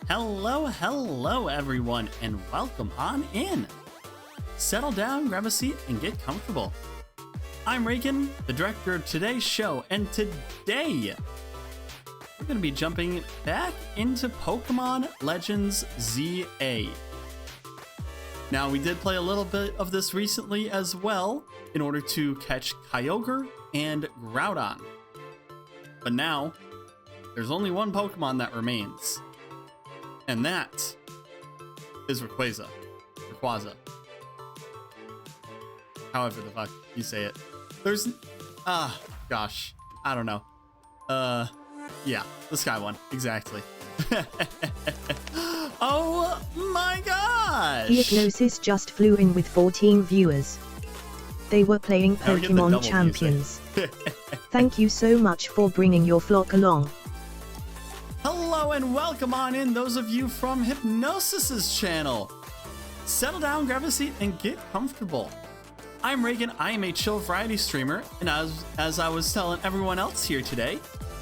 Hello everyone, and welcome on in. Settle down, grab a seat, and get comfortable. I'm Reagan, the director of today's show, and today we're going to be jumping back into Pokémon Legends ZA. Now, we did play a little bit of this recently as well in order to catch Kyogre and Groudon. But now, there's only one Pokemon that remains. And that is Rayquaza. However the fuck you say it. There's... gosh. I don't know. Yeah. The Sky one. Exactly. Oh my gosh! Diagnosis just flew in with 14 viewers. They were playing Pokemon Champions. Thank you so much for bringing your flock along. Hello and welcome on in, those of you from Hypnosis's channel. Settle down, grab a seat, and get comfortable. I'm Reagan, I am a chill variety streamer, and as I was telling everyone else here today,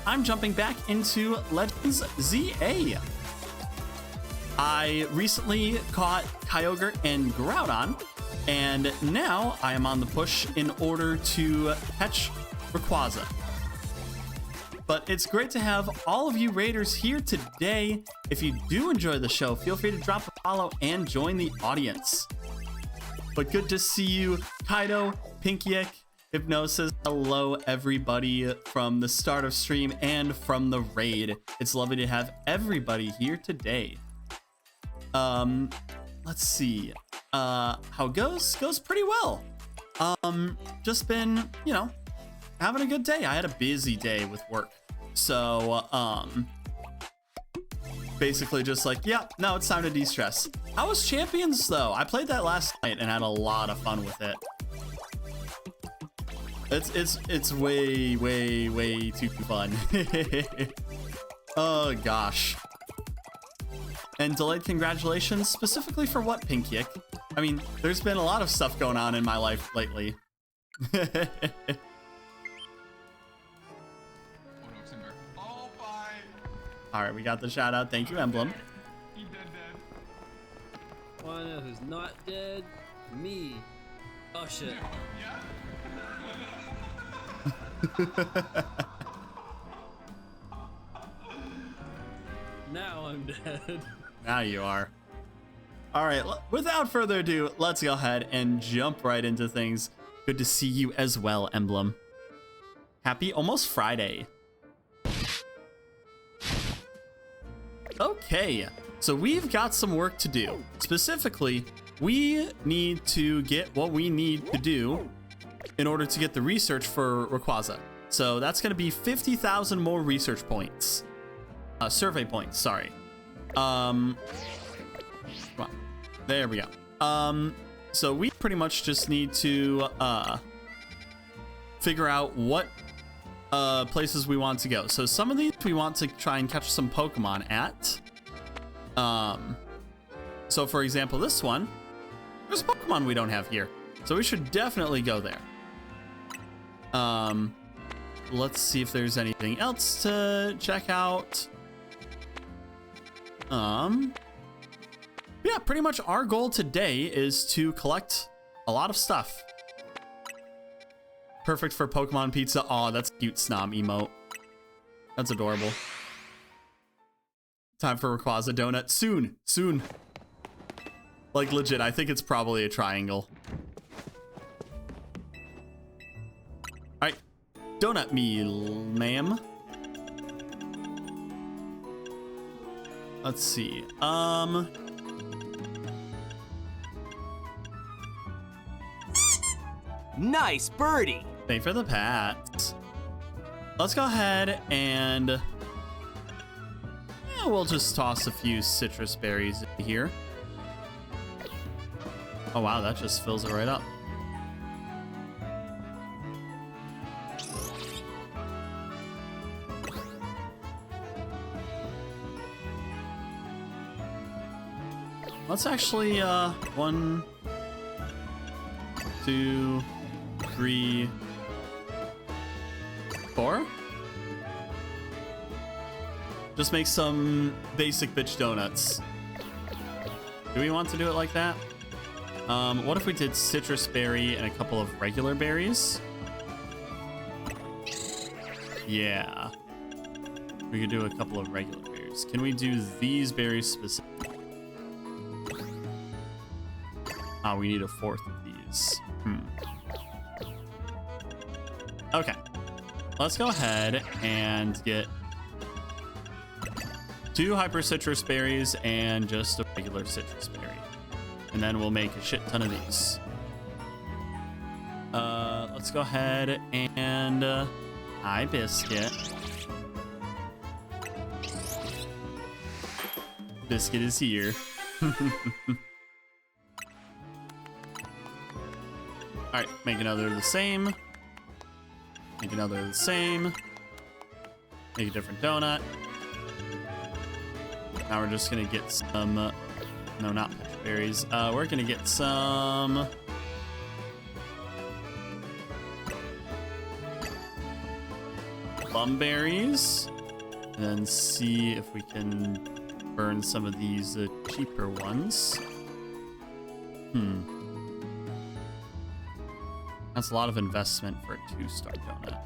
I'm jumping back into Legends ZA. I recently caught Kyogre and Groudon, and now I am on the push in order to catch Rayquaza. But it's great to have all of you raiders here today. If you do enjoy the show, feel free to drop a follow and join the audience. But good to see you, Kaido, Pinkiek, Hypnosis. Hello, everybody from the start of stream and from the raid. It's lovely to have everybody here today. Let's see. How it goes? Goes pretty well. Just been, you know, having a good day. I had a busy day with work. So, basically just like, yeah, no, it's time to de-stress. How was Champions though? I played that last night and had a lot of fun with it. It's way too fun. Oh gosh. And delayed congratulations, specifically for what, Pinkiek? I mean, there's been a lot of stuff going on in my life lately. Alright, we got the shout out. Thank you, Emblem. He dead. Wanna who's not dead? Me. Oh shit. Now I'm dead. Now you are. Alright, without further ado, let's go ahead and jump right into things. Good to see you as well, Emblem. Happy almost Friday. Okay, so we've got some work to do. Specifically, we need to get what we need to do in order to get the research for Rayquaza. So that's going to be 50,000 more research points. Survey points, sorry. Come on. There we go. So we pretty much just need to figure out what places we want to go. So some of these we want to try and catch some Pokemon at. So for example, this one, there's a Pokemon we don't have here. So we should definitely go there. Let's see if there's anything else to check out. Yeah, pretty much our goal today is to collect a lot of stuff. Perfect for Pokemon pizza. Aw, that's cute Snom emote. That's adorable. Time for Rayquaza donut. Soon. Like legit, I think it's probably a triangle. Alright. Donut me, ma'am. Let's see. Nice birdie. Thank you for the pat. Let's go ahead and we'll just toss a few citrus berries in here. Oh wow, that just fills it right up. Let's actually 1, 2, 3, 4. Just make some basic bitch donuts. Do we want to do it like that? What if we did citrus berry and a couple of regular berries? Yeah. We could do a couple of regular berries. Can we do these berries specifically? Ah, we need a fourth of these. Okay. Let's go ahead and get 2 hyper citrus berries and just a regular citrus berry. And then we'll make a shit ton of these. Let's go ahead and hi, Biscuit. Biscuit is here. Alright, make another the same. Make another the same. Make a different donut. Now we're just gonna get some, no, not peach berries. We're gonna get some plum berries, and then see if we can burn some of these cheaper ones. That's a lot of investment for a 2-star donut.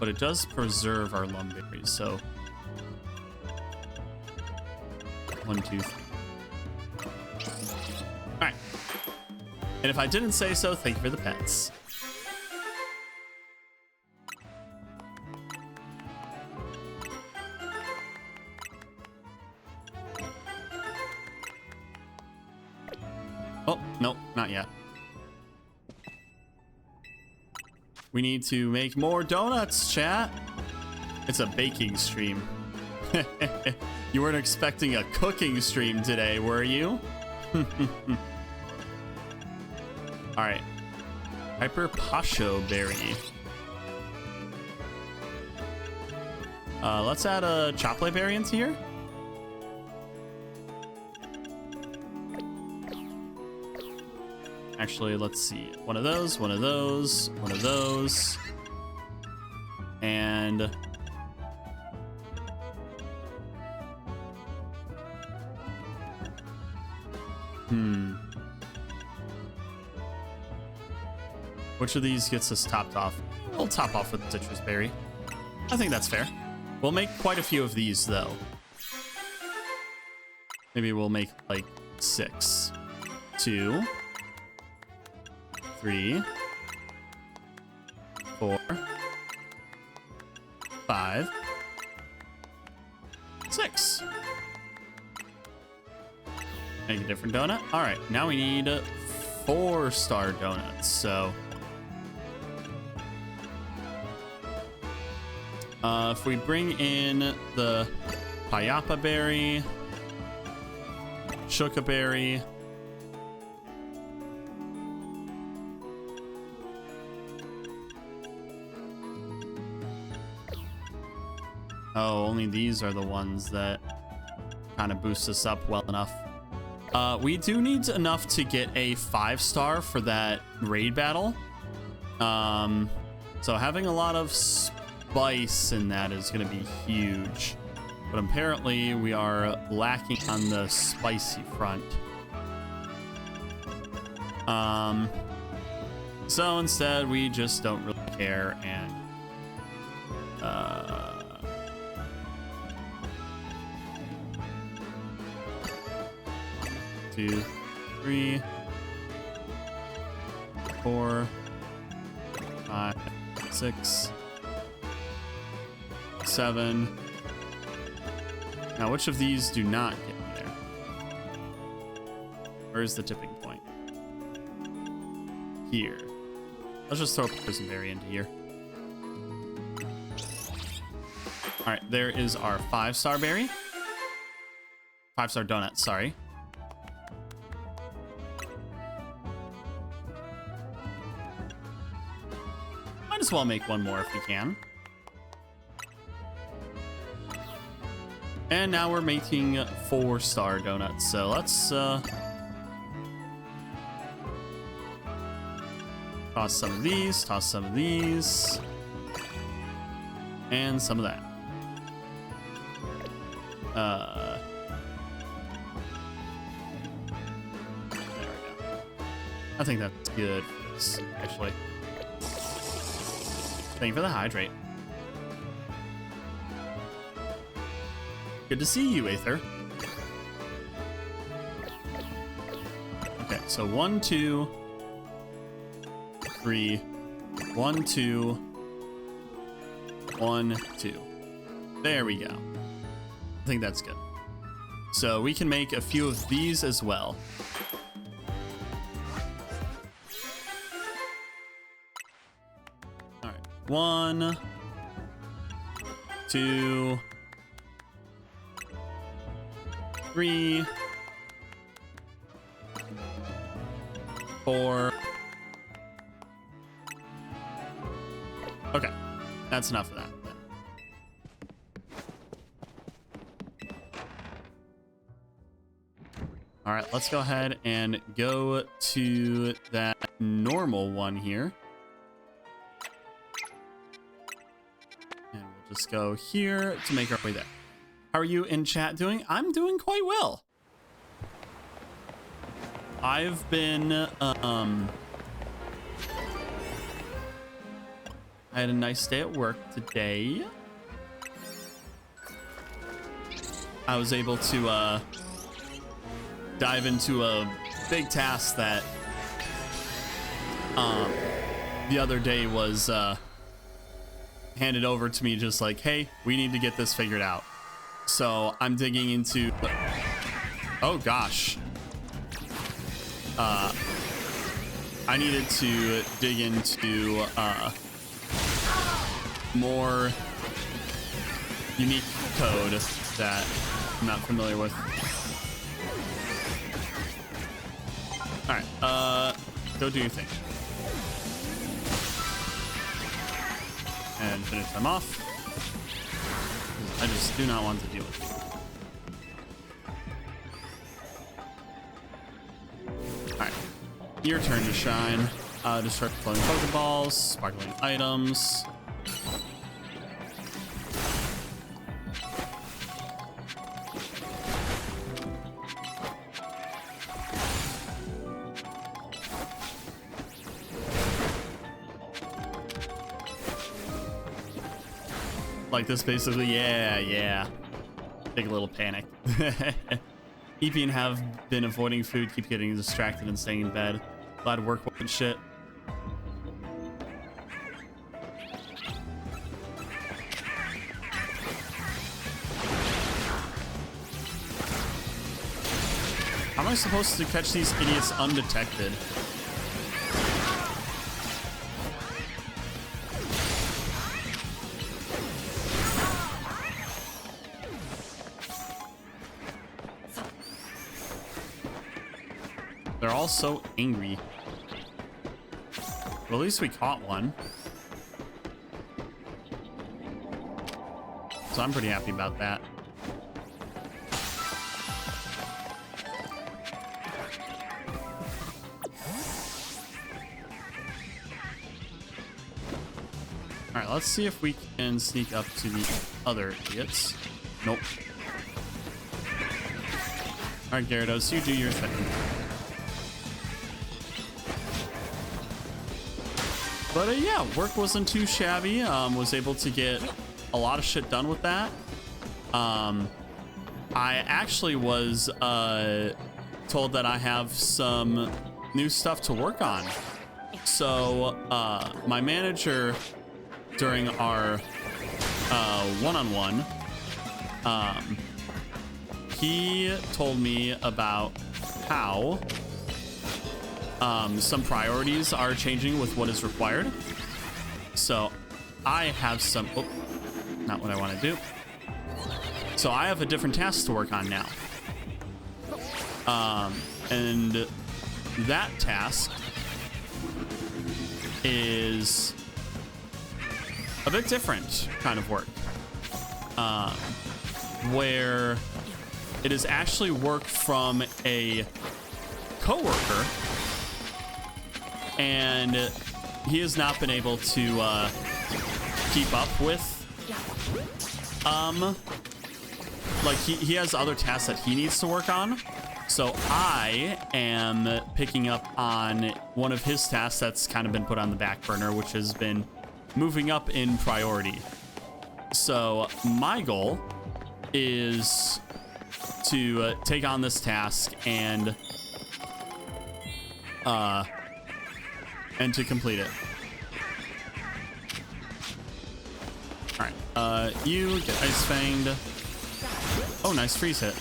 But it does preserve our lum berries, so 1, 2, 3. Alright. And if I didn't say so, thank you for the pets. Oh, no, not yet. We need to make more donuts, chat. It's a baking stream. You weren't expecting a cooking stream today, were you? All right. Hyper Pasho Berry. Let's add a chocolate berry into here. Actually, let's see. One of those, one of those, one of those. And which of these gets us topped off? We'll top off with citrus berry. I think that's fair. We'll make quite a few of these though. Maybe we'll make like 6. 2, 3, 4, 5, 6. Make a different donut. All right, now we need 4-star donuts. So if we bring in the Payapa berry, Shuka berry, oh, only these are the ones that kind of boost us up well enough. We do need enough to get a 5-star for that raid battle. So having a lot of spice in that is going to be huge. But apparently we are lacking on the spicy front. So instead we just don't really care and 2, 3, 4, 5, 6, 7. Now, which of these do not get me there? Where's the tipping point? Here. Let's just throw a poison berry into here. All right, there is our 5-star berry. 5-star donut, sorry. Might as well make one more if we can. And now we're making 4-star donuts. So let's toss some of these, toss some of these. And some of that. There we go. I think that's good for this, actually. Thank you for the hydrate. Good to see you, Aether. Okay, so 1, 2, 3, 1, 2, 1, 2. There we go. I think that's good. So we can make a few of these as well. All right, 1, 2, 3, 4. Okay, that's enough of that. All right, let's go ahead and go to that normal one here. And we'll just go here to make our way there. How are you in chat doing? I'm doing quite well. I've been, I had a nice day at work today. I was able to, dive into a big task that the other day was handed over to me, just like, hey, we need to get this figured out. So I'm digging into, oh gosh, I needed to dig into more unique code that I'm not familiar with. All right, go do your thing. And finish them off. I just do not want to deal with it. All right, your turn to shine. Just start flowing Pokeballs, sparkling items. Like this, basically. Yeah. Take a little panic. EP and have been avoiding food, keep getting distracted and staying in bed. Glad work and shit. How am I supposed to catch these idiots undetected? They're all so angry. Well, at least we caught one. So I'm pretty happy about that. All right, let's see if we can sneak up to the other idiots. Nope. All right, Gyarados, you do your thing. But yeah, work wasn't too shabby. Was able to get a lot of shit done with that. I actually was told that I have some new stuff to work on. So my manager, during our one-on-one, he told me about how some priorities are changing with what is required. So I have some, oh, not what I want to do. So I have a different task to work on now. And that task is a bit different kind of work, where it is actually work from a coworker, and he has not been able to keep up with like he has other tasks that he needs to work on. So I am picking up on one of his tasks that's kind of been put on the back burner, which has been moving up in priority. So my goal is to take on this task and to complete it. All right, you get ice fanged. Oh, nice freeze hit.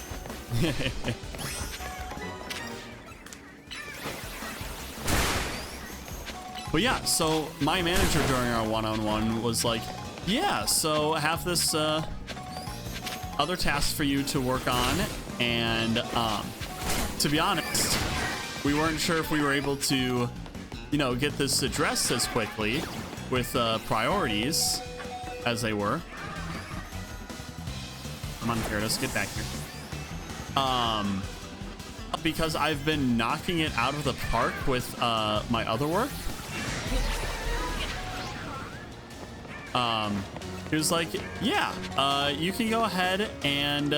But yeah, so my manager during our one-on-one was like, yeah, so I have this other task for you to work on, and to be honest, we weren't sure if we were able to, you know, get this addressed as quickly with priorities as they were. Come on, Gyarados, get back here. Because I've been knocking it out of the park with my other work. He was like, yeah, you can go ahead and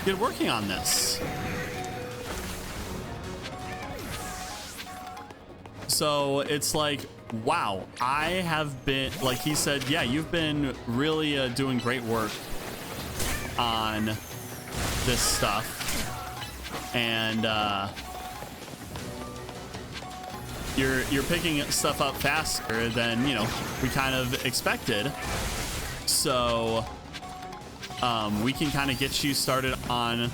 get working on this. So it's like, wow, I have been, like he said, yeah, you've been really doing great work on this stuff. And you're picking stuff up faster than, you know, we kind of expected. So we can kind of get you started on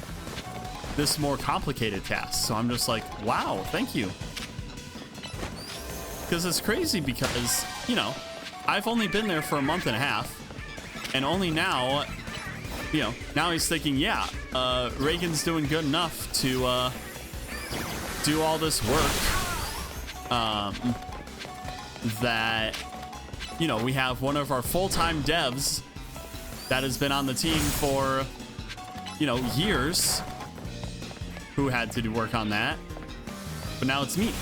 this more complicated task. So I'm just like, wow, thank you. Because it's crazy because, you know, I've only been there for a month and a half, and only now, you know, now he's thinking, yeah, Reagan's doing good enough to do all this work. That, you know, we have one of our full-time devs that has been on the team for, you know, years, who had to do work on that, but now it's me.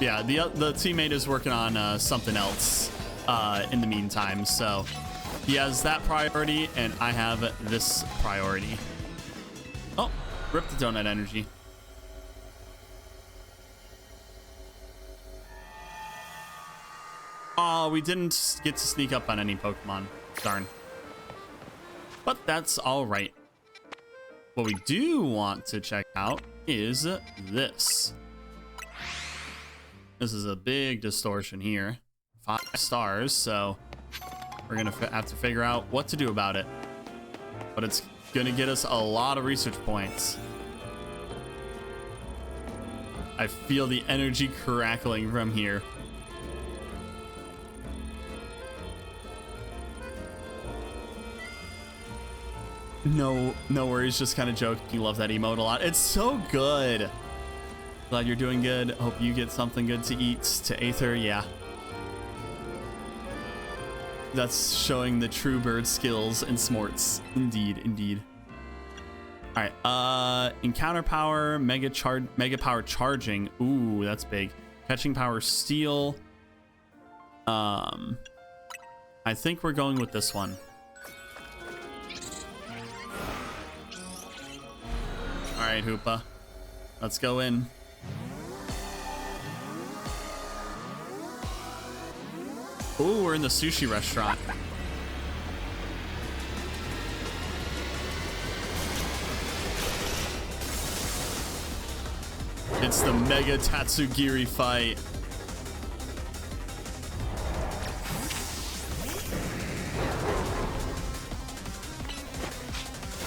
Yeah, the teammate is working on something else in the meantime, so he has that priority and I have this priority. Oh, rip the donut energy. Oh, we didn't get to sneak up on any Pokemon. Darn. But that's all right. What we do want to check out is this. This is a big distortion here. 5 stars, so we're gonna have to figure out what to do about it. But it's gonna get us a lot of research points. I feel the energy crackling from here. No worries, just kind of joking. Love that emote a lot. It's so good. Glad you're doing good. Hope you get something good to eat. To Aether, yeah. That's showing the true bird skills and smarts. Indeed, indeed. All right, encounter power, mega power charging. Ooh, that's big. Catching power, steal. I think we're going with this one. All right, Hoopa, let's go in. Ooh, we're in the sushi restaurant. It's the Mega Tatsugiri fight.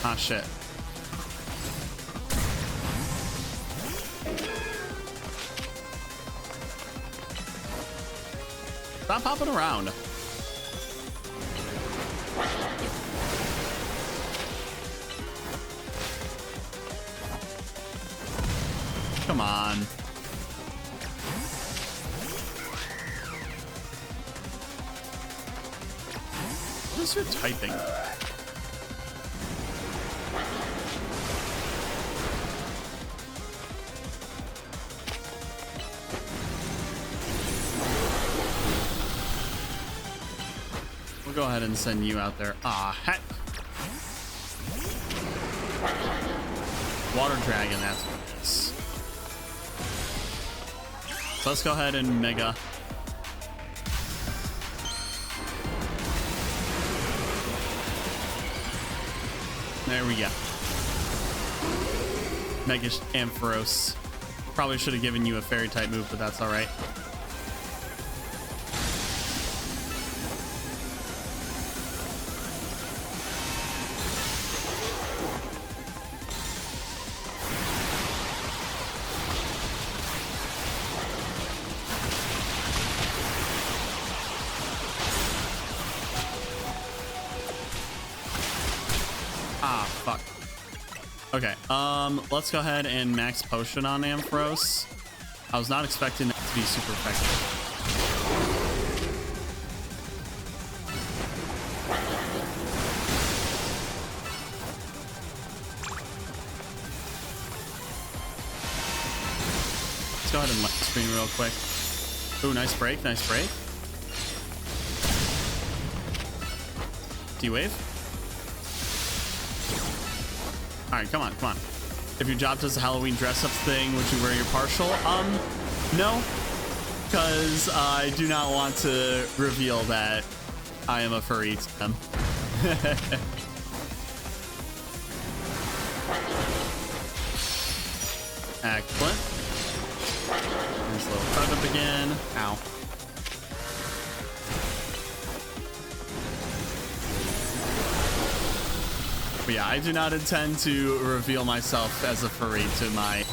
Ah, shit. Stop hopping around. Come on. What is your typing? go ahead and send you out there. Ah, heck. Water dragon, that's what it is. So let's go ahead and mega. There we go. Mega Ampharos. Probably should have given you a fairy type move, but that's all right. Ah, fuck. Okay, let's go ahead and max potion on Ampharos. I was not expecting that to be super effective. Let's go ahead and light screen real quick. Ooh, nice break, nice break. D-wave. All right, come on, come on. If your job does a Halloween dress-up thing, would you wear your partial? No, because I do not want to reveal that I am a furry to them. Excellent. Nice little cut up again. Ow. But yeah, I do not intend to reveal myself as a furry to my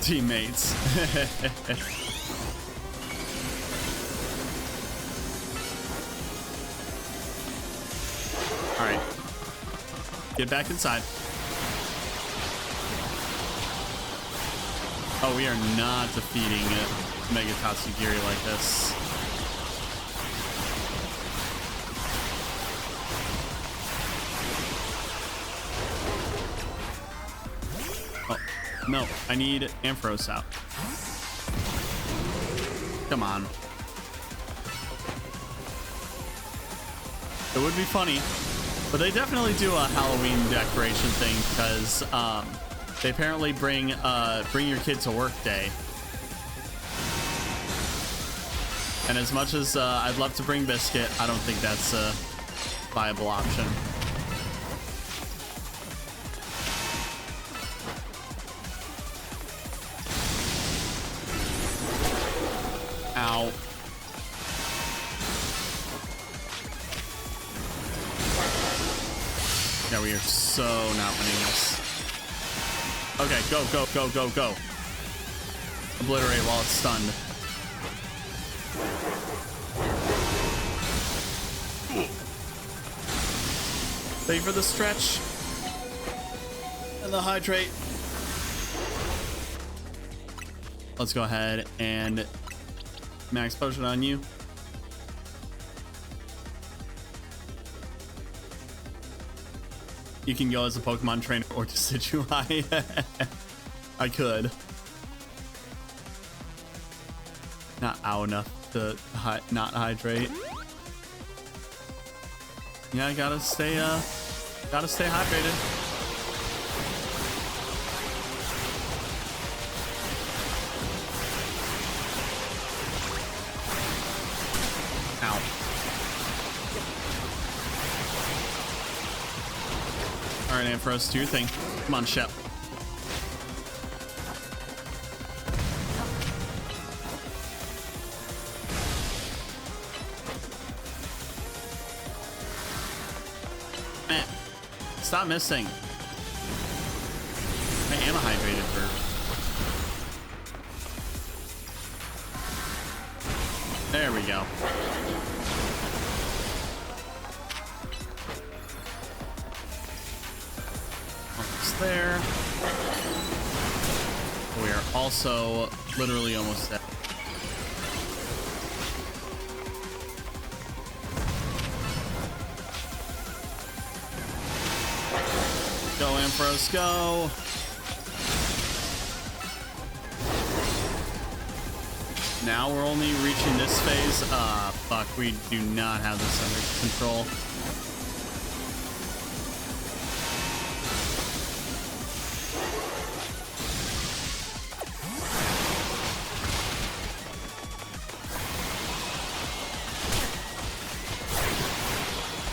teammates. All right, get back inside. Oh, we are not defeating Mega Tatsugiri like this. No, I need Ampharos out. Come on. It would be funny, but they definitely do a Halloween decoration thing because they apparently bring your kid to work day. And as much as I'd love to bring Biscuit, I don't think that's a viable option. Ow. Yeah, we are so not winning this. Okay, go, go, go, go, go. Obliterate while it's stunned. Thank you for the stretch and the hydrate. Let's go ahead and max potion on you. You can go as a Pokemon trainer or to Situai. I could. Not ow enough to not hydrate. Yeah, I gotta stay hydrated. All right, Ampharos, do your thing. Come on, Shep. Man, stop missing. I am hydrated for. There we go. There. We are also literally almost dead. Go, Ampharos, go. Now we're only reaching this phase. Fuck, we do not have this under control.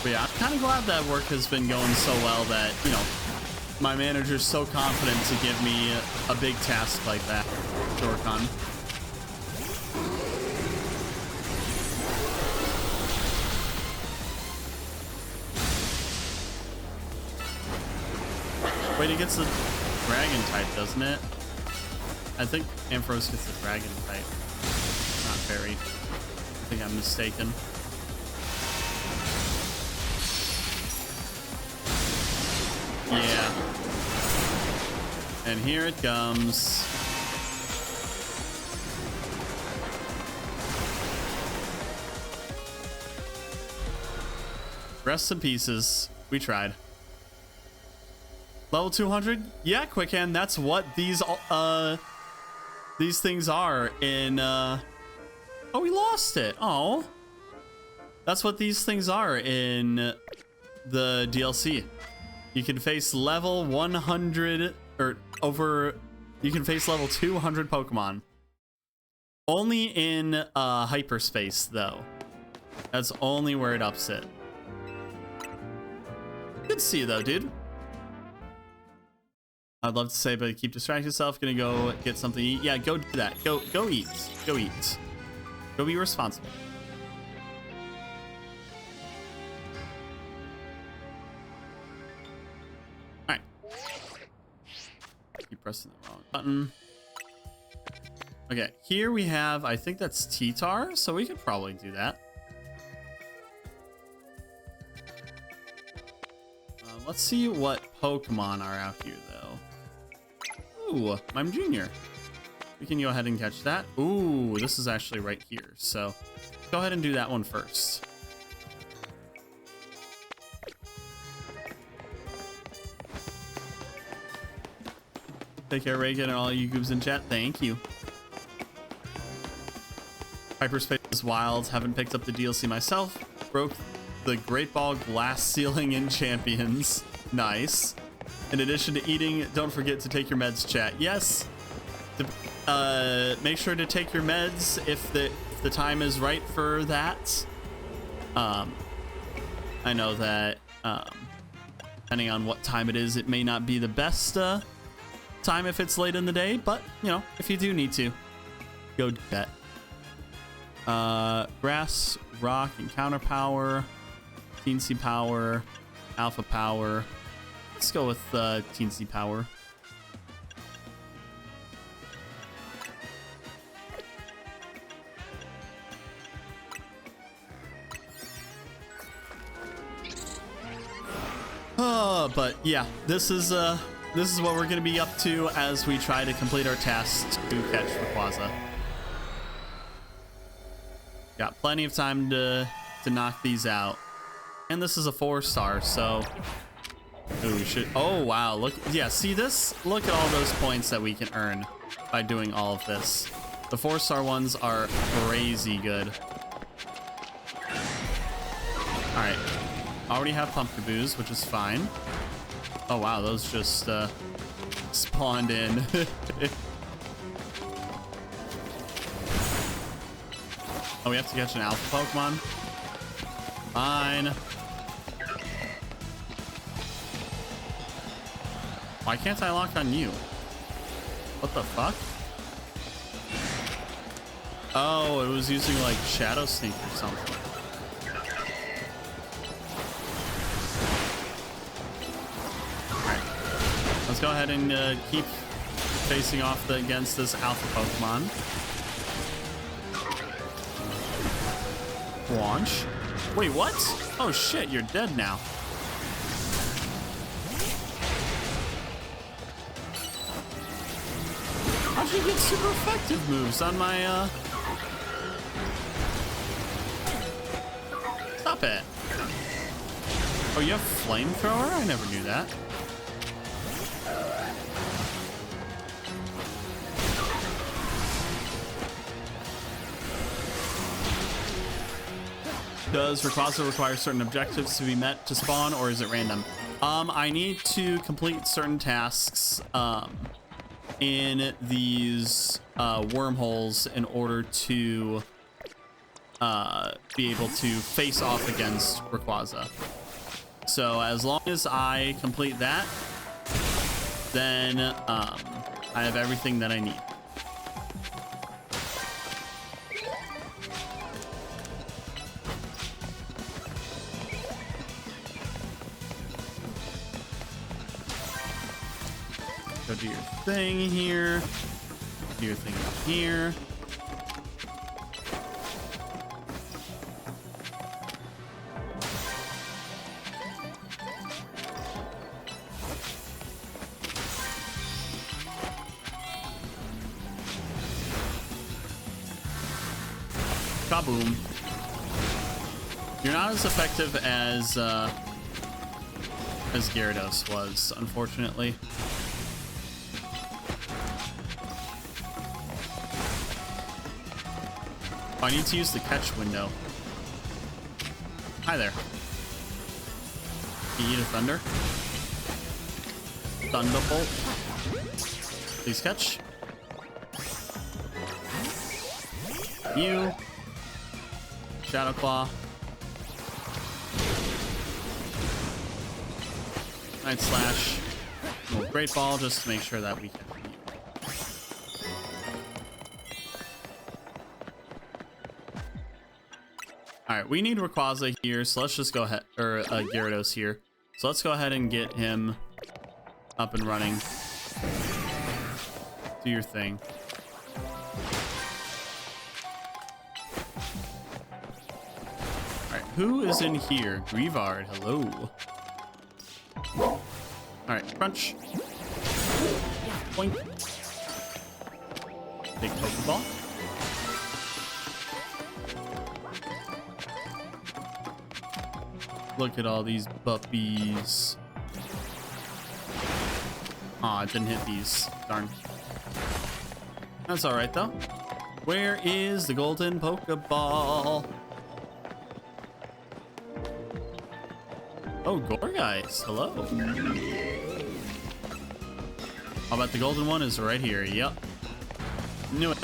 But yeah, I'm kind of glad that work has been going so well that, you know, my manager's so confident to give me a big task like that to work on. Wait, it gets the dragon type, doesn't it? I think Ampharos gets the dragon type. Not fairy. I think I'm mistaken. Yeah. And here it comes. Rest in pieces. We tried. Level 200? Yeah, Quick Hand, that's what these things are in oh, we lost it. Oh. That's what these things are in the DLC. You can face level 100 or over, you can face level 200 Pokemon. Only in hyperspace though. That's only where it ups it. Good to see you though, dude. I'd love to say, but keep distracting yourself. Gonna go get something to eat. Yeah, go do that. Go eat. Go eat. Go be responsible. All right. Keep pressing the wrong button. Okay, here we have, I think that's T-Tar, so we could probably do that. Let's see what Pokemon are out here, though. Ooh, I'm Junior. We can go ahead and catch that. Ooh, this is actually right here. So go ahead and do that one first. Take care, Reagan, and all you goobs in chat. Thank you. Hyperspace is wild. Haven't picked up the DLC myself. Broke the Great Ball glass ceiling in Champions. Nice. In addition to eating, don't forget to take your meds, chat. Yes. Make sure to take your meds if the time is right for that. I know that depending on what time it is, it may not be the best time if it's late in the day, but you know, if you do need to, go do that. Grass, rock, encounter power, teensy power, alpha power. Let's go with teensy power. But yeah, this is what we're gonna be up to as we try to complete our tasks to catch Rayquaza. Got plenty of time to knock these out, and this is a 4-star, so. Ooh, we should. Oh wow! Look, yeah. See this? Look at all those points that we can earn by doing all of this. The 4-star ones are crazy good. All right, already have Pumpkaboos, which is fine. Oh wow, those just spawned in. Oh, we have to catch an alpha Pokemon. Fine. Why can't I lock on you? What the fuck? Oh, it was using like Shadow Sneak or something. Alright. Let's go ahead and keep facing off against this alpha Pokemon. Launch. Wait, what? Oh shit, you're dead now. How'd you get super effective moves on my, Stop it. Oh, you have Flamethrower? I never knew that. Does Rayquaza require certain objectives to be met to spawn, or is it random? I need to complete certain tasks in these wormholes in order to be able to face off against Rayquaza. So as long as I complete that, then I have everything that I need. Go do your thing here. Do your thing here. Kaboom. You're not as effective as Gyarados was, unfortunately. Oh, I need to use the catch window. Hi there. Can you eat a thunder? Thunderbolt. Please catch. You. Shadow Claw. Night Slash. Oh, Great Ball just to make sure that we can. Alright, we need Rayquaza here, so let's just go ahead, or Gyarados here. So let's go ahead and get him up and running. Do your thing. Alright, who is in here? Grievard, hello. Alright, crunch. Boink. Big Pokeball. Look at all these buppies. Aw, it didn't hit these. Darn. That's alright though. Where is the golden Pokeball? Oh, Gorgeist. Hello. How about the golden one is right here? Yep. Knew it.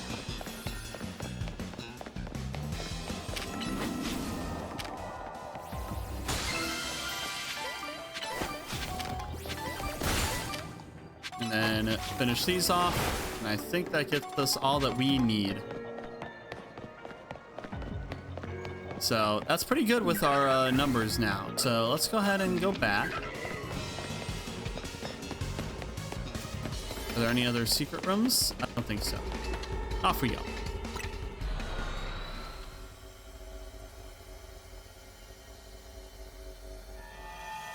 And then finish these off. And I think that gets us all that we need. So that's pretty good with our numbers now. So let's go ahead and go back. Are there any other secret rooms? I don't think so. Off we go.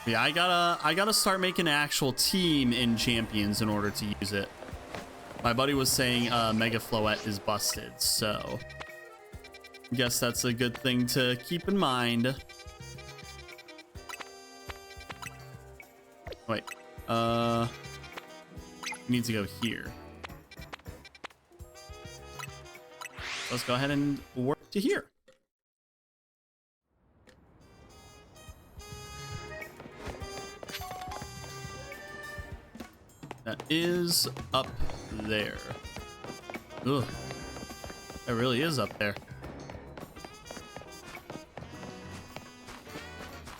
Yeah, I gotta start making an actual team in Champions in order to use it. My buddy was saying Mega Floette is busted, so guess that's a good thing to keep in mind. Wait, need to go here. Let's go ahead and work to here. That is up there. Ugh. It really is up there.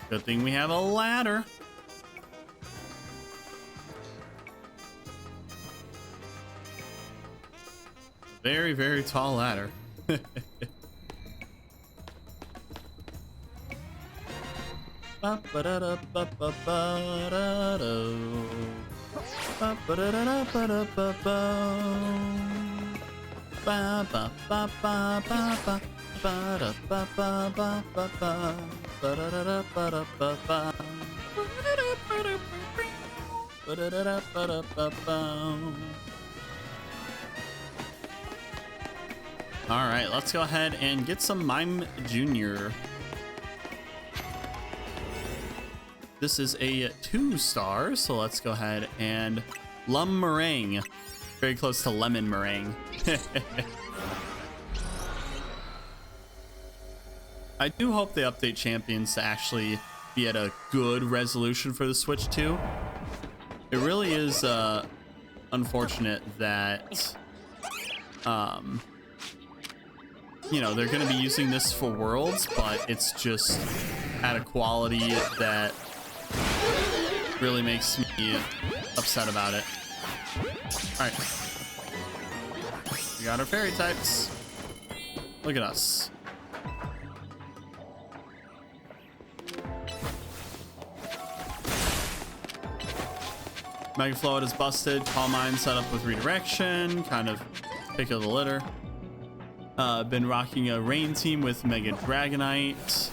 Good thing we have a ladder. Very, very tall ladder. All right, let's go ahead and get some Mime Jr. This is a 2-star, so let's go ahead and Lum Meringue. Very close to Lemon Meringue. I do hope they update champions to actually be at a good resolution for the Switch 2. It really is unfortunate that you know, they're going to be using this for Worlds, but it's just at a quality that really makes me upset about it. All right, we got our fairy types. Look at us. Mega Float is busted. Calm Mind set up with redirection. Kind of pick of the litter. Been rocking a Rain team with Mega Dragonite.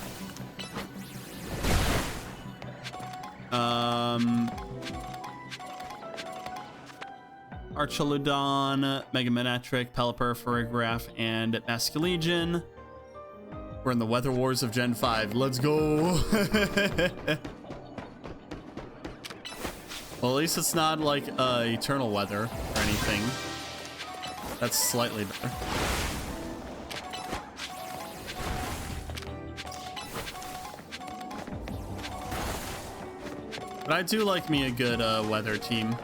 Archaludon, Mega Manectric, Pelipper, Farigiraf, and Masculegion. We're in the Weather Wars of Gen 5. Let's go! Well, at least it's not like Eternal Weather or anything. That's slightly better. But I do like me a good weather team.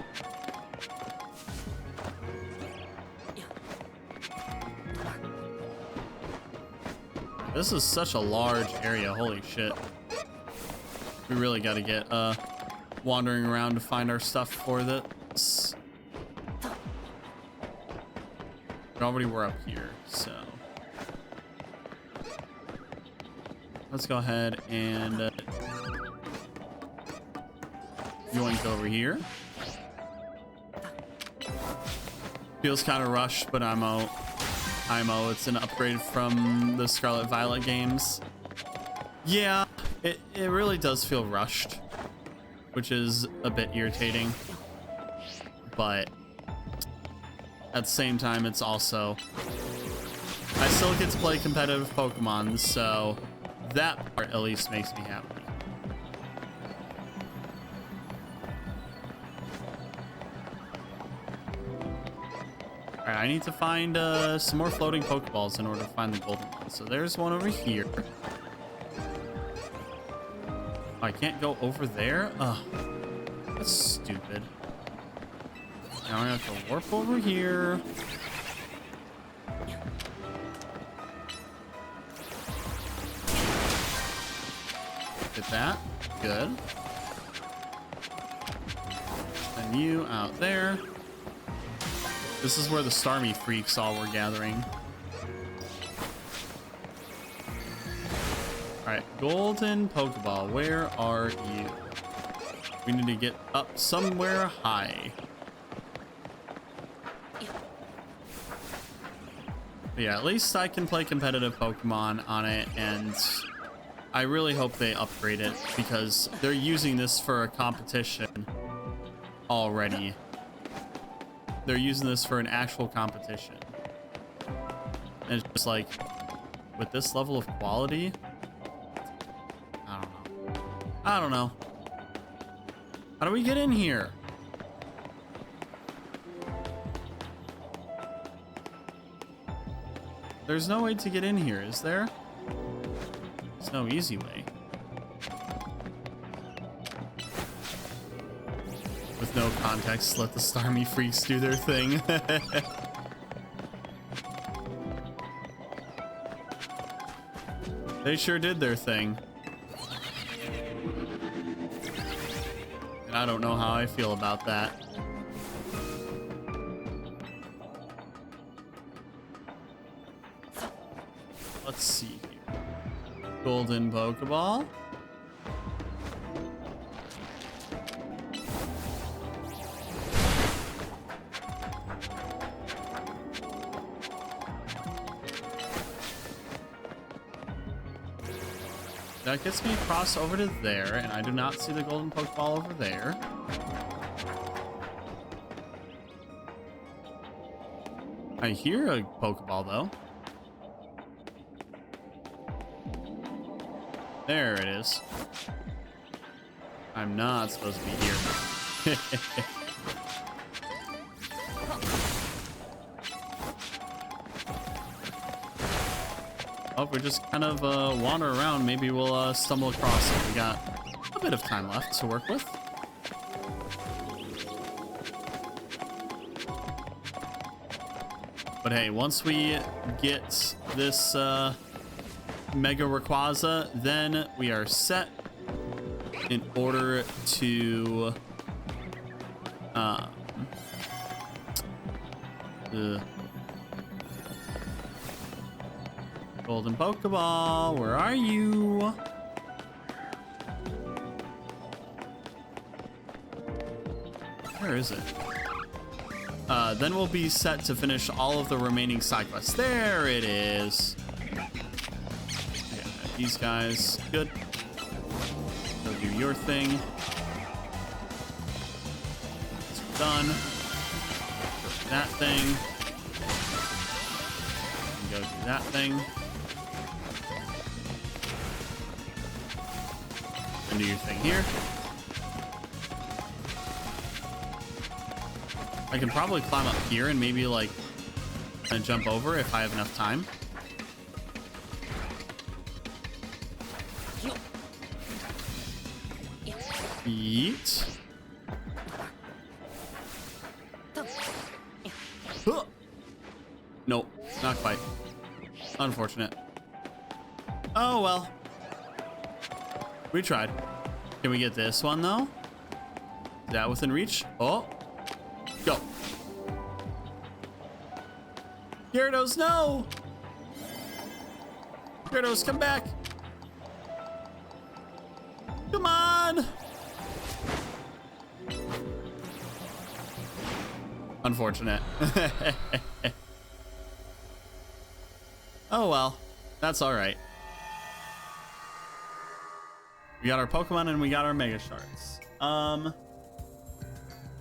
This is such a large area. Holy shit. We really got to get wandering around to find our stuff for this. We already were up here, so let's go ahead and yoink over here. Feels kind of rushed, but IMO. It's an upgrade from the Scarlet Violet games. Yeah, it really does feel rushed, which is a bit irritating. But at the same time, it's also, I still get to play competitive Pokemon, so that part at least makes me happy. Alright, I need to find some more floating Pokeballs in order to find the golden one. So there's one over here. Oh, I can't go over there? Ugh, that's stupid. Now I have to warp over here. Get that. Good. And you out there. This is where the Starmie freaks all were gathering. Alright, golden Pokeball, where are you? We need to get up somewhere high. But yeah, at least I can play competitive Pokemon on it, and I really hope they upgrade it because they're using this for a competition already. They're using this for an actual competition. And it's just like, with this level of quality, I don't know. How do we get in here? There's no way to get in here, is there? There's no easy way. With no context, let the Starmie freaks do their thing. They sure did their thing. And I don't know how I feel about that. Let's see here. Golden Pokeball. That gets me across over to there, and I do not see the golden Pokeball over there. I hear a Pokeball, though. There it is. I'm not supposed to be here. if we just kind of wander around, maybe we'll stumble across it. We got a bit of time left to work with. But hey, once we get this Mega Rayquaza, then we are set in order to Golden Pokeball, where are you? Where is it? Then we'll be set to finish all of the remaining side quests. There it is. Yeah, these guys, good. Go do your thing. It's done. Go do that thing. And go do that thing. And do your thing here. I can probably climb up here and maybe like jump over if I have enough time. Yeet. Huh. Nope, not quite. Unfortunate. Oh well. We tried. Can we get this one though? Is that within reach? Oh. Go. Gyarados, no! Gyarados, come back! Come on! Unfortunate. Oh well, that's alright. We got our Pokemon and we got our Mega Shards.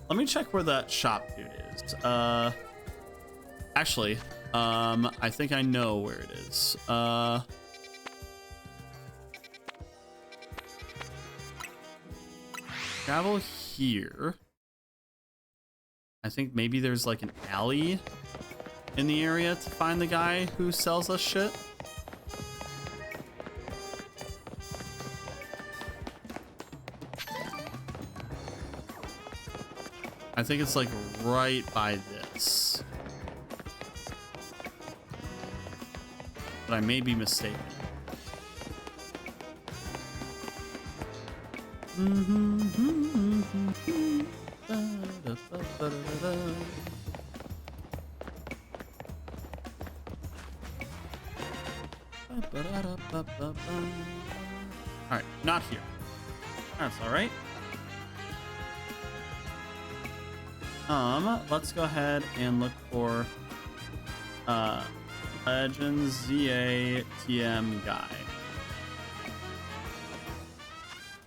Let me check where that shop dude is. Actually, I think I know where it is. Travel here. I think maybe there's like an alley in the area to find the guy who sells us shit. I think it's like right by this. But I may be mistaken. All right, not here. That's all right. Let's go ahead and look for Legends ZA TM guy.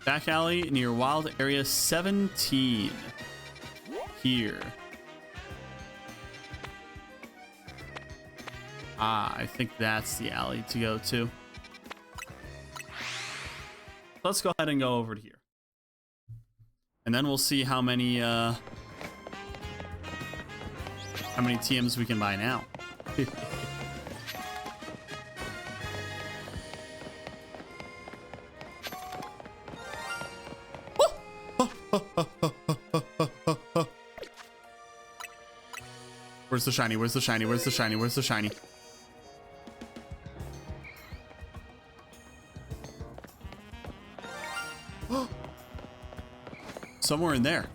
Back alley near Wild Area 17. Here. Ah, I think that's the alley to go to. Let's go ahead and go over to here. And then we'll see how many TMs we can buy now. Where's the shiny? Where's the shiny? Where's the shiny? Where's the shiny? Somewhere in there.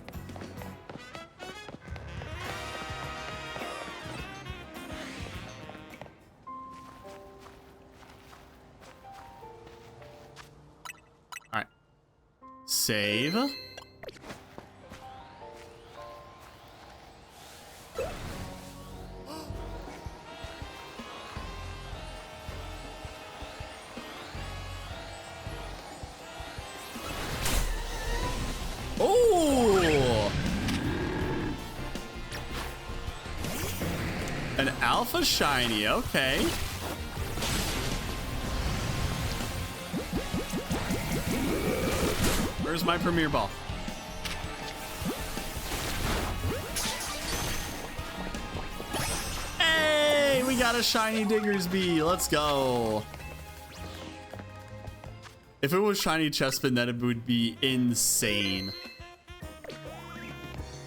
All right. Save. Oh! An alpha shiny, okay. Where's my premier ball? Hey, we got a shiny Diggersby. Let's go. If it was shiny Chespin, then it would be insane.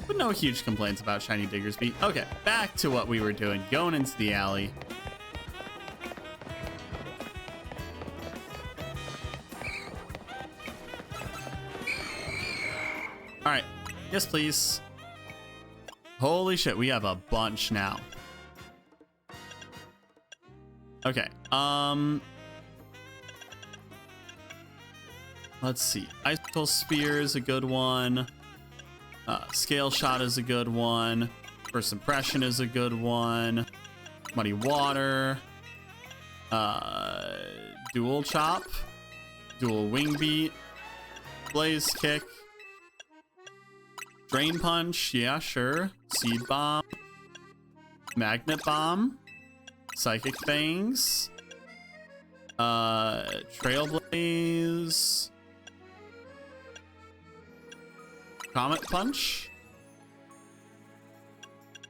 But no huge complaints about shiny Diggersby. Okay, back to what we were doing. Going into the alley. All right. Yes, please. Holy shit, we have a bunch now. Okay. Let's see. Icicle Spear is a good one. Scale Shot is a good one. First Impression is a good one. Muddy Water. Dual Chop. Dual Wing Beat. Blaze Kick. Drain Punch. Yeah, sure. Seed Bomb. Magnet Bomb. Psychic Fangs. Trailblaze. Comet Punch.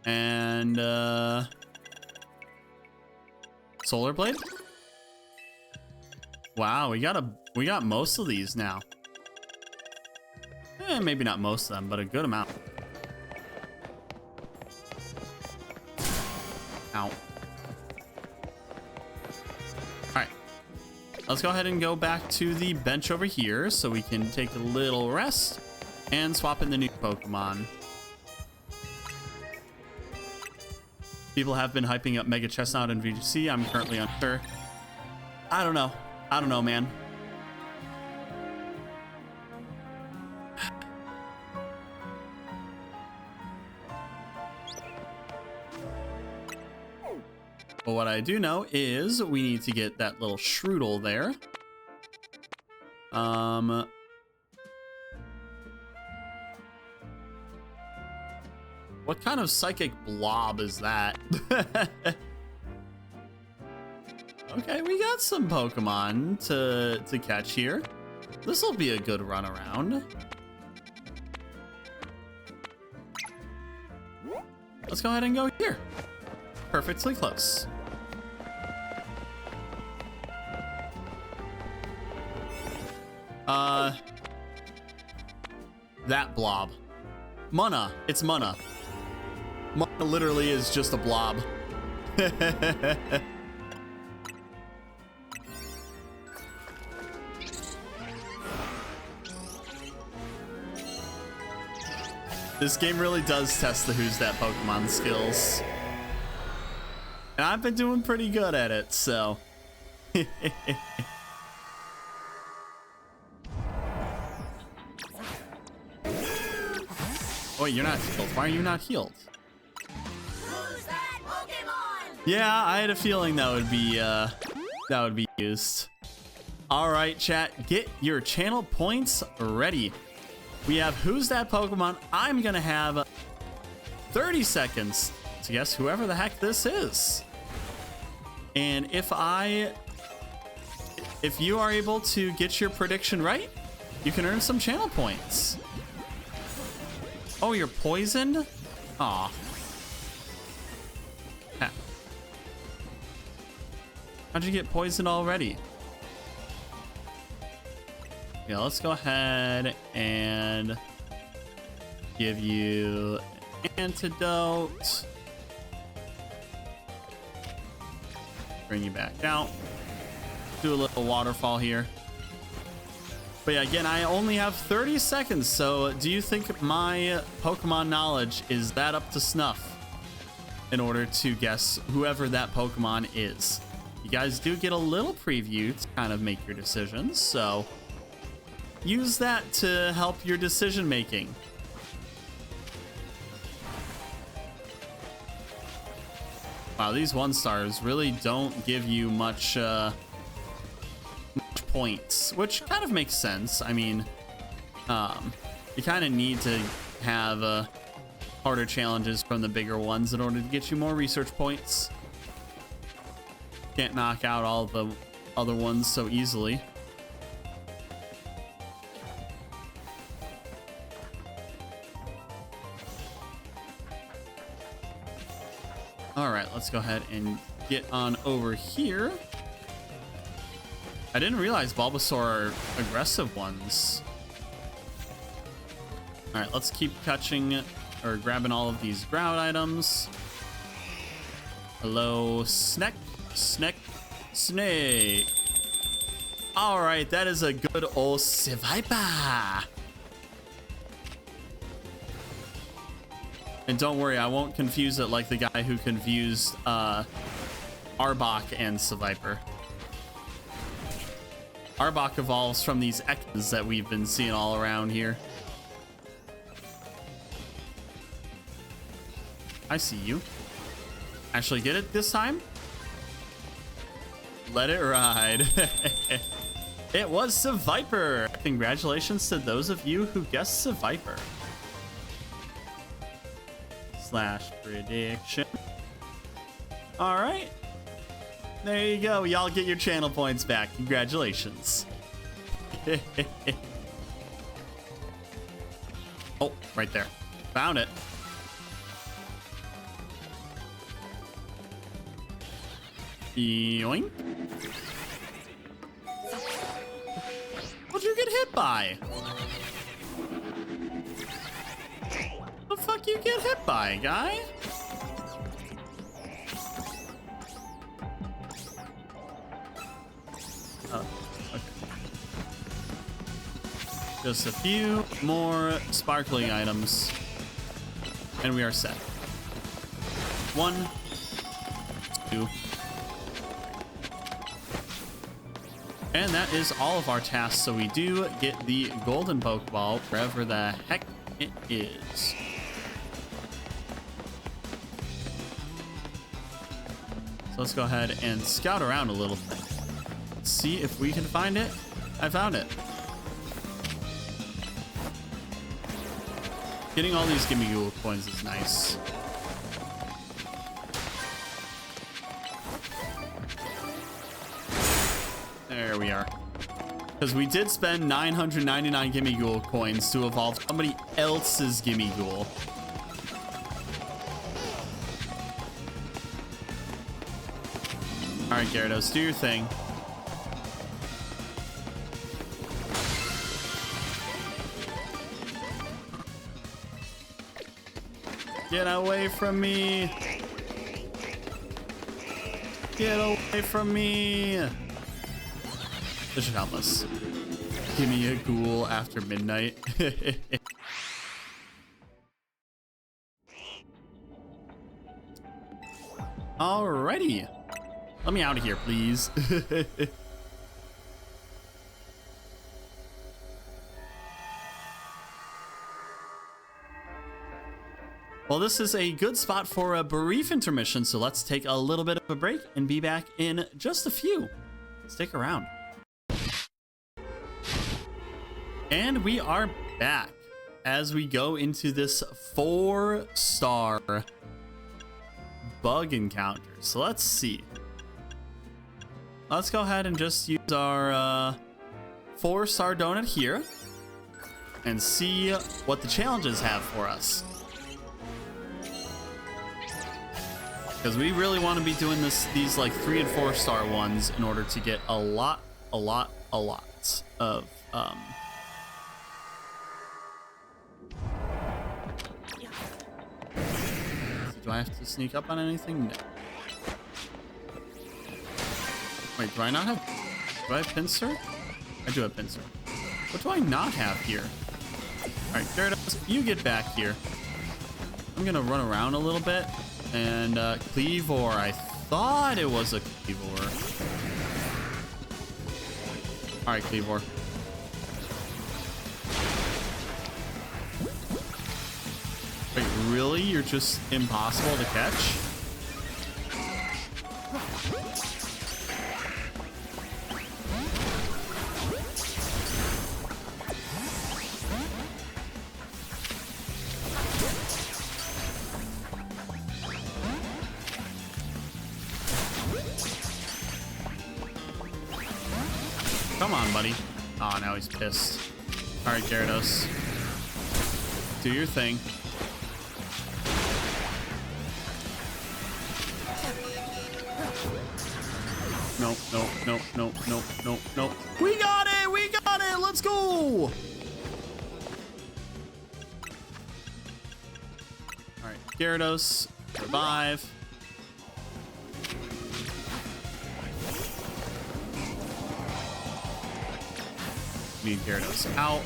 And Solar Blade. Wow, we got most of these now. Maybe not most of them, but a good amount. Ow. Alright. Let's go ahead and go back to the bench over here so we can take a little rest and swap in the new Pokemon. People have been hyping up Mega Chestnut and VGC. I'm currently unsure. I don't know. I don't know, man. But what I do know is we need to get that little Shroodle there. What kind of psychic blob is that? Okay, we got some Pokemon to catch here. This will be a good run around. Let's go ahead and go here. Perfectly close. That blob. Mana. It's Mana. Mana literally is just a blob. This game really does test the Who's That Pokemon skills. And I've been doing pretty good at it, so. Wait, you're not healed. Why are you not healed? Who's that Pokemon? Yeah, I had a feeling that would be used. All right, chat, get your channel points ready. We have Who's That Pokemon. I'm gonna have 30 seconds to guess whoever the heck this is. And if you are able to get your prediction right, you can earn some channel points. Oh, you're poisoned? Aw. How'd you get poisoned already? Yeah, let's go ahead and give you an antidote. Bring you back out. Do a little waterfall here. But yeah, again, I only have 30 seconds, so do you think my Pokemon knowledge is that up to snuff in order to guess whoever that Pokemon is? You guys do get a little preview to kind of make your decisions, so use that to help your decision making. Wow, these 1-stars really don't give you much points, which kind of makes sense. I mean, you kind of need to have harder challenges from the bigger ones in order to get you more research points. Can't knock out all the other ones so easily. All right, let's go ahead and get on over here. I didn't realize Bulbasaur are aggressive ones. All right, let's keep catching or grabbing all of these ground items. Hello, Snake. All right, that is a good old Seviper. And don't worry, I won't confuse it like the guy who confused Arbok and Seviper. Arbok evolves from these Ekans that we've been seeing all around here. I see you. Actually get it this time? Let it ride. It was Seviper. Congratulations to those of you who guessed Seviper. / prediction. All right. There you go. Y'all get your channel points back. Congratulations. Oh, right there. Found it. Yoink. What'd you get hit by? The fuck you get hit by, guy? Oh, okay. Just a few more sparkling items, and we are set. 1, 2. And that is all of our tasks, so we do get the golden Pokeball wherever the heck it is. So let's go ahead and scout around a little bit. Let's see if we can find it. I found it. Getting all these Gimme Ghoul coins is nice. There we are. Because we did spend 999 Gimme Ghoul coins to evolve somebody else's Gimme Ghoul. All right, Gyarados, do your thing. Get away from me. Get away from me. This should help us. Give me a ghoul after midnight. Alrighty. Let me out of here, please. Well, this is a good spot for a brief intermission, so let's take a little bit of a break and be back in just a few. Stick around. And we are back as we go into this 4-star bug encounter. So let's see. Let's go ahead and just use our 4-star donut here and see what the challenges have for us. Because we really want to be doing these like 3- and 4-star ones in order to get a lot of do I have to sneak up on anything? No. Wait, do I not have... Do I have Pinsir? I do have Pinsir. What do I not have here? Alright, Gyarados, you get back here. I'm gonna run around a little bit. And, Cleavor. I thought it was a Cleavor. Alright, Cleavor. Wait, really? You're just impossible to catch? Come on, buddy. Oh, now he's pissed. Alright, Gyarados. Do your thing. no, no, no, no, no, no, no. We got it! We got it! Let's go! Alright, Gyarados, revive. We need Gyarados out.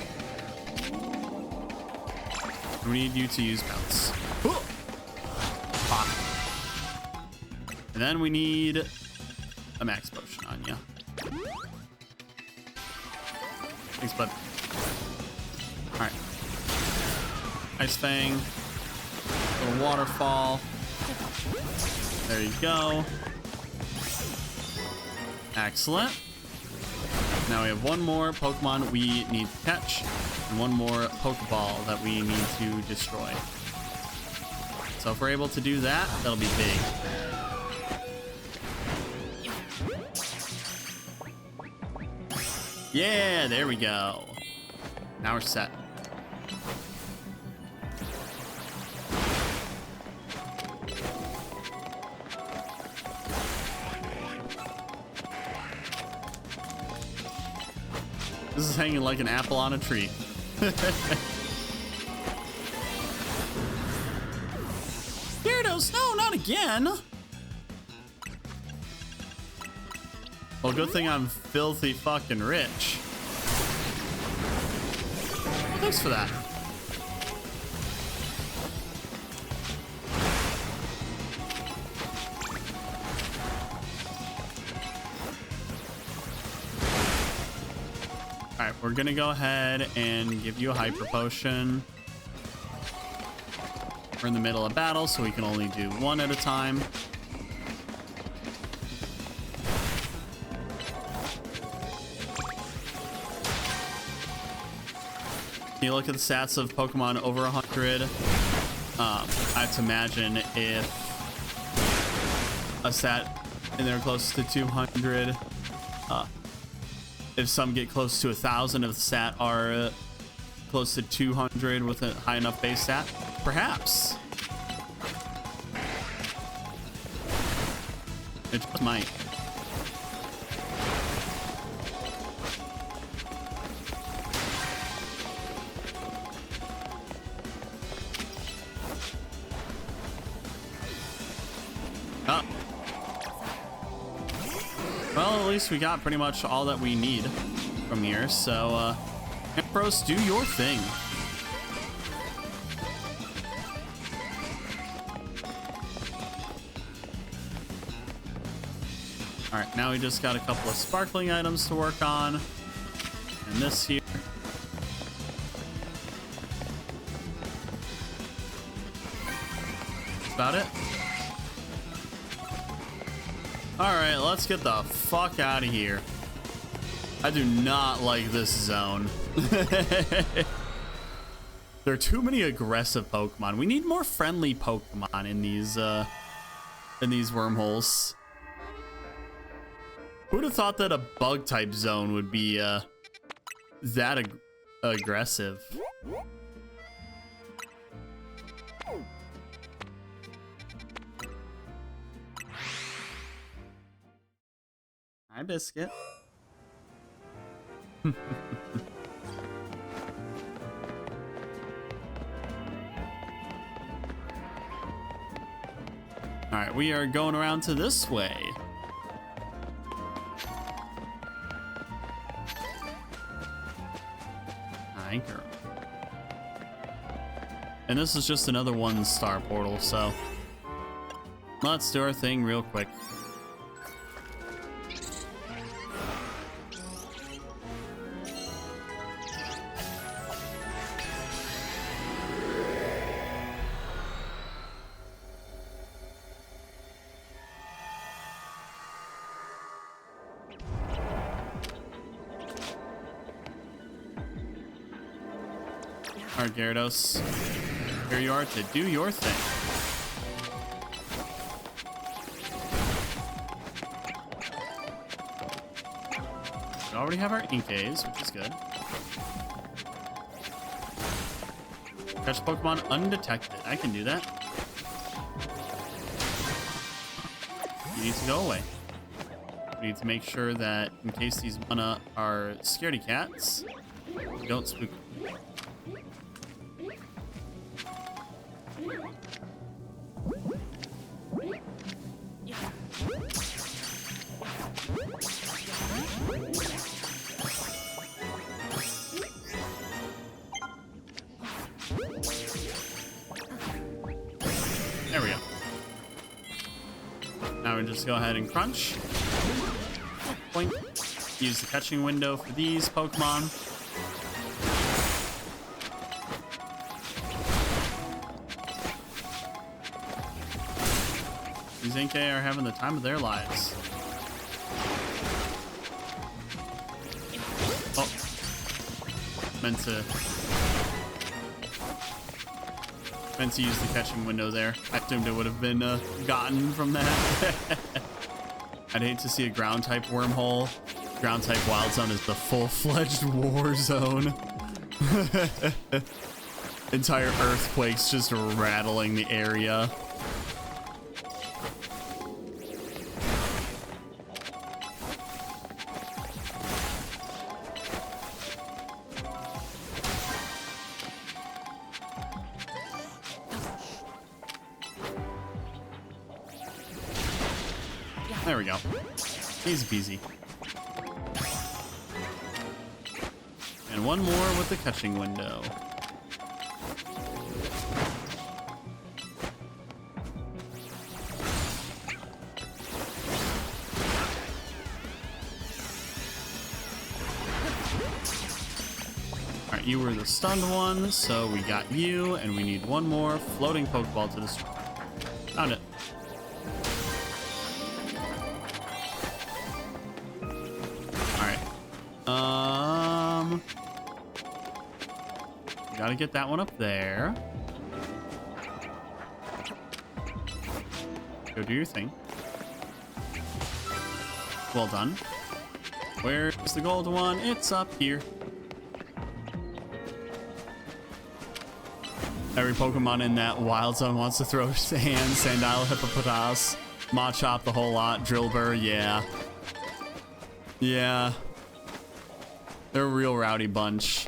We need you to use bounce. Pop. And then we need a max potion on you. Thanks, bud. Alright. Ice Fang. Little waterfall. There you go. Excellent. Now we have one more Pokemon we need to catch, and one more Pokeball that we need to destroy. So if we're able to do that, that'll be big. Yeah, there we go. Now we're set. This is hanging like an apple on a tree. Gyarados, no, not again. Well, good thing I'm filthy fucking rich. Thanks for that. Alright, we're gonna go ahead and give you a Hyper Potion. We're in the middle of battle, so we can only do one at a time. You look at the stats of Pokemon over 100. I have to imagine if a stat in there close to 200, if some get close to 1,000, if the stat are close to 200 with a high enough base stat, perhaps. It just might. Oh. Well, at least we got pretty much all that we need from here, so Ampharos, do your thing. Alright, now we just got a couple of sparkling items to work on. And this here. That's about it. Alright, let's get the fuck out of here. I do not like this zone. There are too many aggressive Pokemon. We need more friendly Pokemon in these wormholes. Who would have thought that a bug type zone would be that aggressive? Hi, Biscuit. All right, we are going around to this way. Hi, girl. And this is just another 1-star portal, so let's do our thing real quick. Alright, Gyarados. Here you are to do your thing. We already have our Inkays, which is good. Catch Pokemon undetected. I can do that. You need to go away. We need to make sure that in case these mana are scaredy cats, we don't spook them. There we go. Now we just go ahead and crunch. Point. Use the catching window for these Pokemon. These Inkay are having the time of their lives. Oh. Meant to use the catching window there. I assumed it would have been gotten from that. I'd hate to see a ground type wormhole. Ground type wild zone is the full-fledged war zone. Entire earthquakes just rattling the area. There we go. Easy peasy. And one more with the catching window. Alright, you were the stunned one, so we got you, and we need one more floating Pokeball to destroy. Found it. Gotta get that one up there. Go do your thing. Well done. Where's the gold one? It's up here. Every Pokemon in that wild zone wants to throw his hands. Sandile, Hippopotas, Machop, the whole lot. Drillbur, yeah. Yeah. They're a real rowdy bunch.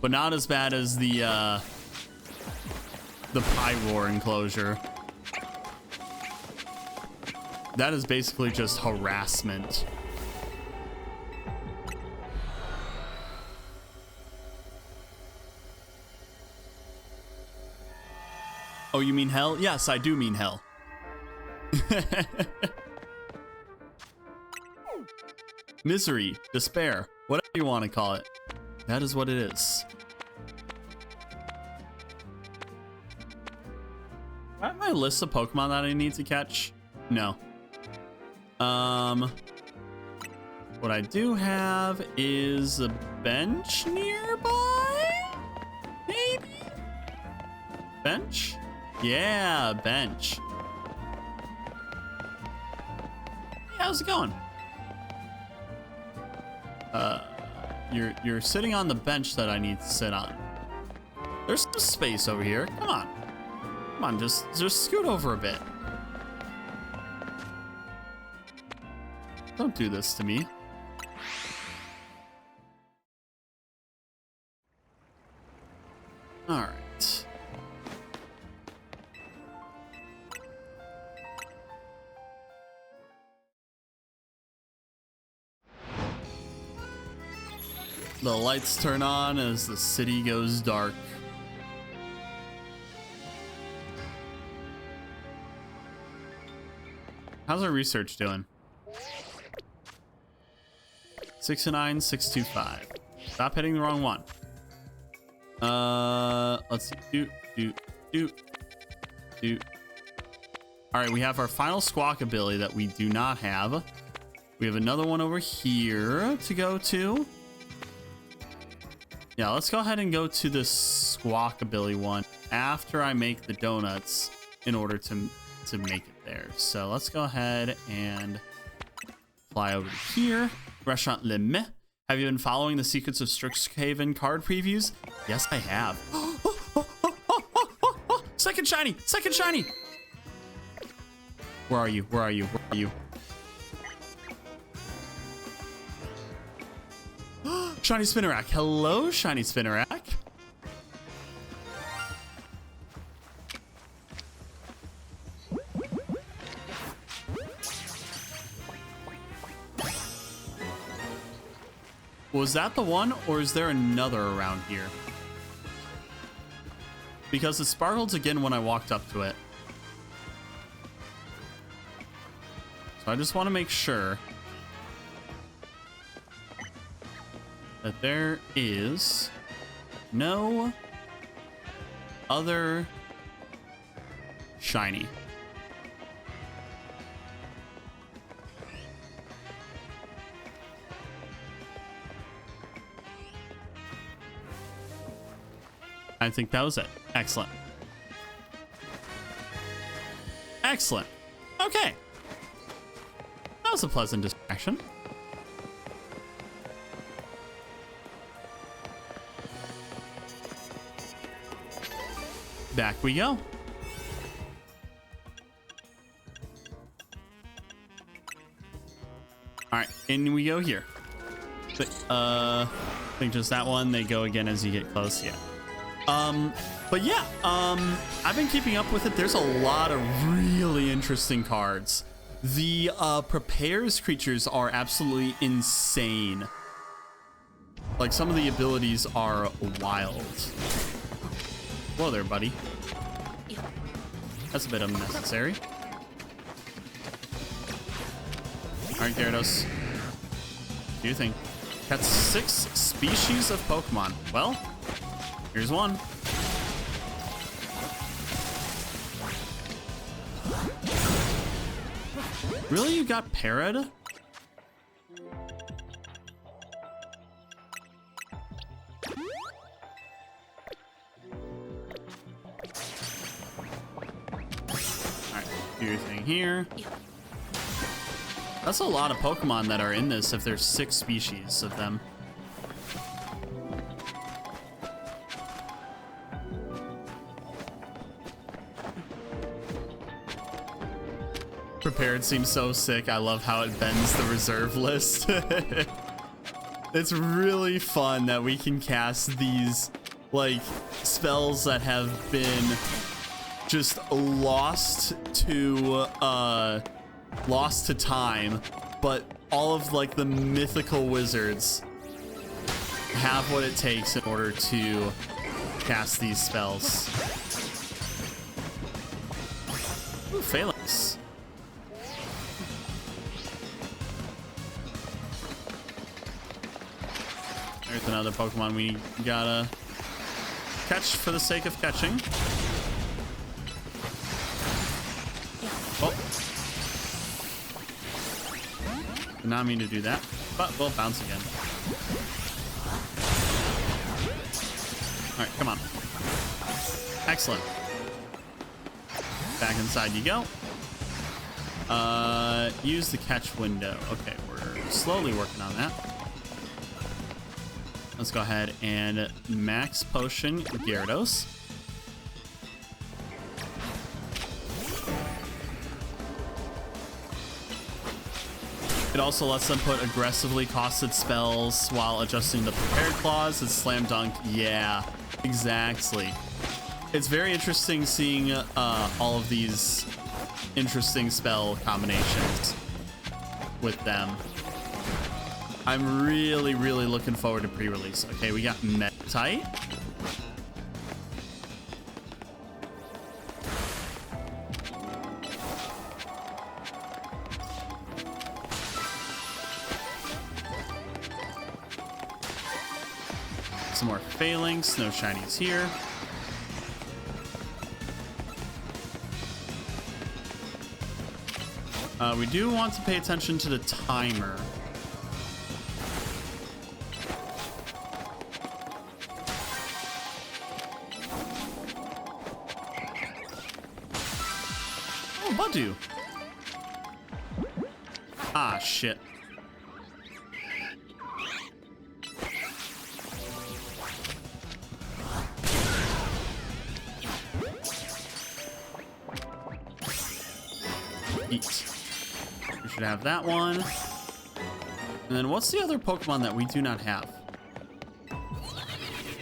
But not as bad as the Pyroar enclosure. That is basically just harassment. Oh, you mean hell? Yes, I do mean hell. Misery, despair, whatever you want to call it. That is what it is. I have my list of Pokemon that I need to catch. No. What I do have is a bench nearby? Maybe? Bench? Yeah, bench. Hey, how's it going? You're sitting on the bench that I need to sit on. There's some space over here. Come on. Come on, just scoot over a bit. Don't do this to me. All right. The lights turn on as the city goes dark. How's our research doing? 629, 625. Stop hitting the wrong one. Let's see. All right, we have our final squawk ability that we do not have. We have another one over here to go to. Yeah, let's go ahead and go to the squawkabilly one after I make the donuts in order to make it there. So let's go ahead and fly over to here. Restaurant Le Mans. Have you been following the Secrets of Strixhaven card previews? Yes, I have. Second shiny! Second shiny! Where are you? Where are you? Where are you? Shiny Spinnerack. Hello, Shiny Spinnerack. Was that the one, or is there another around here? Because it sparkled again when I walked up to it. So I just want to make sure that there is no other shiny. I think that was it. Excellent. Excellent. Okay. That was a pleasant distraction. Back we go. All right, in we go here. I think just that one. They go again as you get close. Yeah. But yeah, I've been keeping up with it. There's a lot of really interesting cards. The prepares creatures are absolutely insane. Like, some of the abilities are wild. Whoa there, buddy. That's a bit unnecessary. Alright, Gyarados. Do you think? That's 6 species of Pokemon. Well, here's one. Really? You got Parrot? Alright, do your thing here. That's a lot of Pokemon that are in this if there's 6 species of them. Prepared seems so sick. I love how it bends the reserve list. It's really fun that we can cast these like spells that have been just lost to time, but all of like the mythical wizards have what it takes in order to cast these spells. Ooh, Phalanx. There's another Pokemon we gotta catch for the sake of catching. Oh. Did not mean to do that, but we'll bounce again. Alright, come on. Excellent. Back inside you go. Use the catch window. Okay, we're slowly working on that. Let's go ahead and max potion Gyarados. It also lets them put aggressively costed spells while adjusting the prepared clause. It's slam dunk. Yeah, exactly. It's very interesting seeing all of these interesting spell combinations with them. I'm really, really looking forward to pre-release. Okay, we got Metite. Some more Phalanx, no shinies here. We do want to pay attention to the timer. Oh, Badu. Ah, shit. Eat. We should have that one. And then what's the other Pokemon that we do not have?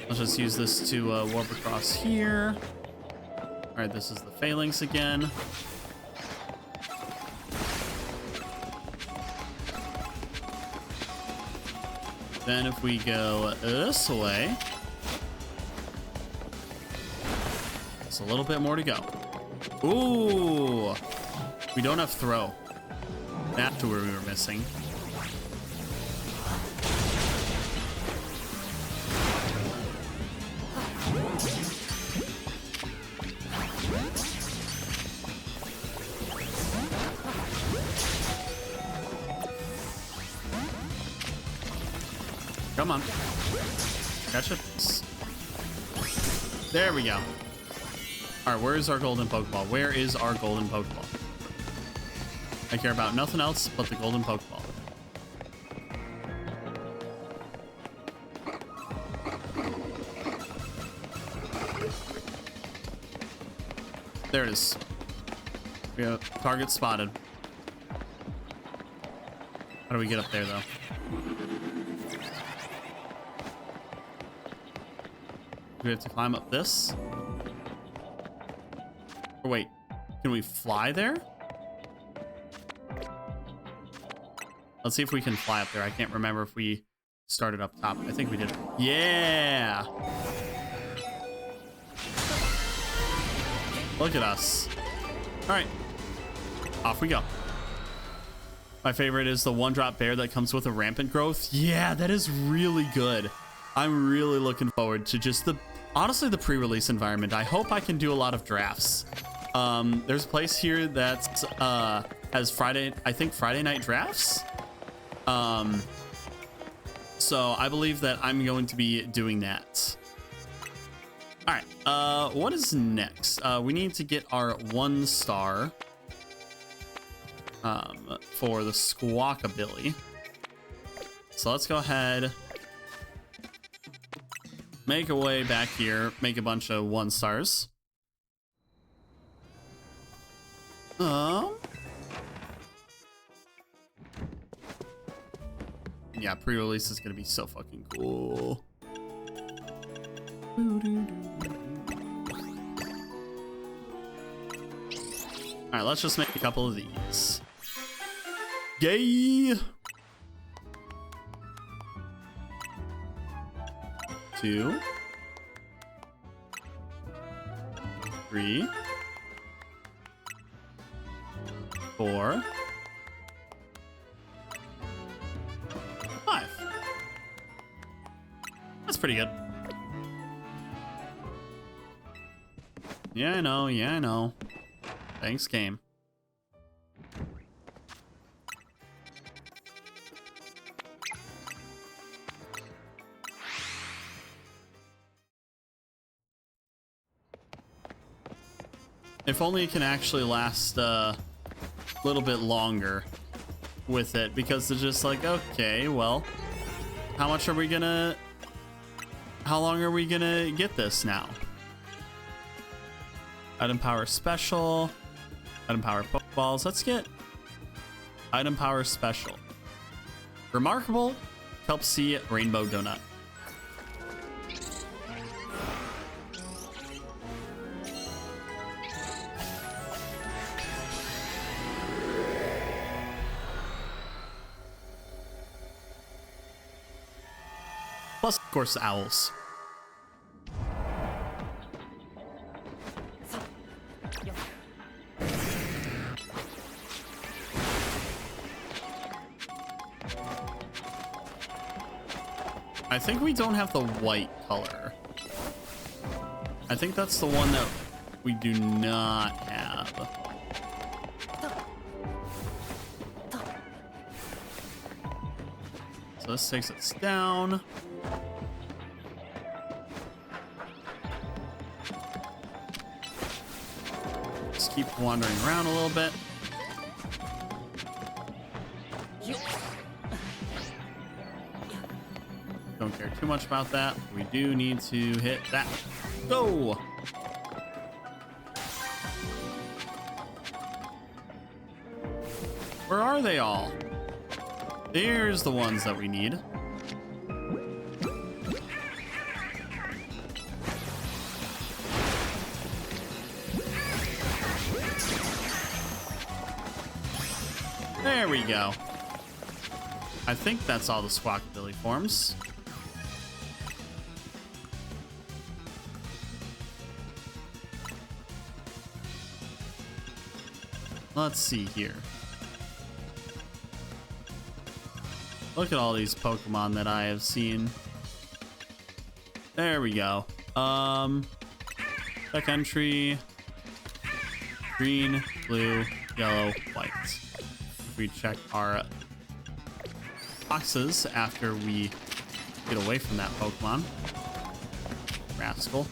Let's just use this to warp across here. All right, this is the Phalanx again. Then if we go this way, it's a little bit more to go. Ooh, we don't have throw. That's where we were missing. Come on. Catch it. There we go. All right, where is our golden Pokeball? Where is our golden Pokeball? I care about nothing else but the golden Pokeball. There it is. We have target spotted. How do we get up there, though? Do we have to climb up this? Or wait, can we fly there? Let's see if we can fly up there. I can't remember if we started up top. I think we did. Yeah! Look at us. All right, off we go. My favorite is the one-drop bear that comes with a rampant growth. Yeah, that is really good. I'm really looking forward to just honestly, the pre-release environment. I hope I can do a lot of drafts. There's a place here that has Friday night drafts. So I believe that I'm going to be doing that. All right, what is next? We need to get our 1-star for the Squawkabilly. So let's go ahead, make a way back here, make a bunch of 1-stars. Yeah, pre-release is gonna be so fucking cool. All right, let's just make a couple of these. Yay! 2, 3, 4, 5. That's pretty good. Yeah, I know. Yeah, I know. Thanks, game. If only it can actually last a little bit longer with it, because they're just like, okay, well, how long are we gonna get this now? Item power special, item power Pokeballs. Let's get item power special. Remarkable Kelpsea Rainbow Donut. Plus, of course, the owls. I think we don't have the white color. I think that's the one that we do not have. So this takes us down. Just keep wandering around a little bit. Don't care too much about that. We do need to hit that. Go! Where are they all? Here's the ones that we need. There we go. I think that's all the Squawkabilly forms. Let's see here. Look at all these Pokemon that I have seen. There we go. Check entry. Green, blue, yellow, white. If we check our boxes after we get away from that Pokemon. Rascal.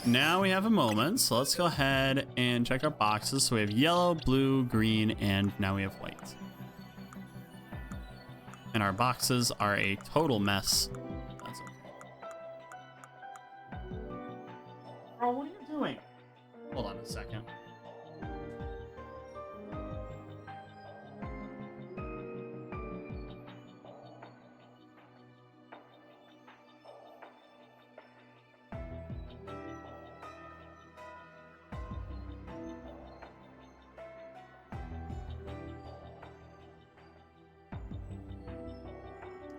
Now we have a moment, so let's go ahead and check our boxes. So we have yellow, blue, green, and now we have white. And our boxes are a total mess. That's okay. Bro, what are you doing? Hold on a second.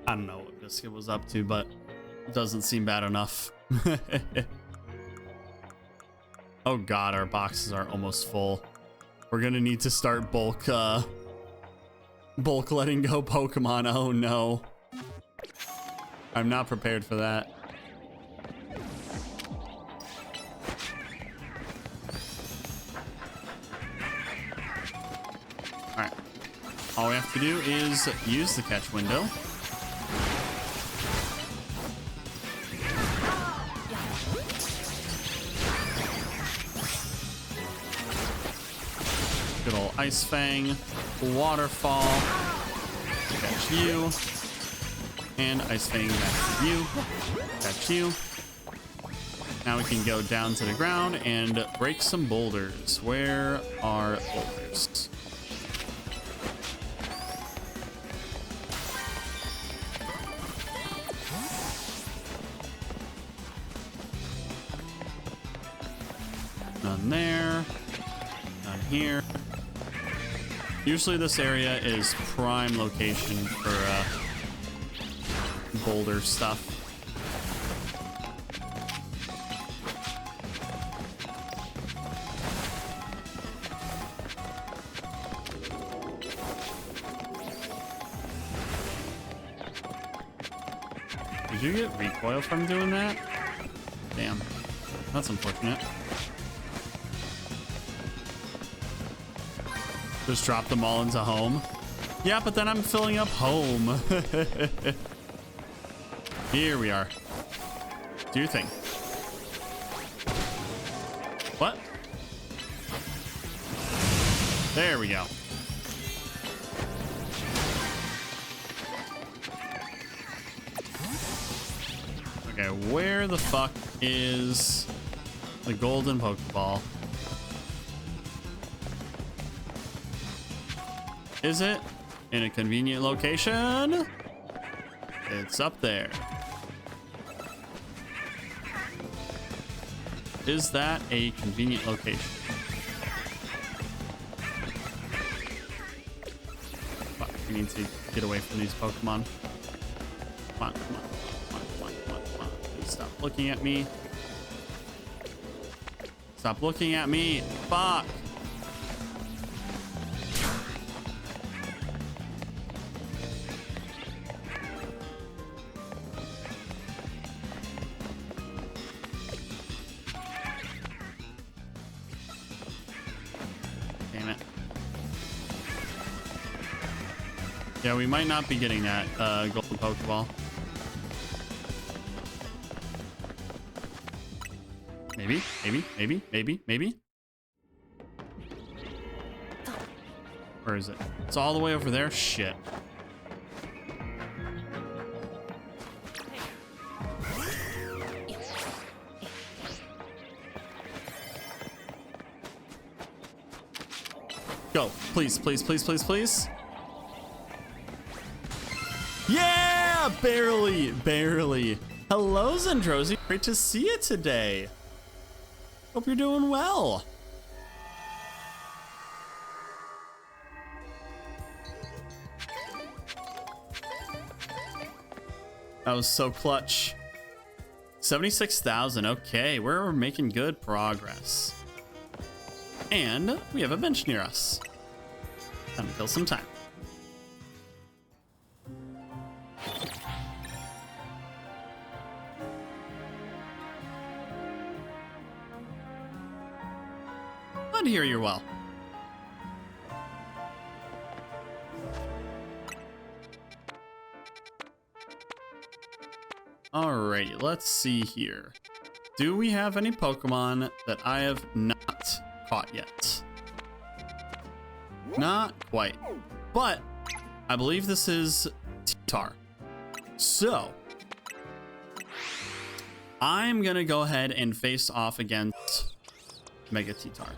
I don't know what Biscuit was up to, but it doesn't seem bad enough. Oh god, our boxes are almost full. We're gonna need to start bulk letting go Pokemon. Oh no. I'm not prepared for that. Alright. All we have to do is use the catch window. Good old Ice Fang, Waterfall, catch you, and Ice Fang back to you, catch you. Now we can go down to the ground and break some boulders. Where are boulders? None there, none here. Usually this area is prime location for boulder stuff. Did you get recoil from doing that? Damn, that's unfortunate. Just drop them all into home. Yeah, but then I'm filling up home. Here we are. Do your thing. What? There we go. Okay, where the fuck is the golden Pokeball? Is it in a convenient location? It's up there. Is that a convenient location? Fuck, we need to get away from these Pokemon. Come on, come on, come on, come on, come on, come on. Please stop looking at me. Stop looking at me. Fuck. Yeah, we might not be getting that golden Pokeball. Maybe, maybe, maybe, maybe, maybe. Where is it? It's all the way over there. Shit. Go. Please, please, please, please, please. Yeah! Barely, barely. Hello, Zendrozy. Great to see you today. Hope you're doing well. That was so clutch. 76,000. Okay, we're making good progress. And we have a bench near us. Time to kill some time. Glad to hear you're well. Alrighty, let's see here. Do we have any Pokemon that I have not caught yet? Not quite. But I believe this is T-Tar. So I'm gonna go ahead and face off against Mega T-Tar.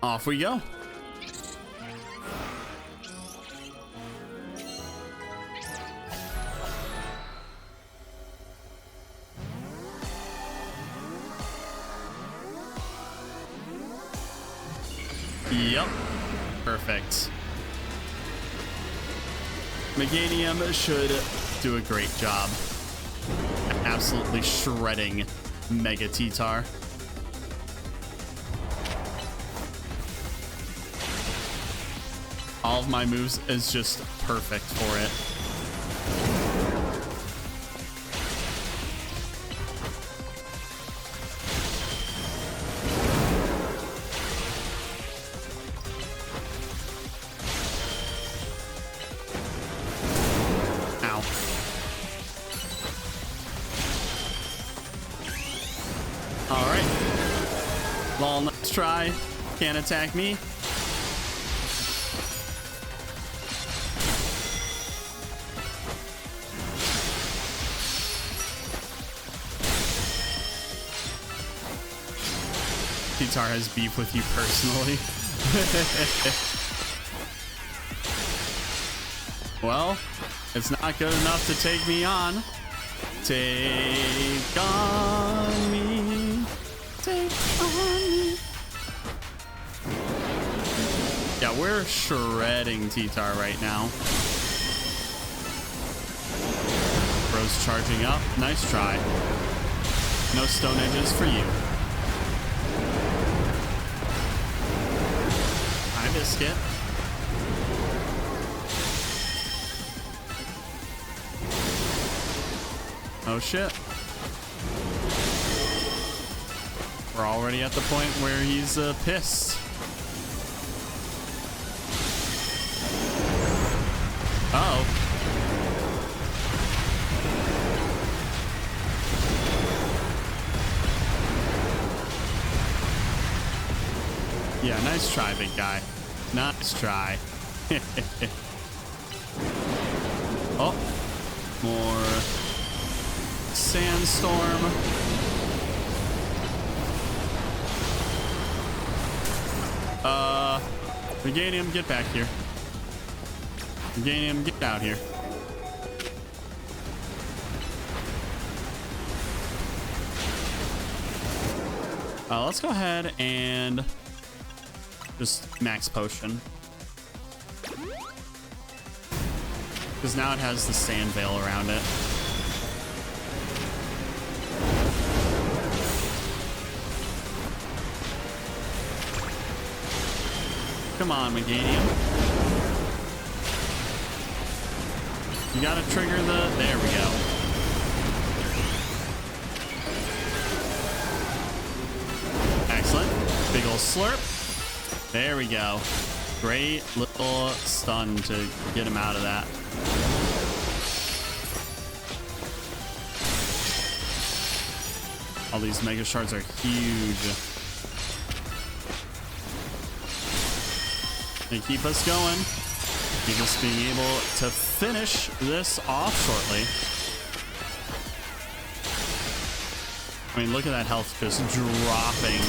Off we go. Yep. Perfect. Meganium should do a great job. Absolutely shredding Mega T-Tar. All of my moves is just perfect for it. Ow. All right. Lol, let's try. Can't attack me. T-Tar has beef with you personally. Well, it's not good enough to take me on. Take on me. Take on me. Yeah, we're shredding T-Tar right now. Bro's charging up. Nice try. No Stone Edges for you. Biscuit. Oh shit. We're already at the point where he's pissed. Uh-oh. Yeah, nice try, big guy. Nice try. Oh, more sandstorm. Meganium, get back here. Meganium, get out here. Let's go ahead and just max potion. Because now it has the sand veil around it. Come on, Meganium. You gotta trigger the... There we go. Excellent. Big ol' slurp. There we go. Great little stun to get him out of that. All these mega shards are huge. They keep us going. Keep us being able to finish this off shortly. I mean, look at that health just dropping.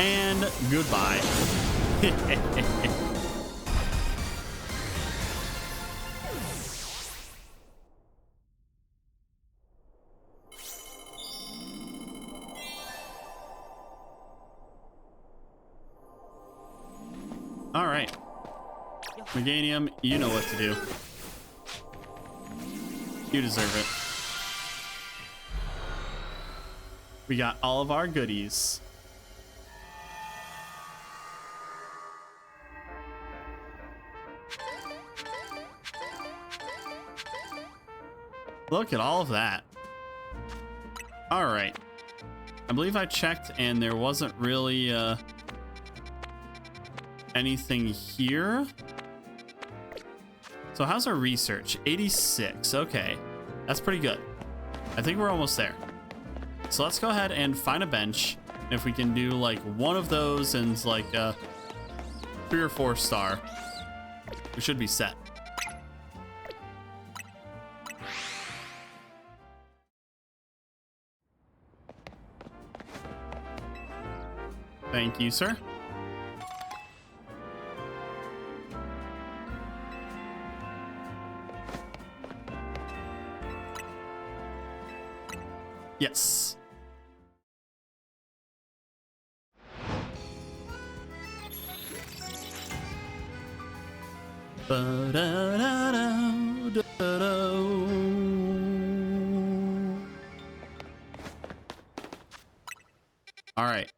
And goodbye. All right. Meganium, you know what to do. You deserve it. We got all of our goodies. Look at all of that. All right. I believe I checked and there wasn't really anything here. So how's our research? 86. Okay. That's pretty good. I think we're almost there. So let's go ahead and find a bench. If we can do like one of those and like 3 or 4 star, we should be set. Thank you, sir. Yes. All right.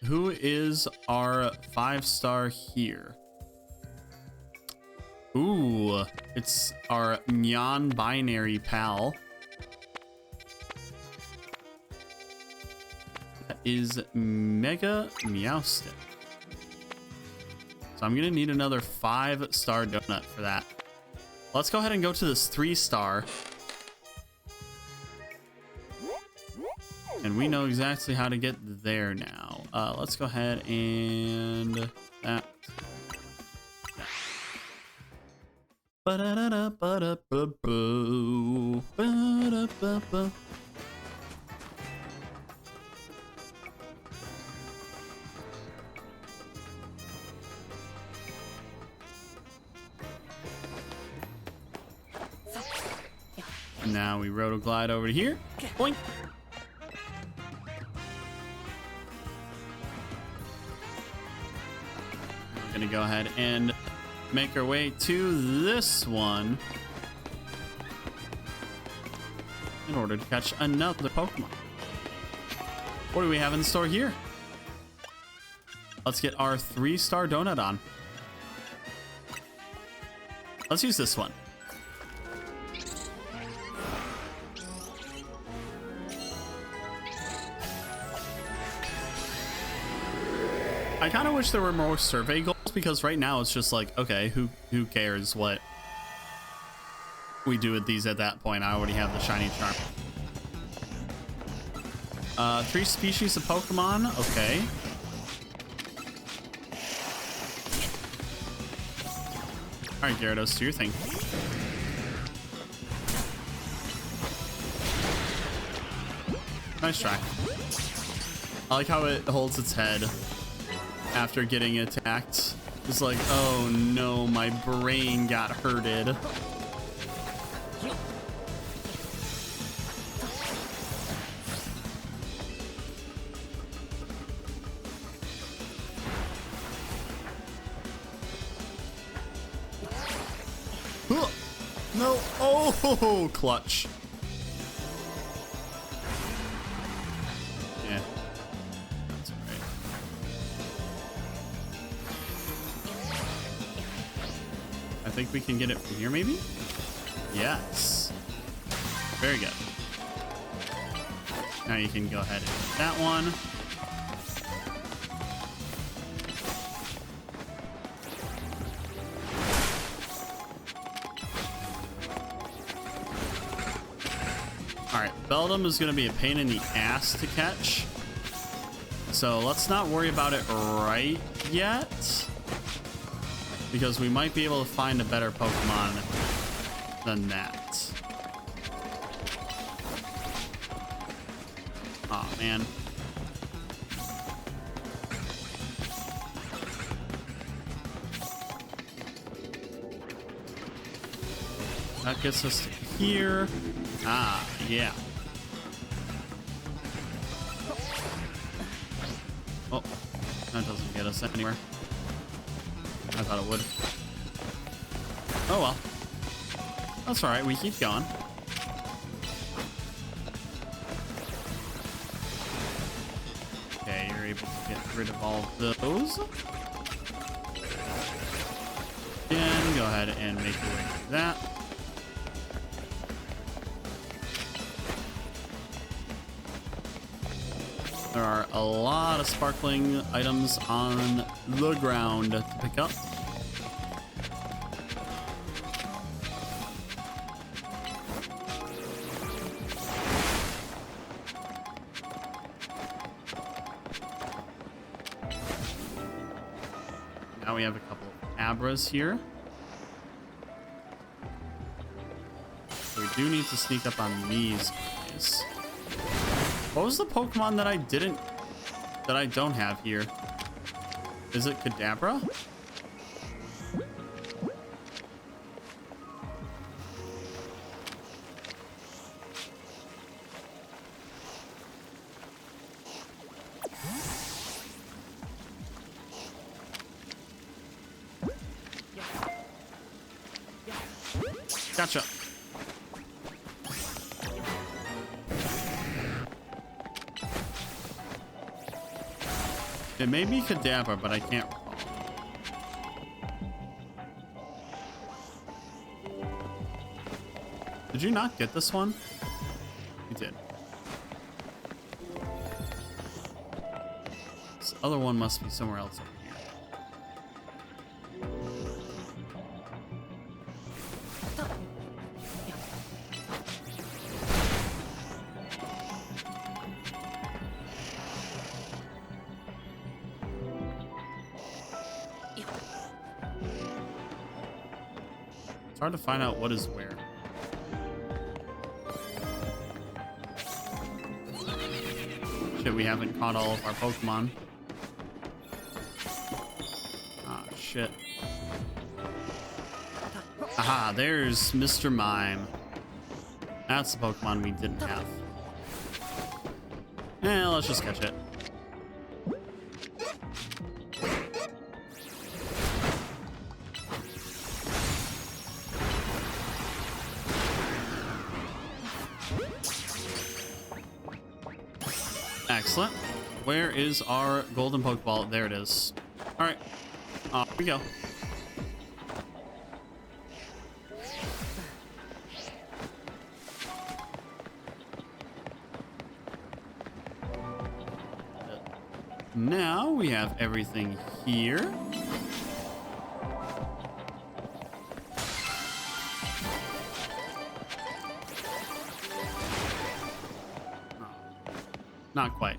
Who is our 5-star here? Ooh, it's our non-binary pal. That is Mega Meowstic. So I'm gonna need another 5-star donut for that. Let's go ahead and go to this 3-star. And we know exactly how to get there now. Let's go ahead and that. Now we rotoglide over to here. Boink. We're gonna go ahead and make our way to this one in order to catch another Pokemon. What do we have in store here? Let's get our 3-star donut on. Let's use this one. I kind of wish there were more survey goals, because right now it's just like, okay, who cares what we do with these at that point? I already have the shiny charm. 3 species of Pokemon. Okay. All right, Gyarados, do your thing. Nice try. I like how it holds its head after getting attacked. It's like, oh no, my brain got hurted. No, oh, clutch. Yeah, that's right. I think we can get it from here, maybe? Yes. Very good. Now you can go ahead and get that one. Alright, Beldum is going to be a pain in the ass to catch. So let's not worry about it right yet. Because we might be able to find a better Pokemon than that. Aw, man. That gets us to here. Ah, yeah. Oh, that doesn't get us anywhere. I thought it would. Oh well. That's alright, we keep going. Okay, you're able to get rid of all of those. And go ahead and make your way through that. There are a lot of sparkling items on the ground to pick up. Now we have a couple of Abras here. So we do need to sneak up on these guys. What was the Pokemon that I don't have here? Is it Kadabra? Gotcha. It may be Kadabra, but I can't recall. Did you not get this one? You did. This other one must be somewhere else over here. It's hard to find out what is where. Shit, we haven't caught all of our Pokemon. Ah, shit. Aha, there's Mr. Mime. That's the Pokemon we didn't have. Let's just catch it. Excellent. Where is our golden Pokeball? There it is. All right. Off we go. Now we have everything here. Not quite.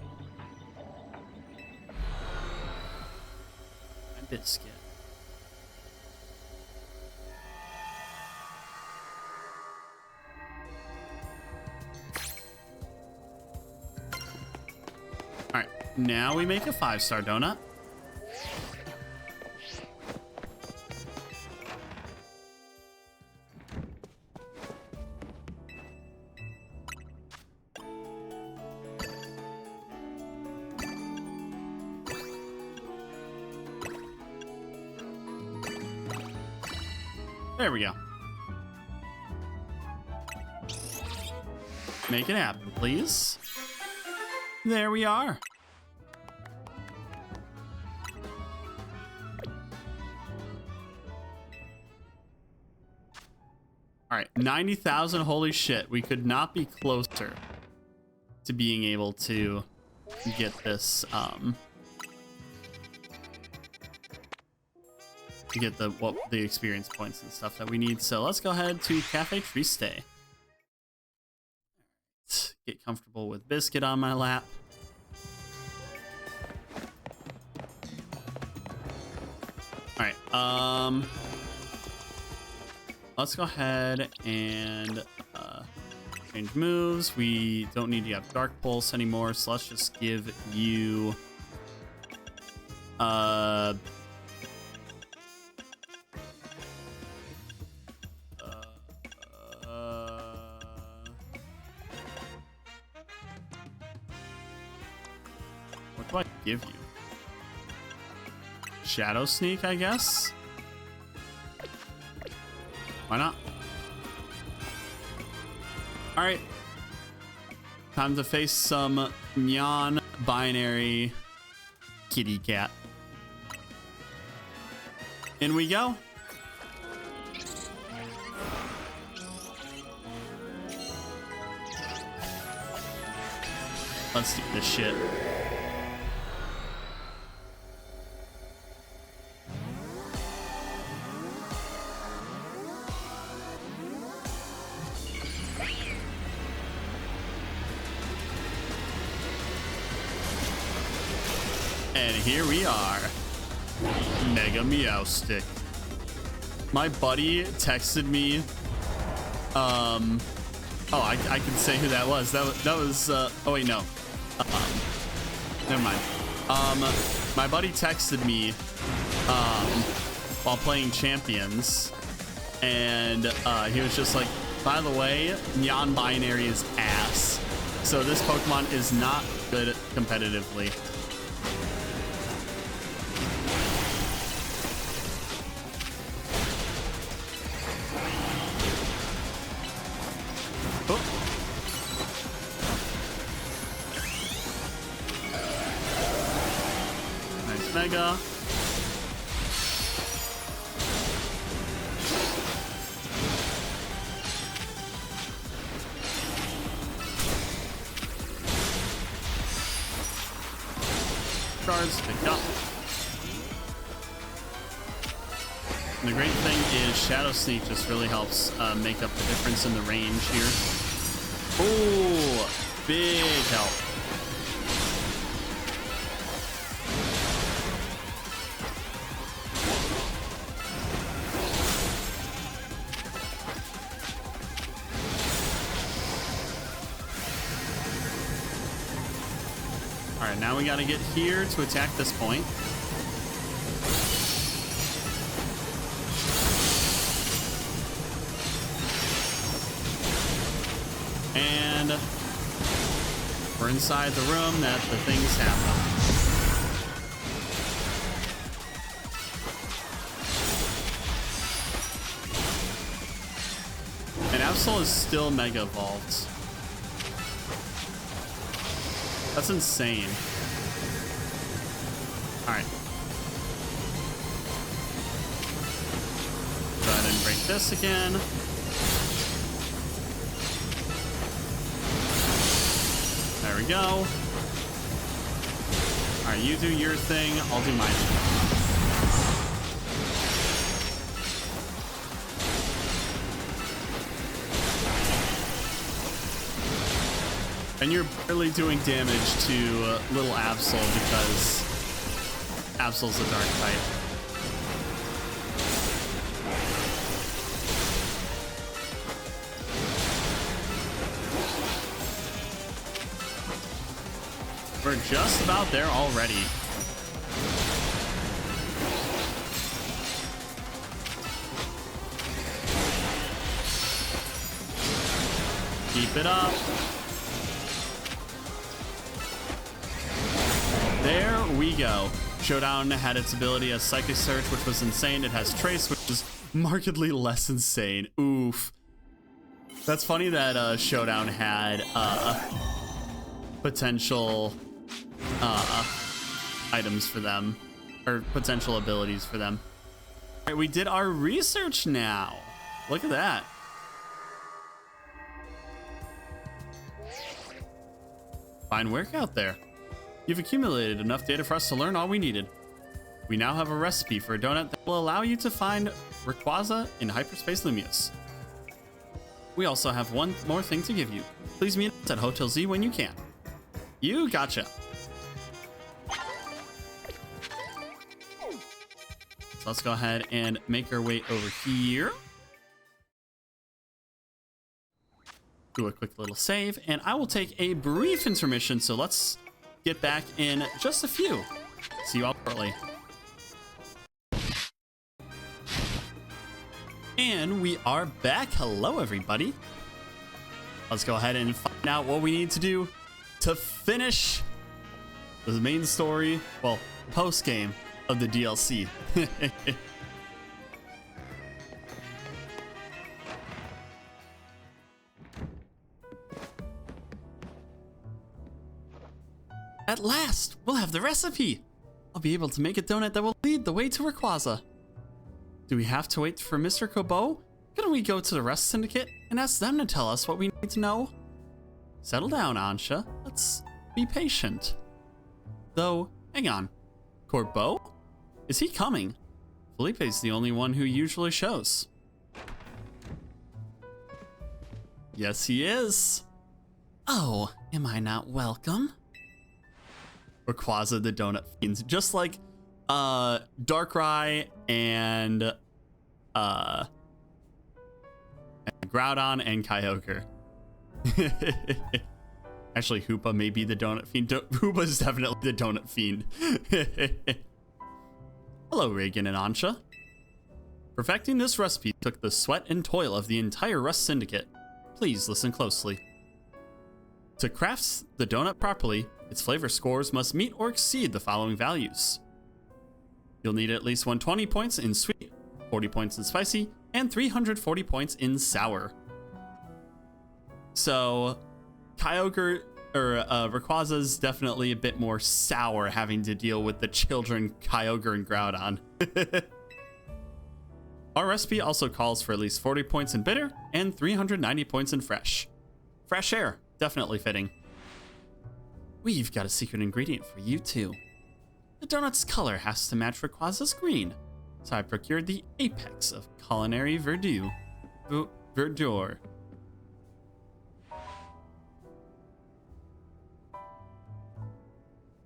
A biscuit. All right, now we make a 5-star donut. There we go. Make it happen, please. There we are. All right, 90,000. Holy shit, we could not be closer to being able to get this to get the experience points and stuff that we need. So let's go ahead to Cafe Triste. Get comfortable with Biscuit on my lap. All right, let's go ahead and change moves. We don't need to have Dark Pulse anymore, so let's just give you what do I give you? Shadow Sneak, I guess? Why not? Alright. Time to face some non-binary kitty cat. In we go. Let's do this shit. And here we are. Mega Meowstic. My buddy texted me. Oh, I can say who that was. That was. Oh wait, no. Never mind. My buddy texted me while playing Champions, and he was just like, "By the way, non-binary is ass. So this Pokemon is not good competitively." Mega. Cards picked up. And the great thing is Shadow Sneak just really helps make up the difference in the range here. Oh, big help. Now we gotta get here to attack this point. And we're inside the room that the things happen. And Absol is still Mega Evolved. That's insane. All right. Go ahead and break this again. There we go. All right, you do your thing. I'll do mine. And you're barely doing damage to little Absol because Absol's a dark type. We're just about there already. Keep it up. There we go. Showdown had its ability as Psychic Search, which was insane. It has Trace, which is markedly less insane. Oof. That's funny that Showdown had potential items for them, or potential abilities for them. All right, we did our research now. Look at that. Fine work out there. You've accumulated enough data for us to learn all we needed. We now have a recipe for a donut that will allow you to find Rayquaza in Hyperspace Lumios. We also have one more thing to give you. Please meet us at Hotel Z when you can. You gotcha. So let's go ahead and make our way over here. Do a quick little save, and I will take a brief intermission, so let's get back in just a few. See you all shortly. And we are back. Hello, everybody. Let's go ahead and find out what we need to do to finish the main story, well, post game of the DLC. At last, we'll have the recipe. I'll be able to make a donut that will lead the way to Rayquaza. Do we have to wait for Mr. Kobo? Couldn't we go to the Rest Syndicate and ask them to tell us what we need to know? Settle down, Ansha. Let's be patient. Though, hang on. Corbeau? Is he coming? Felipe's the only one who usually shows. Yes, he is. Oh, am I not welcome? Rayquaza the Donut Fiends. Just like Darkrai and Groudon and Kyogre. Actually, Hoopa may be the Donut Fiend. Hoopa's definitely the Donut Fiend. Hello, Reagan and Ansha. Perfecting this recipe took the sweat and toil of the entire Rust Syndicate. Please listen closely. To craft the donut properly, its flavor scores must meet or exceed the following values. You'll need at least 120 points in sweet, 40 points in spicy, and 340 points in sour. So, Kyogre, or Rayquaza's definitely a bit more sour, having to deal with the children Kyogre and Groudon. Our recipe also calls for at least 40 points in bitter and 390 points in fresh. Fresh air, definitely fitting. We've got a secret ingredient for you too. The donut's color has to match Rayquaza's green, so I procured the apex of culinary verdure.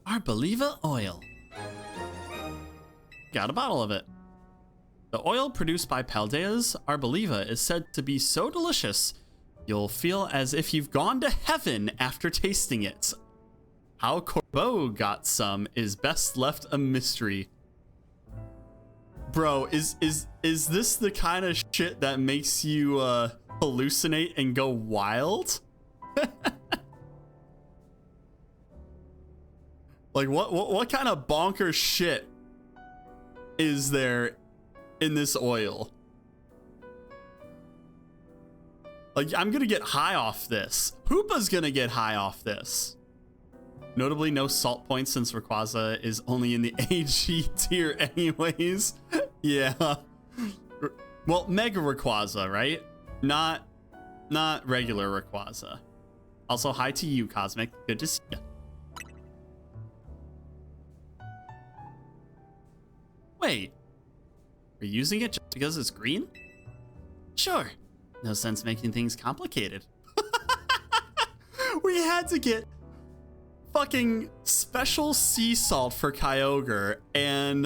Arboliva oil. Got a bottle of it. The oil produced by Paldea's Arboliva is said to be so delicious, you'll feel as if you've gone to heaven after tasting it. How Corbeau got some is best left a mystery. Bro, is this the kind of shit that makes you hallucinate and go wild? Like what kind of bonkers shit is there in this oil? Like, I'm gonna get high off this. Hoopa's gonna get high off this. Notably, no salt points since Rayquaza is only in the AG tier anyways. Yeah. Well, Mega Rayquaza, right? Not regular Rayquaza. Also, hi to you, Cosmic. Good to see you. Wait. Are you using it just because it's green? Sure. No sense making things complicated. We had to get fucking special sea salt for Kyogre, and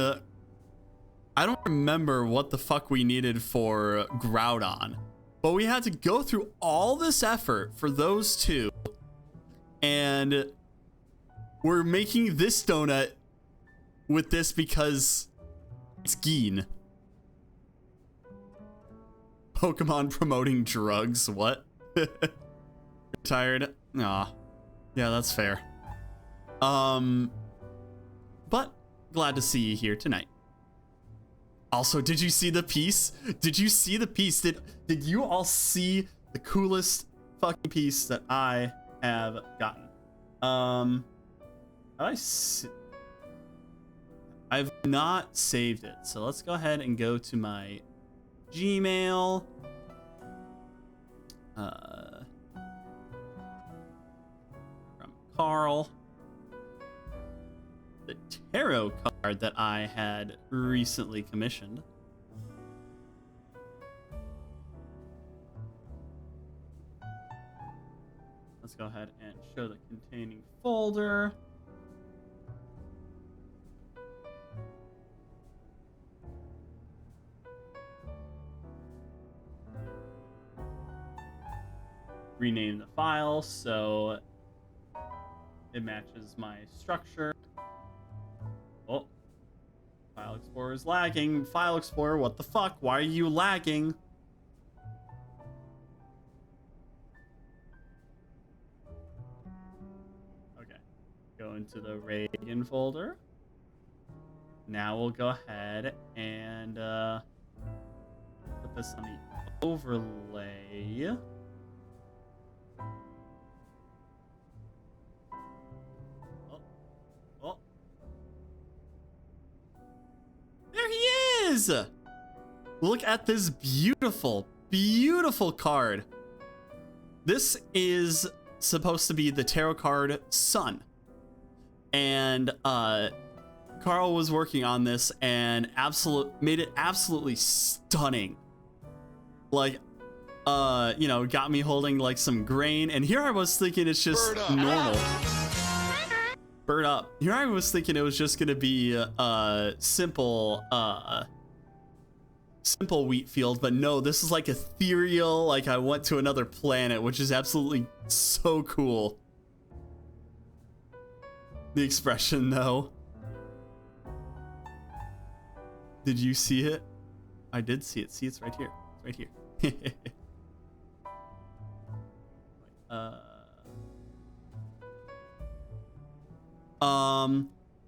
I don't remember what the fuck we needed for Groudon, but we had to go through all this effort for those two, and we're making this donut with this because it's Geen. Pokemon promoting drugs, what? Tired? Aw. Yeah, that's fair. But glad to see you here tonight. Also, did you see the piece? Did you see the piece? Did you all see the coolest fucking piece that I have gotten? I've not saved it, so let's go ahead and go to my Gmail. From Carl the tarot card that I had recently commissioned. Let's go ahead and show the containing folder. Rename the file so it matches my structure. Oh, File Explorer is lagging. File Explorer, what the fuck? Why are you lagging? Okay, go into the Reagan folder. Now we'll go ahead and put this on the overlay. There he is! Look at this beautiful, beautiful card. This is supposed to be the tarot card Sun. And Carl was working on this and made it absolutely stunning. Like, you know, got me holding like some grain. And here I was thinking it's just normal. Bird up. Here I was thinking it was just gonna be simple wheat field, but no, this is like ethereal, like I went to another planet, which is absolutely so cool. The expression though. Did you see it? I did see it. See, it's right here. It's right here.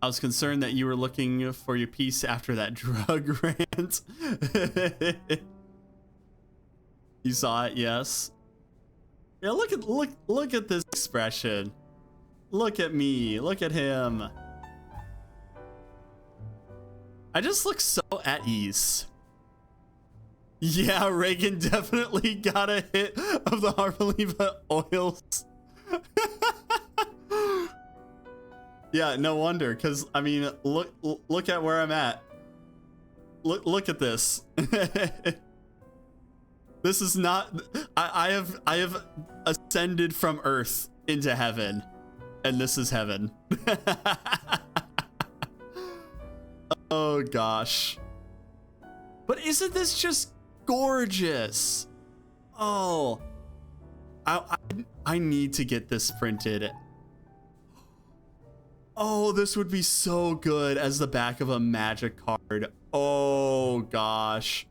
I was concerned that you were looking for your piece after that drug rant. You saw it, yes. Yeah, look at this expression. Look at me. Look at him. I just look so at ease. Yeah, Reagan definitely got a hit of the Harmoniva oils. Yeah, no wonder, because I mean, look at where I'm at. Look at this. This is not. I have ascended from Earth into heaven, and this is heaven. Oh gosh. But isn't this just gorgeous? Oh, I need to get this printed. Oh, this would be so good as the back of a Magic card. Oh gosh.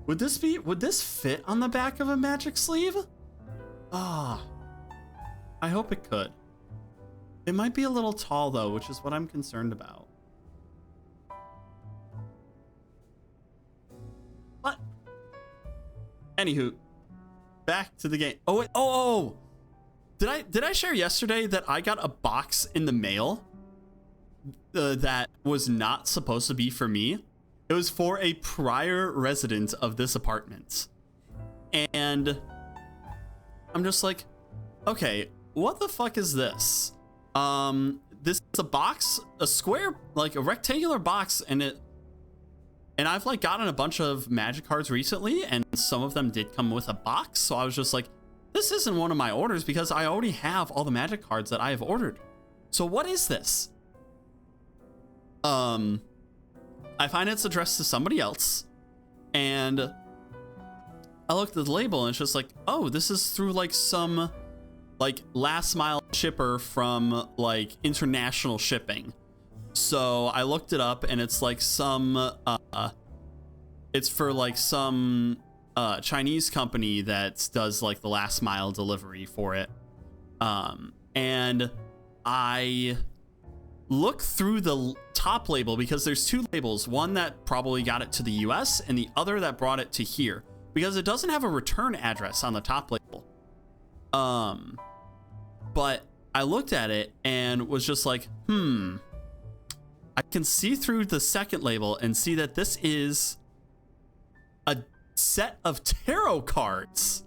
Would this fit on the back of a Magic sleeve? Ah. I hope it could. It might be a little tall though, which is what I'm concerned about. But anywho, back to the game. Oh wait, oh. Did I share yesterday that I got a box in the mail that was not supposed to be for me? It was for a prior resident of this apartment. And I'm just like, okay, what the fuck is this? This is a box, a square, like a rectangular box, and I've like gotten a bunch of Magic cards recently, and some of them did come with a box, so I was just like, this isn't one of my orders because I already have all the Magic cards that I have ordered. So what is this? I find it's addressed to somebody else, and I looked at the label and it's just like, oh, this is through like some like last mile shipper from like international shipping. So I looked it up and it's like some it's for like some Chinese company that does like the last mile delivery for it. And I look through the top label because there's two labels, one that probably got it to the US and the other that brought it to here, because it doesn't have a return address on the top label. But I looked at it and was just like, I can see through the second label and see that this is a set of tarot cards.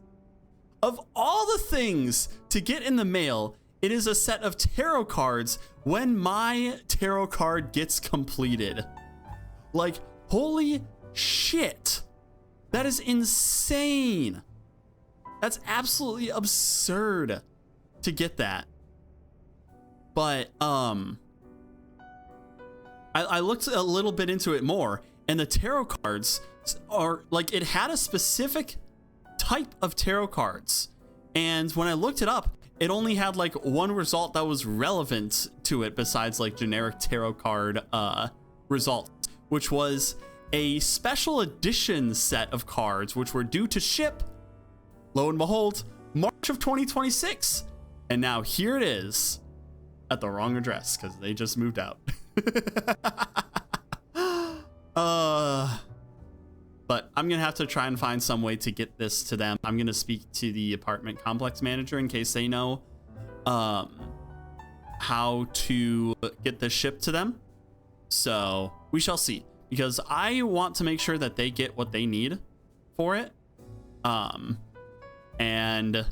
Of all the things to get in the mail, It is a set of tarot cards when my tarot card gets completed. Like, holy shit. That is insane. That's absolutely absurd to get that. But, I looked a little bit into it more, and the tarot cards are, like, it had a specific type of tarot cards. And when I looked it up, it only had, like, one result that was relevant to it besides, like, generic tarot card results, which was a special edition set of cards, which were due to ship, lo and behold, March of 2026. And now here it is at the wrong address because they just moved out. But I'm gonna have to try and find some way to get this to them. I'm gonna speak to the apartment complex manager in case they know how to get this shipped to them. So we shall see, because I want to make sure that they get what they need for it. And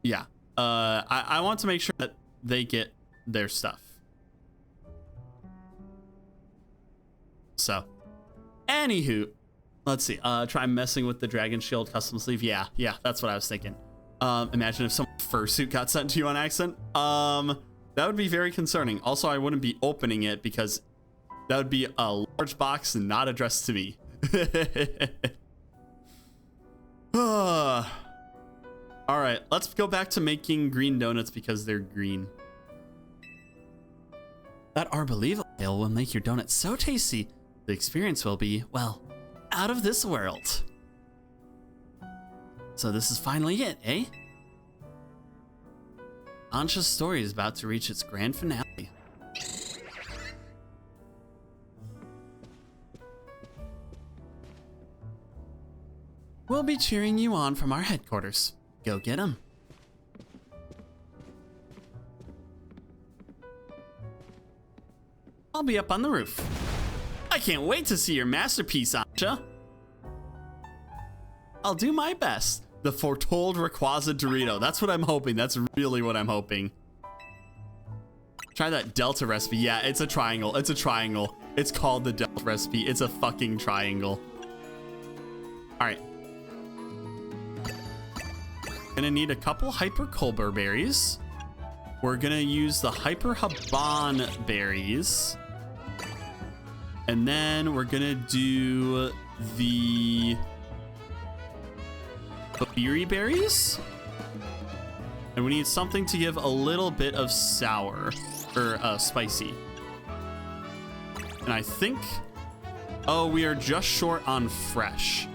yeah, I want to make sure that they get their stuff. So, anywho, let's see. Try messing with the Dragon Shield custom sleeve. Yeah, that's what I was thinking. Imagine if some fursuit got sent to you on accident. That would be very concerning. Also, I wouldn't be opening it because that would be a large box and not addressed to me. All right, let's go back to making green donuts because they're green. That Arboliva ale will make your donuts so tasty, the experience will be, well, out of this world. So this is finally it, eh? Ansha's story is about to reach its grand finale. We'll be cheering you on from our headquarters. Go get 'em. I'll be up on the roof. I can't wait to see your masterpiece, Ansha. I'll do my best. The foretold Rayquaza Dorito. That's what I'm hoping. That's really what I'm hoping. Try that Delta recipe. Yeah, it's a triangle. It's a triangle. It's called the Delta recipe. It's a fucking triangle. All right. Gonna need a couple Hyper Colbur berries. We're gonna use the Hyper Haban berries. And then we're gonna do the Beery berries. And we need something to give a little bit of sour or spicy. And I think, oh, we are just short on fresh.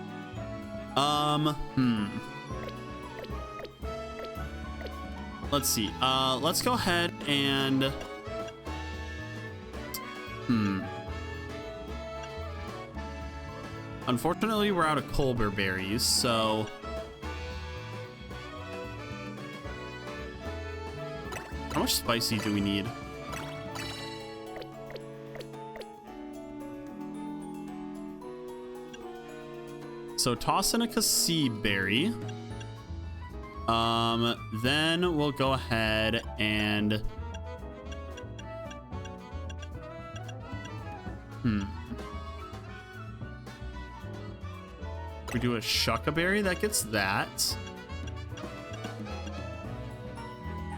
Let's see. Let's go ahead and unfortunately, we're out of Colbur berries, so how much spicy do we need? So toss in a Cassie berry. Then we'll go ahead and we do a Shucka berry that gets that.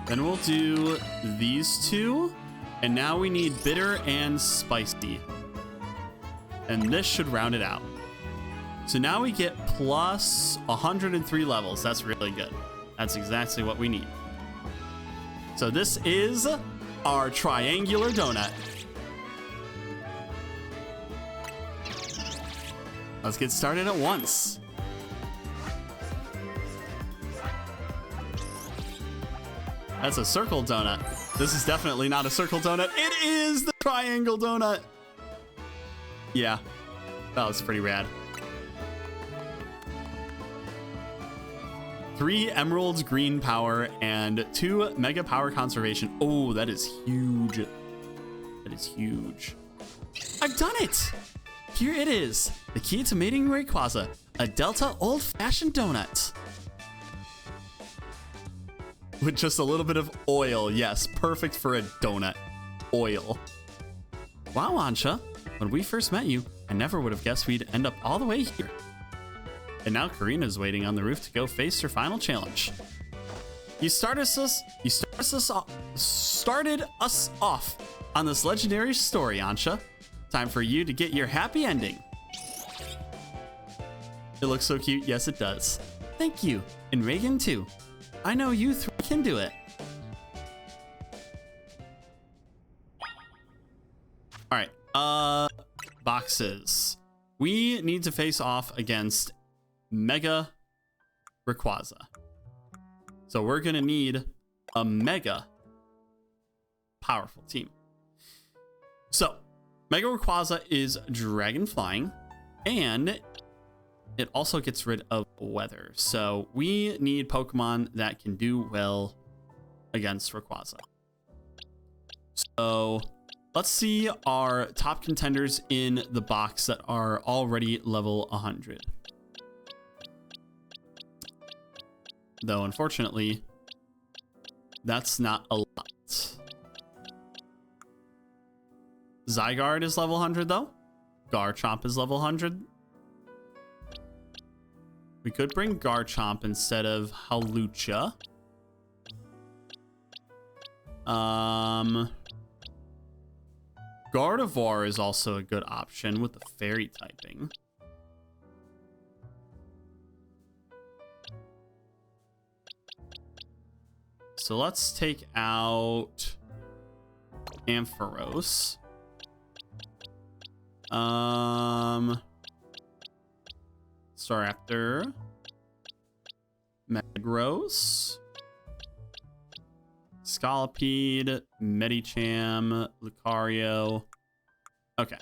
Then we'll do these two, and now we need bitter and spicy, and this should round it out. So now we get plus 103 levels. That's really good. That's exactly what we need. So this is our triangular donut. Let's get started at once. That's a circle donut. This is definitely not a circle donut. It is the triangle donut. Yeah, that was pretty rad. 3 emeralds green power and 2 mega power conservation. Oh, that is huge. That is huge. I've done it. Here it is. The key to mating Rayquaza. A Delta old-fashioned donut. with just a little bit of oil. Yes, perfect for a donut. Oil. Wow, Ansha, when we first met you, I never would have guessed we'd end up all the way here. And now Karina's waiting on the roof to go face her final challenge. You started us off on this legendary story, Ansha. Time for you to get your happy ending. It looks so cute. Yes, it does. Thank you. And Reagan, too. I know you three can do it. All right. Boxes. We need to face off against Mega Rayquaza. So we're going to need a mega powerful team. So Mega Rayquaza is dragon flying, and it also gets rid of weather. So we need Pokemon that can do well against Rayquaza. So let's see our top contenders in the box that are already level 100. Though, unfortunately, that's not a lot. Zygarde is level 100, though. Garchomp is level 100. We could bring Garchomp instead of Hawlucha. Gardevoir is also a good option with the fairy typing. So let's take out Ampharos. Staraptor. Metagross. Scolipede. Medicham. Lucario. Okay.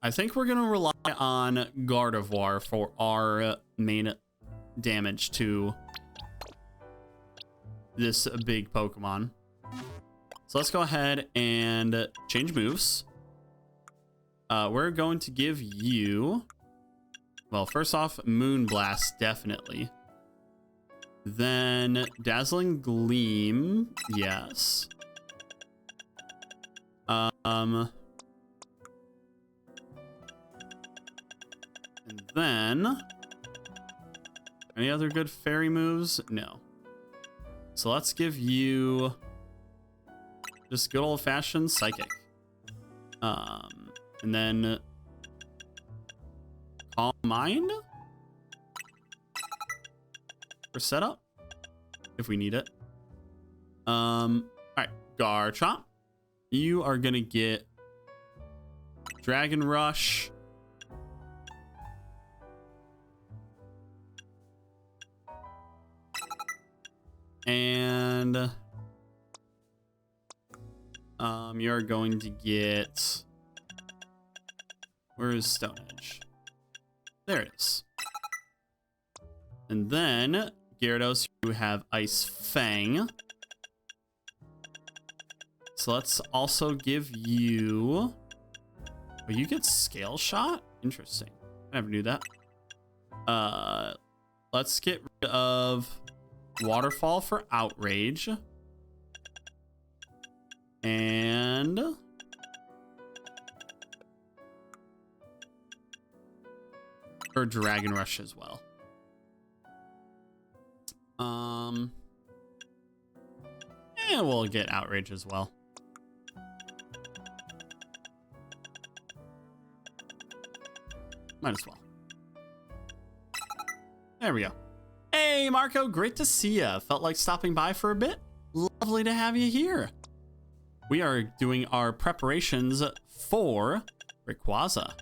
I think we're going to rely on Gardevoir for our main damage to this big Pokemon. So let's go ahead and change moves. We're going to give you, well, first off, Moonblast, definitely. Then Dazzling Gleam, yes. And then any other good fairy moves? No. So let's give you just good old-fashioned Psychic. And then Calm Mind for setup if we need it. All right, Garchomp. You are gonna get Dragon Rush. And you're going to get, where is Stone Edge? There it is. And then Gyarados, you have Ice Fang. So let's also give you, oh, you get Scale Shot? Interesting. I never knew that. Let's get rid of Waterfall for Outrage. And or Dragon Rush as well. And we'll get Outrage as well. Might as well. There we go. Hey, Marco, great to see ya. Felt like stopping by for a bit. Lovely to have you here. We are doing our preparations for Rayquaza.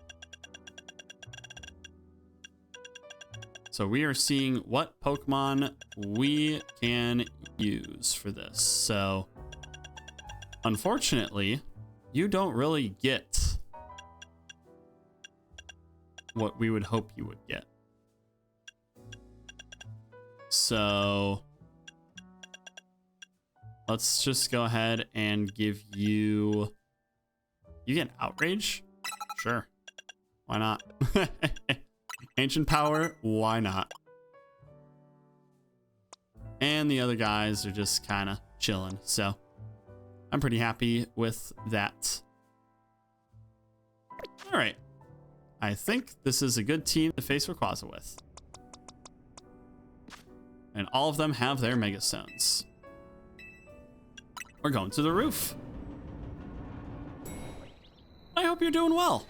So we are seeing what Pokemon we can use for this. So unfortunately, you don't really get what we would hope you would get. So let's just go ahead and give you, you get Outrage? Sure. Why not? Ancient Power? Why not? And the other guys are just kind of chilling. So I'm pretty happy with that. All right. I think this is a good team to face Rayquaza with. And all of them have their Mega Stones. We're going to the roof. I hope you're doing well.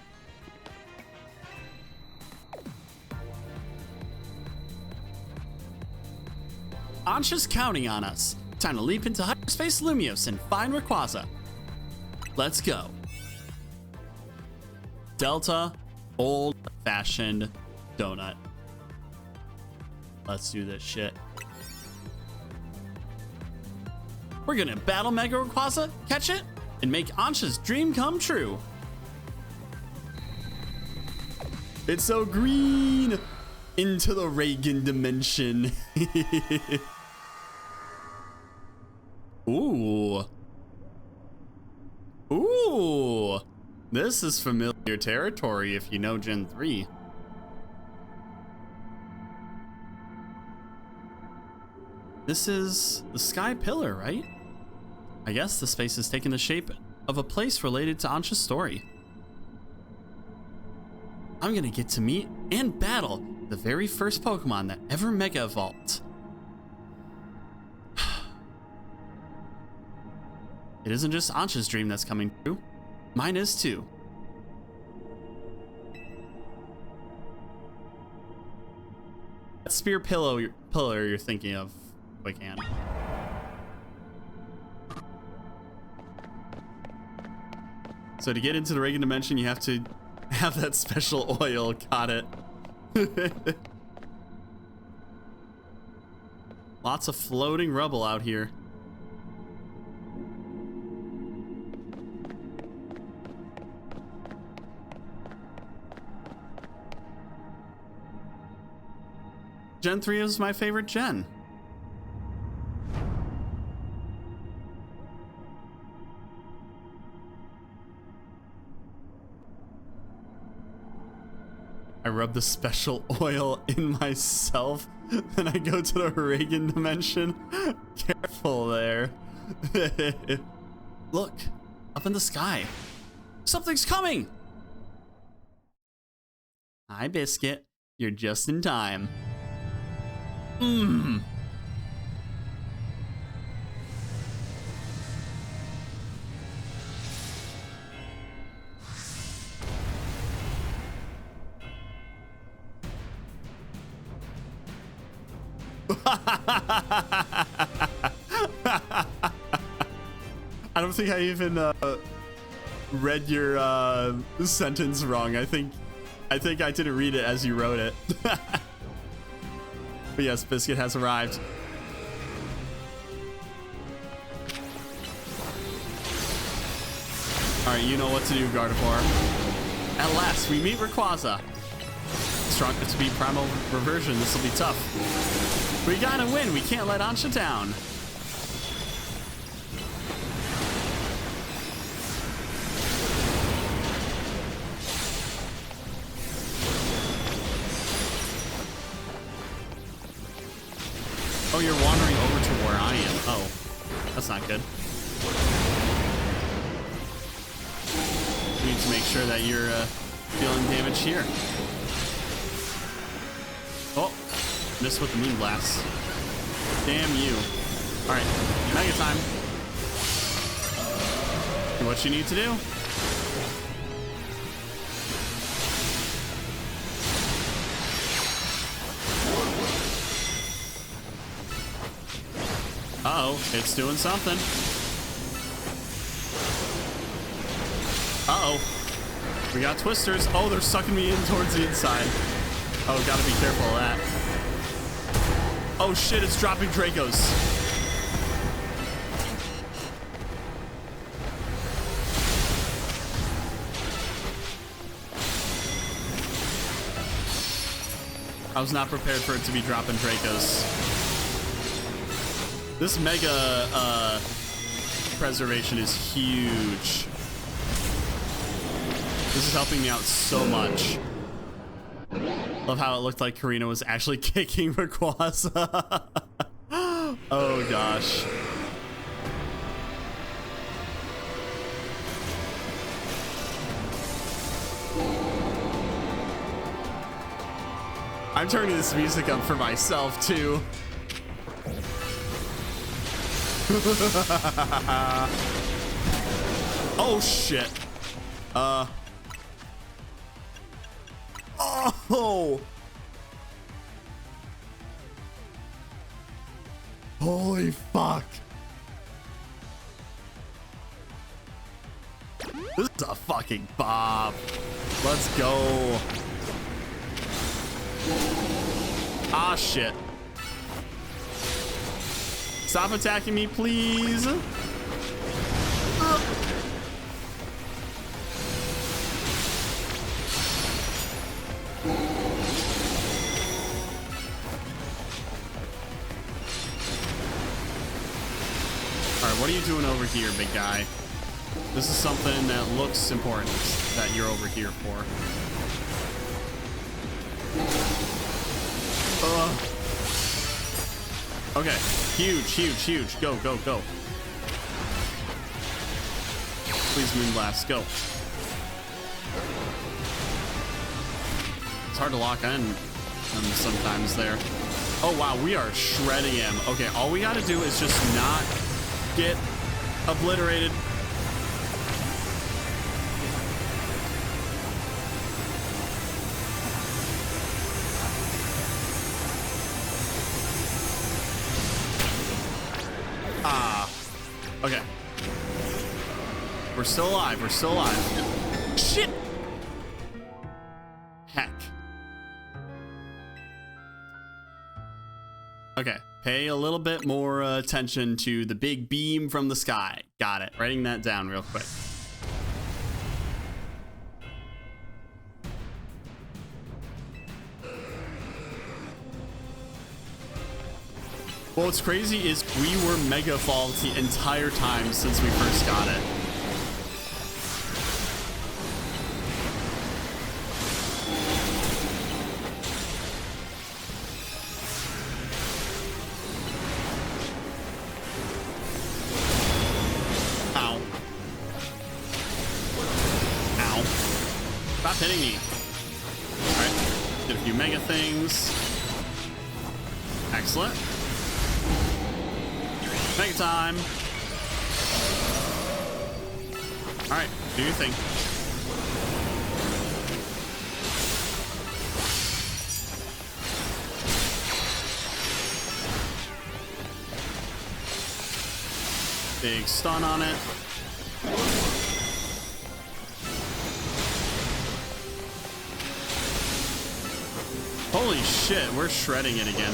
Ansha's counting on us. Time to leap into hyperspace Lumios and find Rayquaza. Let's go. Delta, old-fashioned donut. Let's do this shit. We're gonna battle Mega Rayquaza, catch it, and make Ansha's dream come true. It's so green! Into the Reagan dimension. Ooh. Ooh. This is familiar territory if you know Gen 3. This is the Sky Pillar, right? I guess the space is taking the shape of a place related to Ansha's story. I'm gonna get to meet and battle the very first Pokemon that ever Mega Evolved. It isn't just Ansha's dream that's coming true. Mine is too. That spear pillar you're thinking of, Quick-Hand. So to get into the Reagan dimension, you have to have that special oil. Got it. Lots of floating rubble out here. Gen 3 is my favorite gen. I rub the special oil in myself, then I go to the Reagan dimension. Careful there. Look, up in the sky. Something's coming! Hi, Biscuit. You're just in time. Mmm. I don't think I even read your sentence wrong. I think I didn't read it as you wrote it. But yes, Biscuit has arrived. Alright, you know what to do, Gardevoir. At last, we meet Rayquaza. Strong to beat Primal Reversion, this will be tough. We gotta win, we can't let Ansha down. Oh, you're wandering over to where I am. Oh, that's not good. We need to make sure that you're feeling damage here. Oh, missed with the Moon Blast. Damn you. All right, Mega time. Do what you need to do. Uh-oh, it's doing something. Uh-oh. We got twisters. Oh, they're sucking me in towards the inside. Oh, gotta be careful of that. Oh shit, it's dropping Dracos. I was not prepared for it to be dropping Dracos. This Mega preservation is huge. This is helping me out so much. Love how it looked like Karina was actually kicking Rayquaza. Oh gosh. I'm turning this music up for myself too. Oh shit. Oh. Holy fuck. This is a fucking bob. Let's go. Ah, shit. Stop attacking me, please. Alright, what are you doing over here, big guy? This is something that looks important that you're over here for. Okay, huge, huge, huge. Go, go, go. Please, Moonblast, go. It's hard to lock in sometimes there. Oh, wow, we are shredding him. Okay, all we gotta do is just not get obliterated. Okay. We're still alive. We're still alive. Shit! Heck. Okay. Pay a little bit more attention to the big beam from the sky. Got it. Writing that down real quick. Well, what's crazy is we were mega fault the entire time since we first got it. Ow. Ow. Stop hitting me. Alright. Did a few mega things. Excellent. Mega time. All right, do your thing. Big stun on it. Holy shit, we're shredding it again.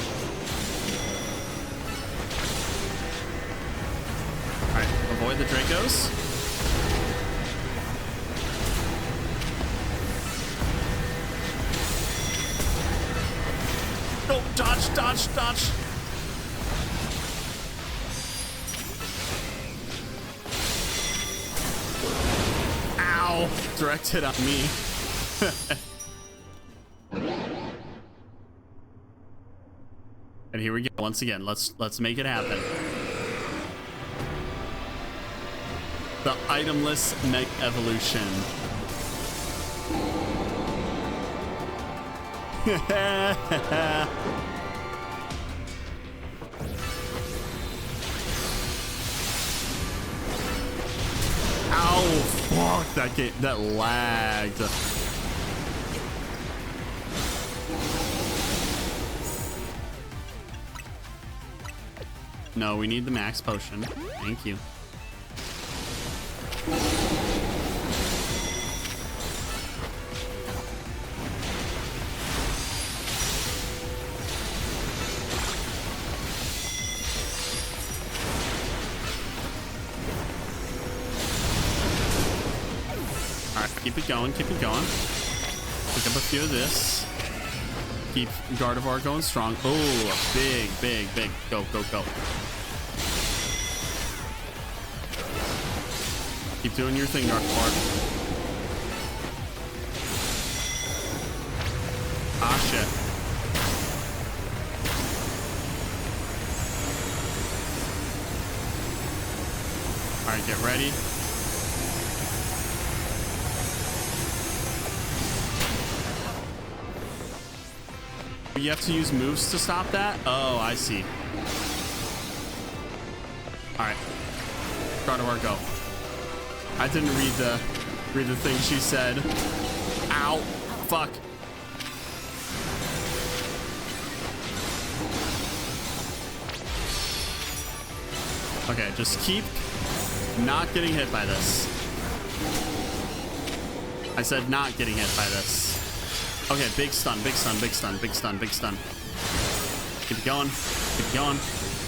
Avoid the Dracos. Go, dodge, dodge, dodge. Ow, direct hit on me. And here we go once again. Let's make it happen. The itemless Mega Evolution. Ow, fuck, that lagged. No, we need the max potion. Thank you. Keep it going, keep it going. Pick up a few of this. Keep Gardevoir going strong. Oh, big, big, big. Go, go, go. Keep doing your thing, Gardevoir. Ah, shit. All right, get ready. You have to use moves to stop that? Oh, I see. All right. Gardevoir, go. I didn't read the thing she said. Ow. Fuck. Okay, just keep not getting hit by this. I said not getting hit by this. Okay, big stun, big stun, big stun, big stun, big stun. Keep it going, keep it going,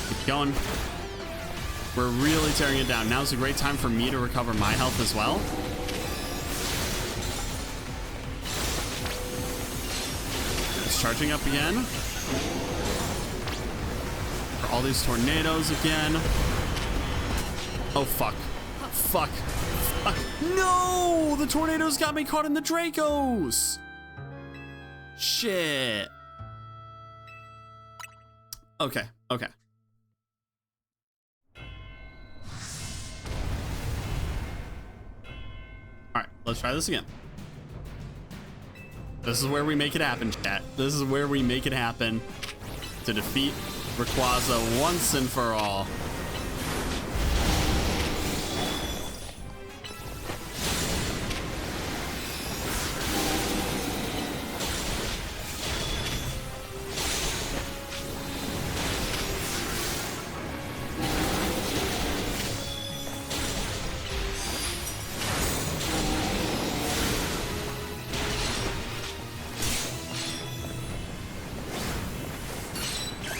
keep it going. We're really tearing it down. Now's a great time for me to recover my health as well. It's charging up again. For all these tornadoes again. Oh, fuck. Fuck. Fuck. No! The tornadoes got me caught in the Dracos! Shit. Okay, okay. Alright, let's try this again. This is where we make it happen, chat. This is where we make it happen to defeat Rayquaza once and for all.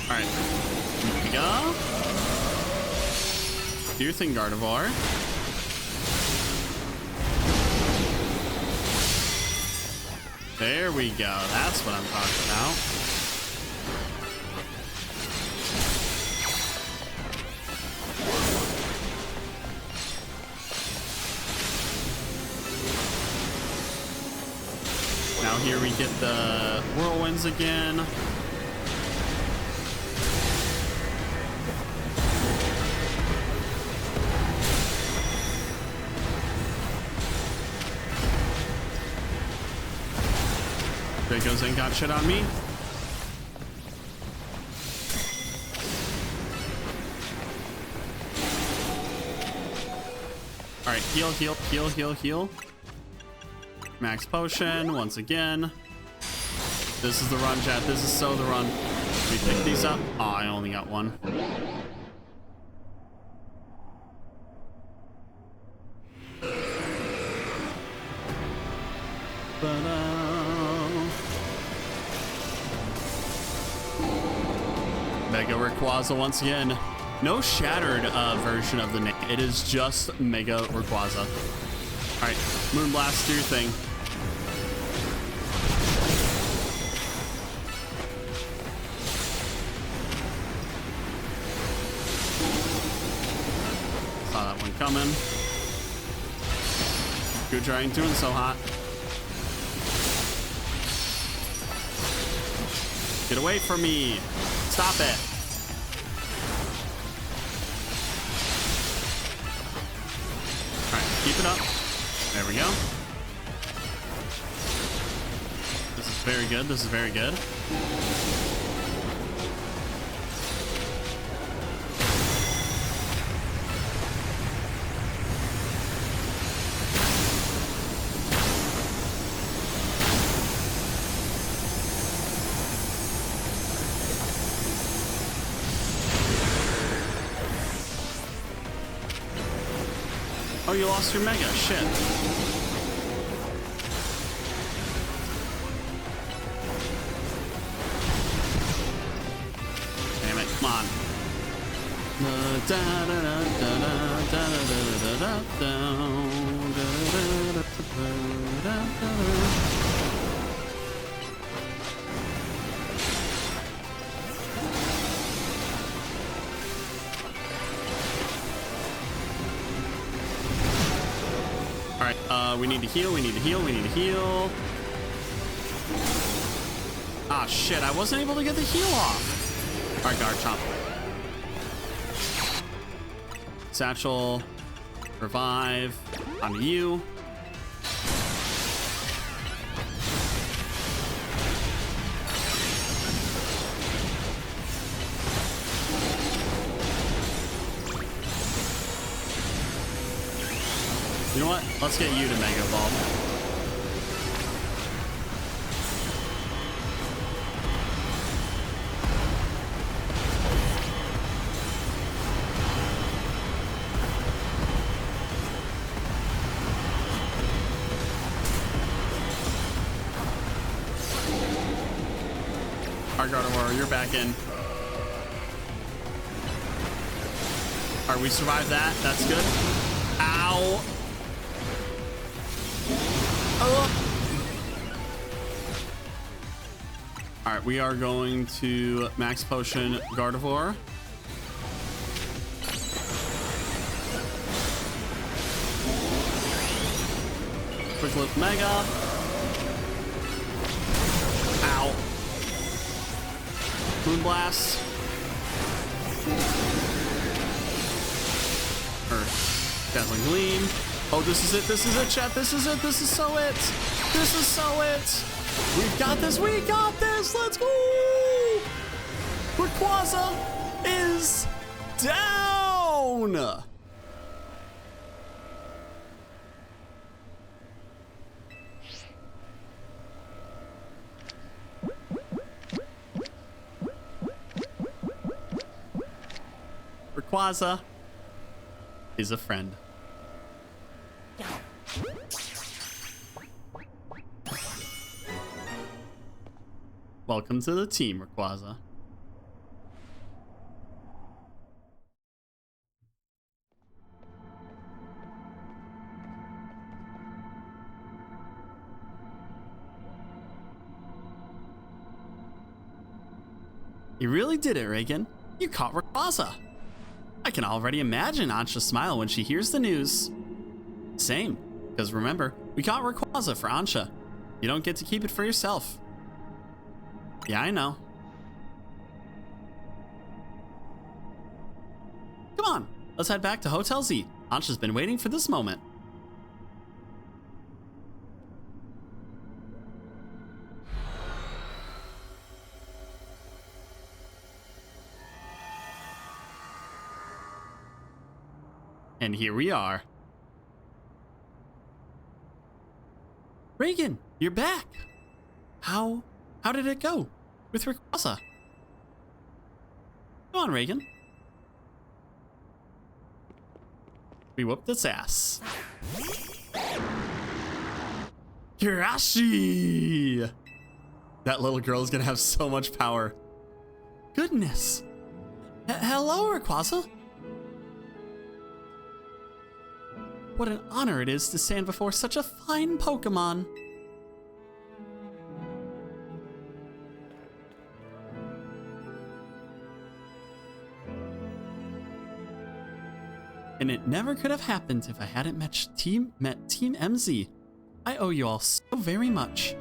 Alright, here we go. Do your thing, Gardevoir. There we go. That's what I'm talking about. Now here we get the whirlwinds again. Dracos ain't got shit on me. All right, heal, heal, heal, heal, heal. Max potion once again. This is the run, chat. This is so the run. We pick these up. Oh, I only got one. Mega Rayquaza once again. No shattered version of the name. It is just Mega Rayquaza. All right, Moonblast, do your thing. Saw that one coming. Goodra ain't doing so hot. Get away from me. Stop it. All right, keep it up. There we go. This is very good. This is very good. Oh, you lost your Mega. Shit. Damn it. Come on. We need to heal, we need to heal, we need to heal. Ah, shit, I wasn't able to get the heal off. All right, Garchomp. Satchel. Revive. Onto you. You know what? Let's get you to Mega Evolve. Gardevoir, you're back in. Alright, we survived that. That's good. Ow. Alright, we are going to Max Potion Gardevoir. Quick Lift Mega. Ow. Moonblast. Earth. Dazzling Gleam. Oh, this is it. This is it, chat. This is it. This is so it. This is so it. We've got this. We got this. Let's go. Rayquaza is down. Rayquaza is a friend. Welcome to the team, Rayquaza. You really did it, Reagan. You caught Rayquaza. I can already imagine Ansha's smile when she hears the news. Same, because remember, we caught Rayquaza for Ansha. You don't get to keep it for yourself. Yeah, I know. Come on, let's head back to Hotel Z. Ansha's been waiting for this moment. And here we are. Reagan, you're back. How did it go with Rayquaza? Come on, Reagan. We whooped its ass. Kirashi! That little girl is gonna have so much power. Goodness. Hello, Rayquaza. What an honor it is to stand before such a fine Pokemon. And it never could have happened if I hadn't met Team MZ. I owe you all so very much.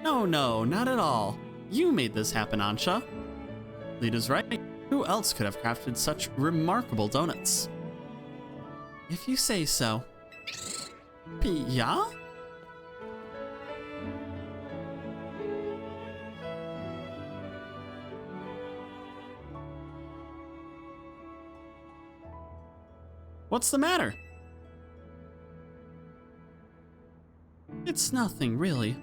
No, not at all. You made this happen, Ansha. Lita's right. Who else could have crafted such remarkable donuts? If you say so. Yeah? What's the matter? It's nothing, really.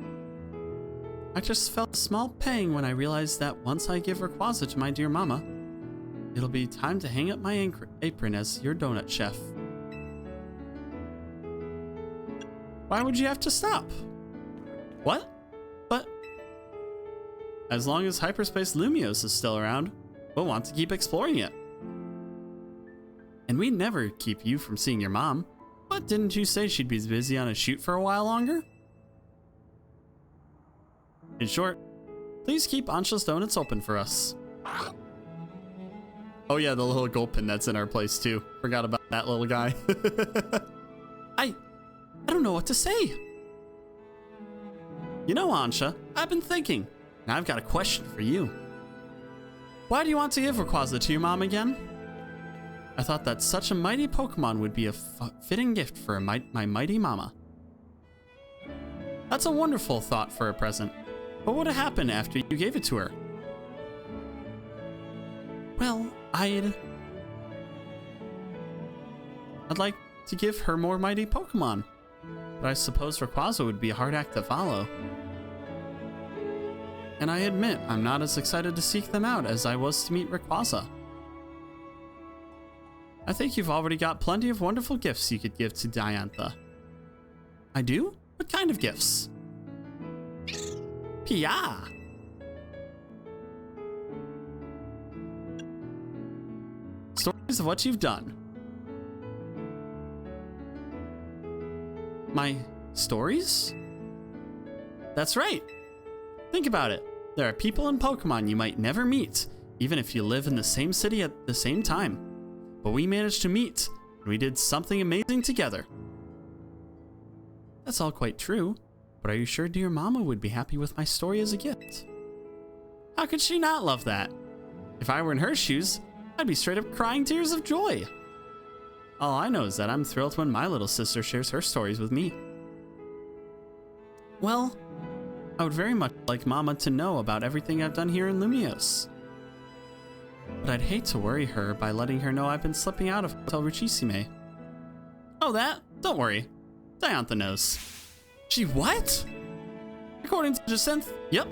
I just felt a small pang when I realized that once I give Rayquaza to my dear mama, it'll be time to hang up my apron as your donut chef. Why would you have to stop? What? But as long as Hyperspace Lumiose is still around, we'll want to keep exploring it. And we'd never keep you from seeing your mom. But didn't you say she'd be busy on a shoot for a while longer? In short, please keep Ansha's Donuts open for us. Oh yeah, the little Gulpin that's in our place too. Forgot about that little guy. I don't know what to say. You know, Ansha, I've been thinking, and I've got a question for you. Why do you want to give Rayquaza to your mom again? I thought that such a mighty Pokemon would be a fitting gift for my mighty mama. That's a wonderful thought for a present. What would have happened after you gave it to her? Well, I'd like to give her more mighty Pokemon, but I suppose Rayquaza would be a hard act to follow. And I admit, I'm not as excited to seek them out as I was to meet Rayquaza. I think you've already got plenty of wonderful gifts you could give to Diantha. I do? What kind of gifts? Pia! Stories of what you've done. My stories? That's right. Think about it. There are people in Pokemon you might never meet, even if you live in the same city at the same time. But we managed to meet, and we did something amazing together. That's all quite true, but are you sure dear Mama would be happy with my story as a gift? How could she not love that? If I were in her shoes, I'd be straight up crying tears of joy. All I know is that I'm thrilled when my little sister shares her stories with me. Well, I would very much like Mama to know about everything I've done here in Lumiose. But I'd hate to worry her by letting her know I've been slipping out of Hotel Richisime. Oh, that? Don't worry. Diantha knows. She what? According to Jacinth, yep.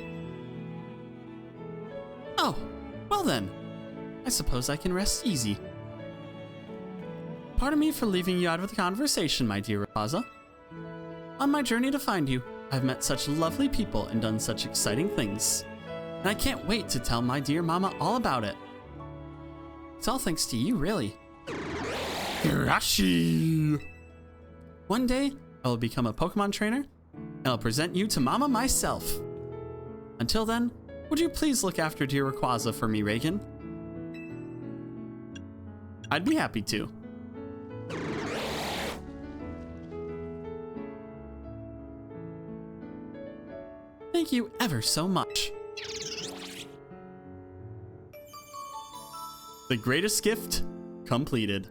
Oh, well then. I suppose I can rest easy. Pardon me for leaving you out of the conversation, my dear Rayquaza. On my journey to find you, I've met such lovely people and done such exciting things. And I can't wait to tell my dear Mama all about it. It's all thanks to you, really. Hirashi! One day, I will become a Pokemon trainer, and I'll present you to Mama myself. Until then, would you please look after dear Rayquaza for me, Reagan? I'd be happy to. Thank you ever so much. The greatest gift completed.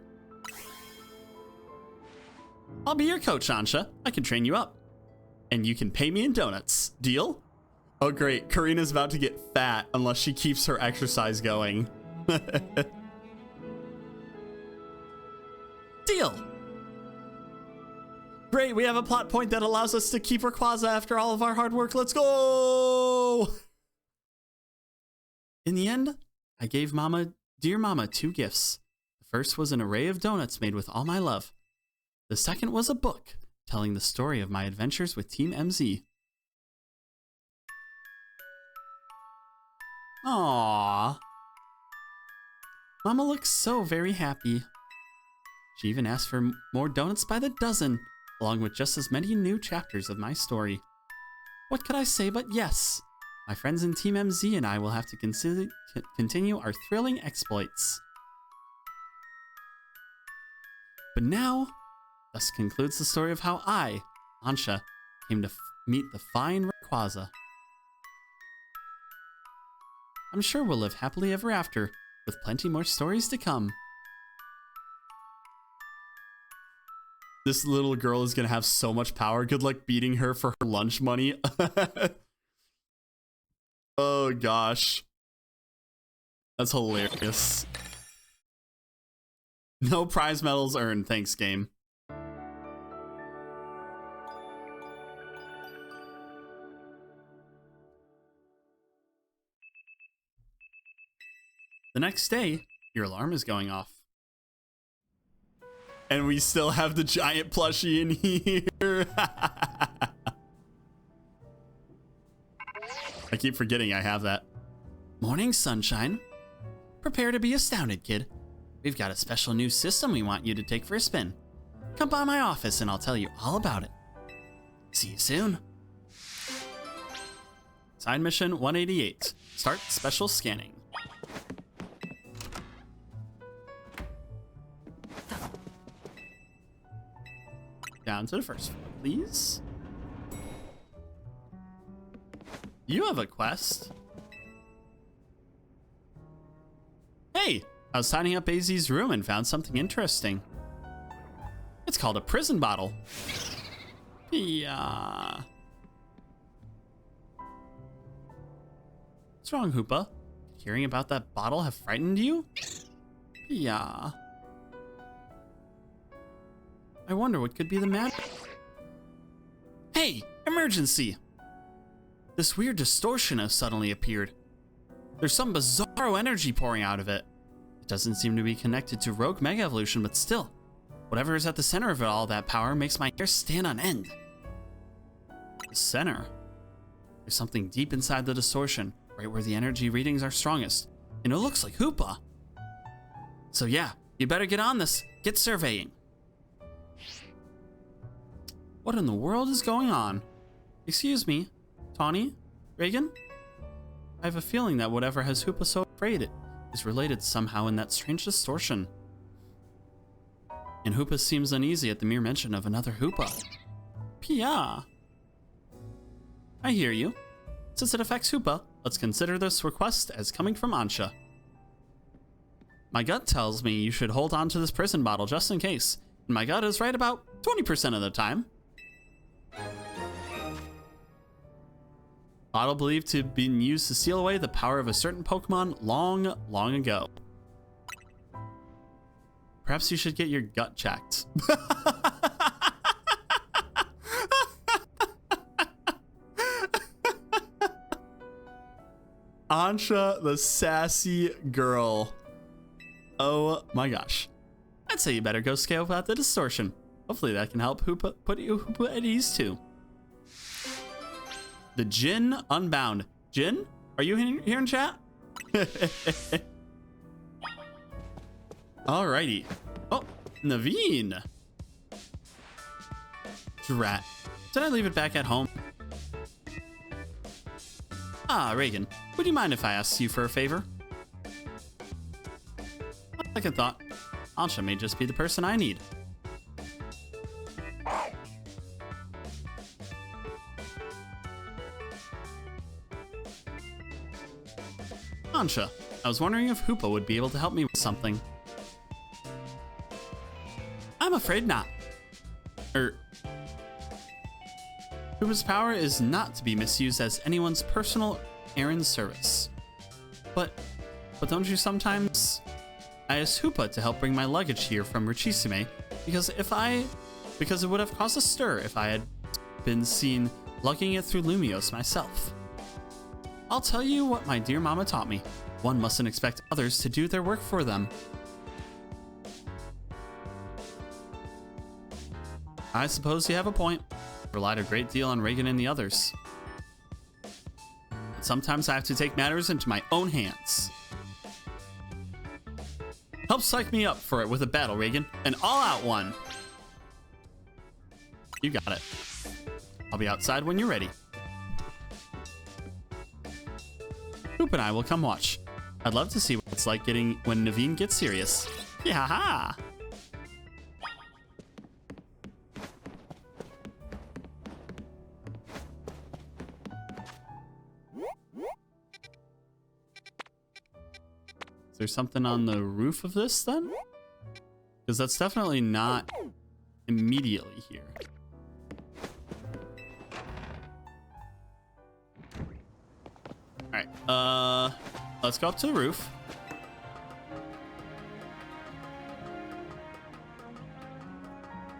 I'll be your coach, Ansha. I can train you up. And you can pay me in donuts. Deal? Oh great, Karina's about to get fat unless she keeps her exercise going. Deal! Great, we have a plot point that allows us to keep Rayquaza after all of our hard work. Let's go! In the end, I gave dear Mama 2 gifts. The first was an array of donuts made with all my love. The second was a book telling the story of my adventures with Team MZ. Aww. Mama looks so very happy. She even asked for more donuts by the dozen, along with just as many new chapters of my story. What could I say but yes? My friends in Team MZ and I will have to continue our thrilling exploits. But now, thus concludes the story of how I, Ansha, came to meet the fine Rayquaza. I'm sure we'll live happily ever after, with plenty more stories to come. This little girl is gonna have so much power. Good luck beating her for her lunch money. Oh gosh. That's hilarious. No prize medals earned, thanks game. The next day, your alarm is going off. And we still have the giant plushie in here. I keep forgetting I have that. Morning, sunshine. Prepare to be astounded, kid. We've got a special new system we want you to take for a spin. Come by my office and I'll tell you all about it. See you soon. Side mission 188. Start special scanning. Down to the first floor, please. You have a quest. Hey, I was tidying up AZ's room and found something interesting. It's called a prison bottle. Yeah. What's wrong, Hoopa? Did hearing about that bottle have frightened you? Yeah. I wonder what could be the matter. Hey, emergency! This weird distortion has suddenly appeared. There's some bizarro energy pouring out of it. It doesn't seem to be connected to Rogue Mega Evolution, but still, whatever is at the center of it all, that power makes my hair stand on end. The center? There's something deep inside the distortion, right where the energy readings are strongest, and it looks like Hoopa. So yeah, you better get on this. Get surveying. What in the world is going on? Excuse me, Tawny? Reagan? I have a feeling that whatever has Hoopa so afraid is related somehow in that strange distortion. And Hoopa seems uneasy at the mere mention of another Hoopa. Pia. I hear you. Since it affects Hoopa, let's consider this request as coming from Ansha. My gut tells me you should hold on to this prison bottle just in case, and my gut is right about 20% of the time. Bottle believed to have been used to seal away the power of a certain Pokemon long, long ago. Perhaps you should get your gut checked. Ansha, the sassy girl. Oh my gosh. I'd say you better go scope out the distortion. Hopefully that can help put you at ease too. The Jin Unbound. Jin, are you here in chat? Alrighty. Oh, Naveen. Drat. Did I leave it back at home? Ah, Reagan, would you mind if I asked you for a favor? Second thought, Ansha may just be the person I need. Ansha, I was wondering if Hoopa would be able to help me with something. I'm afraid not. Hoopa's power is not to be misused as anyone's personal errand service. But don't you sometimes? I asked Hoopa to help bring my luggage here from Richisime because it would have caused a stir if I had been seen lugging it through Lumios myself. I'll tell you what my dear mama taught me. One mustn't expect others to do their work for them. I suppose you have a point. I relied a great deal on Reagan and the others. But sometimes I have to take matters into my own hands. Help psych me up for it with a battle, Reagan. An all-out one. You got it. I'll be outside when you're ready. Hoop and I will come watch. I'd love to see what it's like when Naveen gets serious. Yeah. Is there something on the roof of this then? Because that's definitely not immediately here. Alright, let's go up to the roof.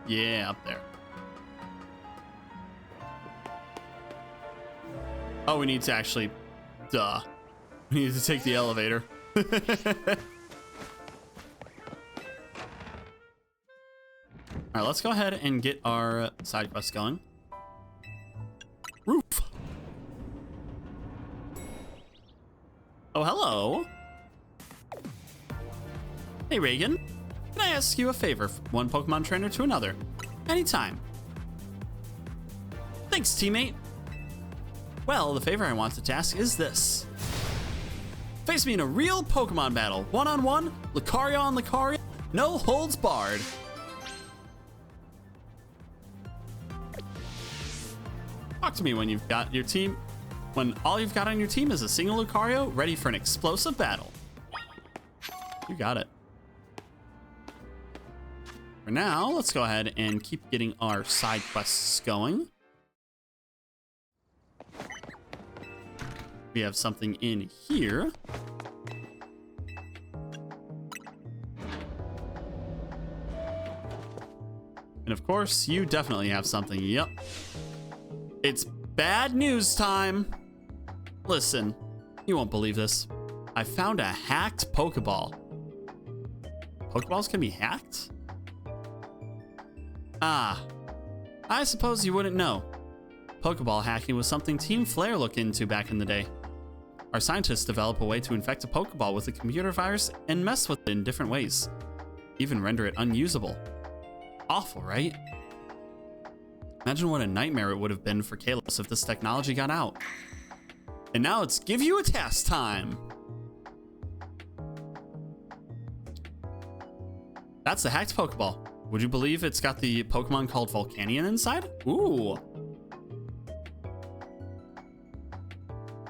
Yeah, up there. Oh, we need to actually, we need to take the elevator. Alright, let's go ahead and get our side quest going. Roof. Oh, hello. Hey, Reagan. Can I ask you a favor from one Pokemon trainer to another? Anytime. Thanks, teammate. Well, the favor I wanted to ask is this. Face me in a real Pokemon battle. One-on-one, Lucario on Lucario, no holds barred. Talk to me when you've got your team. When all you've got on your team is a single Lucario ready for an explosive battle. You got it. For now, let's go ahead and keep getting our side quests going. We have something in here. And of course, you definitely have something. Yep. It's bad news time. Listen, you won't believe this. I found a hacked Pokeball. Pokeballs can be hacked? Ah, I suppose you wouldn't know. Pokeball hacking was something Team Flare looked into back in the day. Our scientists develop a way to infect a Pokeball with a computer virus and mess with it in different ways. Even render it unusable. Awful, right? Imagine what a nightmare it would have been for Kalos if this technology got out. And now it's give you a task time. That's the hacked Pokeball. Would you believe it's got the Pokemon called Volcanion inside? Ooh.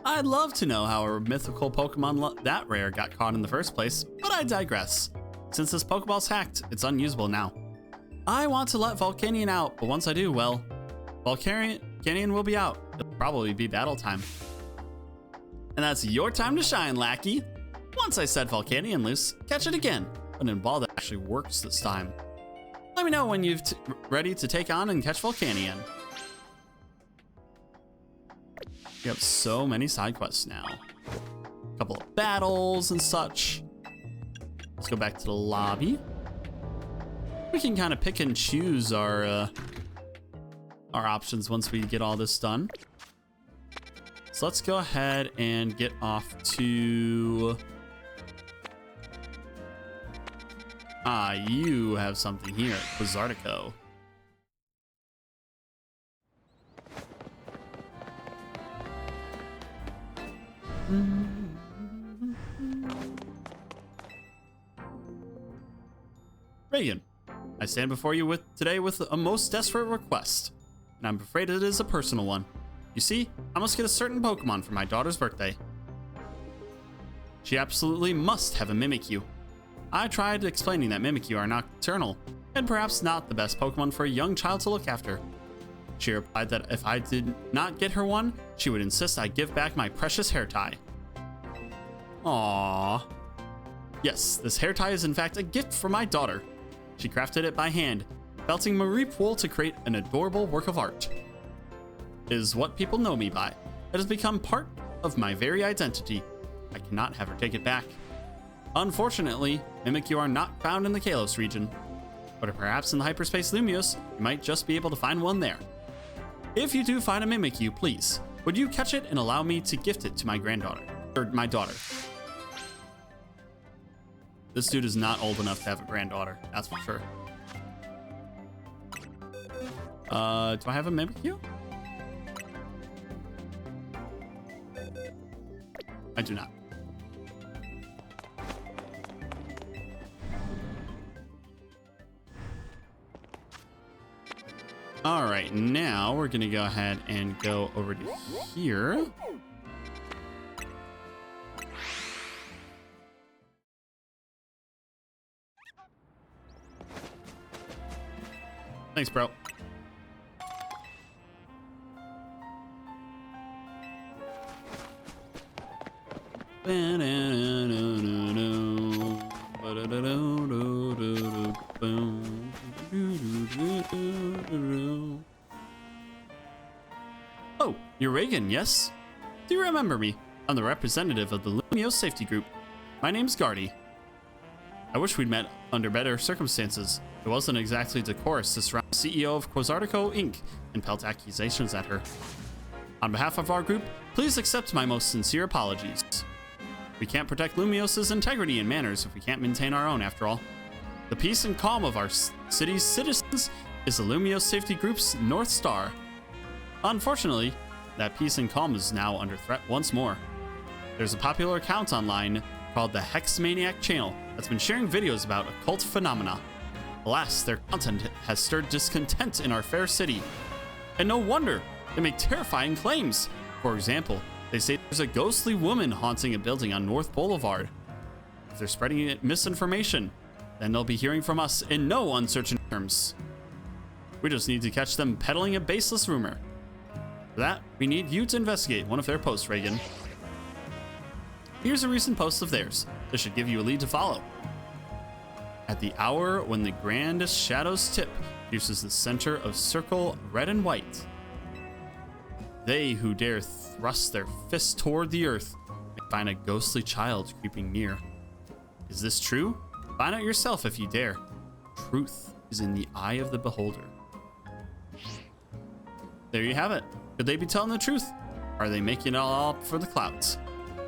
I'd love to know how a mythical Pokemon that rare got caught in the first place, but I digress. Since this Pokeball's hacked, it's unusable now. I want to let Volcanion out, but once I do, well, Volcanion will be out. It'll probably be battle time. And that's your time to shine, lackey. Once I set Volcanion loose, catch it again, but in a ball that actually works this time. Let me know when you're ready to take on and catch Volcanion. We have so many side quests now. A couple of battles and such. Let's go back to the lobby. We can kind of pick and choose our options once we get all this done. So let's go ahead and get off to... you have something here, Quizartico. Reagan, I stand before you today with a most desperate request, and I'm afraid it is a personal one. You see, I must get a certain Pokemon for my daughter's birthday. She absolutely must have a Mimikyu. I tried explaining that Mimikyu are nocturnal, and perhaps not the best Pokemon for a young child to look after. She replied that if I did not get her one, she would insist I give back my precious hair tie. Aww. Yes, this hair tie is in fact a gift for my daughter. She crafted it by hand, felting Mareep wool to create an adorable work of art. It is what people know me by. It has become part of my very identity. I cannot have her take it back. Unfortunately, Mimikyu are not found in the Kalos region, but perhaps in the hyperspace Lumios, you might just be able to find one there. If you do find a Mimikyu, please, would you catch it and allow me to gift it to my granddaughter, or my daughter? This dude is not old enough to have a granddaughter, that's for sure. Do I have a Mimikyu? I do not. All right, now we're gonna go ahead and go over to here. Thanks, bro. Oh, you're Reagan, yes? Do you remember me? I'm the representative of the Lumiose Safety Group. My name's Gardy. I wish we'd met under better circumstances. It wasn't exactly decorous to surround the CEO of Quizartico Inc. and pelt accusations at her. On behalf of our group, please accept my most sincere apologies. We can't protect Lumiose's integrity and manners if we can't maintain our own, after all. The peace and calm of our city's citizens is the Lumiose Safety Group's North Star. Unfortunately, that peace and calm is now under threat once more. There's a popular account online called the Hexmaniac Channel that's been sharing videos about occult phenomena. Alas, their content has stirred discontent in our fair city. And no wonder, they make terrifying claims. For example, they say there's a ghostly woman haunting a building on North Boulevard. If they're spreading misinformation, then they'll be hearing from us in no uncertain terms. We just need to catch them peddling a baseless rumor. For that, we need you to investigate one of their posts, Reagan. Here's a recent post of theirs. This should give you a lead to follow. At the hour when the grandest shadow's tip pierces the center of circle red and white, they who dare thrust their fists toward the earth may find a ghostly child creeping near. Is this true? Find out yourself if you dare. Truth is in the eye of the beholder. There you have it. Could they be telling the truth? Are they making it all up for the clouds?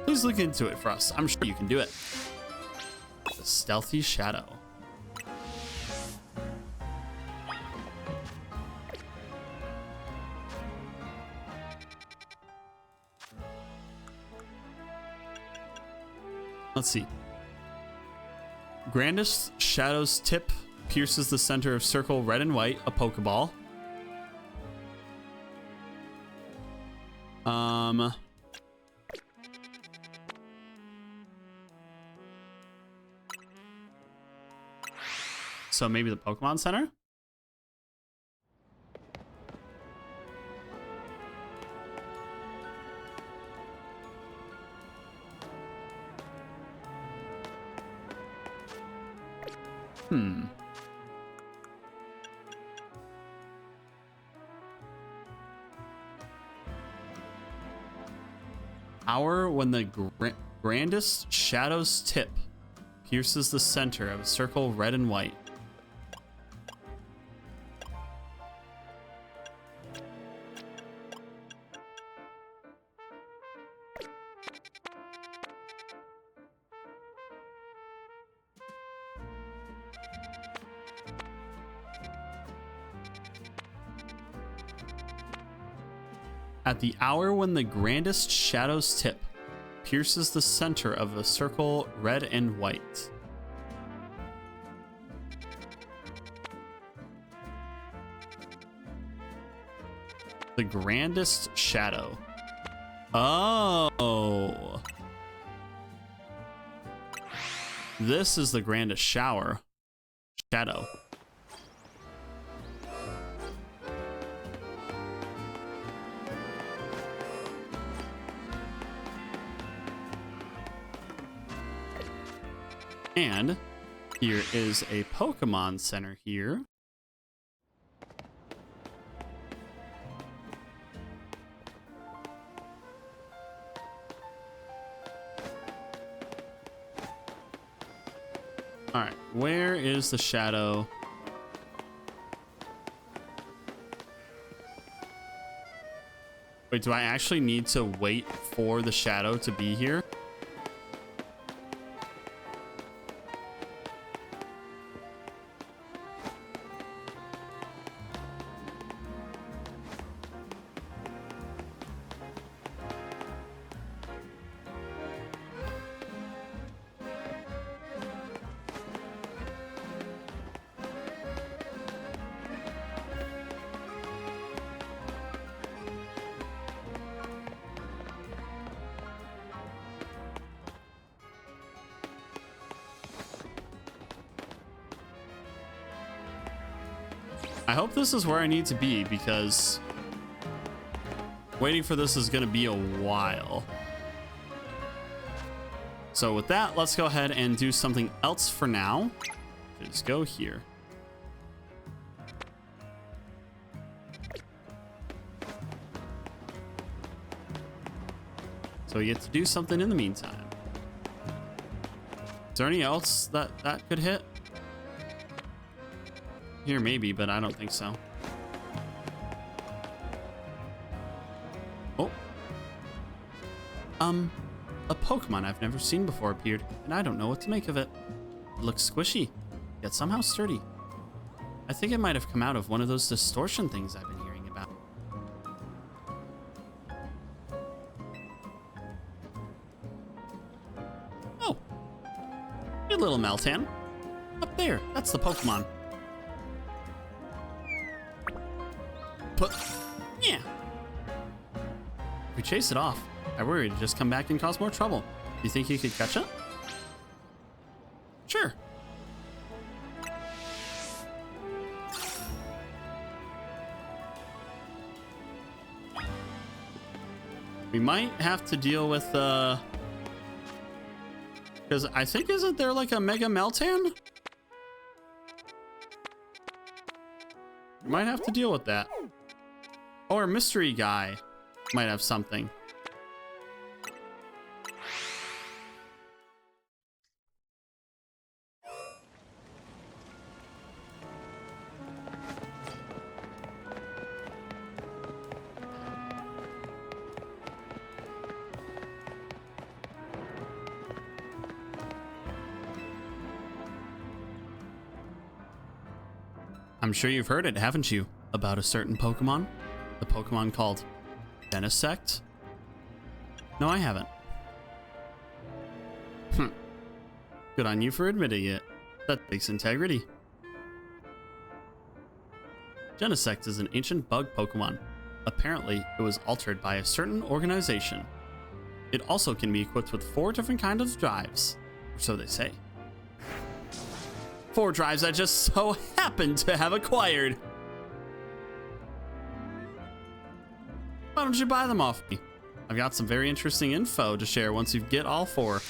Please look into it for us. I'm sure you can do it. The stealthy shadow. Let's see. Grandest shadow's tip pierces the center of circle red and white, a Pokeball. So maybe the Pokemon Center? Hour when the grandest shadow's tip pierces the center of a circle red and white. At the hour when the grandest shadow's tip pierces the center of a circle red and white. The grandest shadow. Oh. This is the grandest shadow. And here is a Pokemon Center here. All right, where is the shadow? Wait, do I actually need to wait for the shadow to be here? I hope this is where I need to be, because waiting for this is going to be a while. So with that, let's go ahead and do something else for now. Just go here. So we get to do something in the meantime. Is there anything else that could hit? Here maybe, but I don't think so. Oh. A Pokemon I've never seen before appeared, and I don't know what to make of it. It looks squishy, yet somehow sturdy. I think it might have come out of one of those distortion things I've been hearing about. Oh. Hey, little Meltan. Up there, that's the Pokemon. But, yeah. If we chase it off, I worry it'd just come back and cause more trouble. Do you think you could catch it? Sure. We might have to deal with, because I think, isn't there like a Mega Meltan? We might have to deal with that. Or Mystery Guy might have something. I'm sure you've heard it, haven't you? About a certain Pokemon? The Pokemon called Genesect? No, I haven't. Good on you for admitting it. That takes integrity. Genesect is an ancient bug Pokemon. Apparently, it was altered by a certain organization. It also can be equipped with 4 different kinds of drives, or so they say. 4 drives I just so happen to have acquired. Why don't you buy them off me? I've got some very interesting info to share once you get all 4.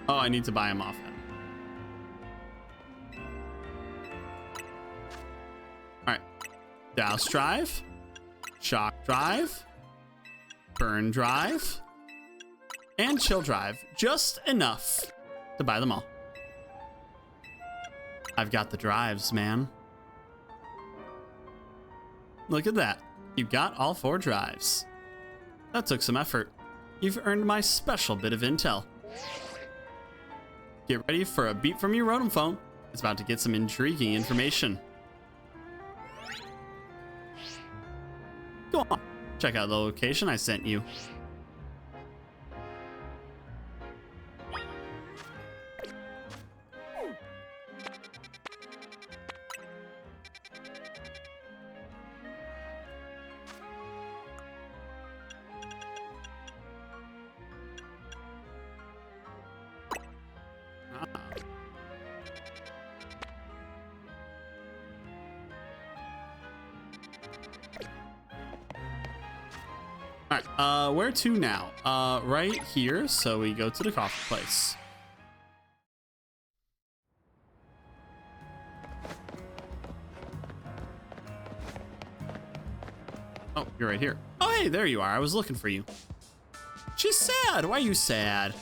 Oh, I need to buy them off him. Alright. Douse Drive. Shock Drive. Burn Drive. And Chill Drive. Just enough to buy them all. I've got the drives, man. Look at that. You've got all 4 drives. That took some effort. You've earned my special bit of intel. Get ready for a beep from your Rotom phone. It's about to get some intriguing information. Go on, check out the location I sent you. Alright, where to now? Right here, so we go to the coffee place. Oh, you're right here. Oh, hey, there you are. I was looking for you. She's sad. Why are you sad?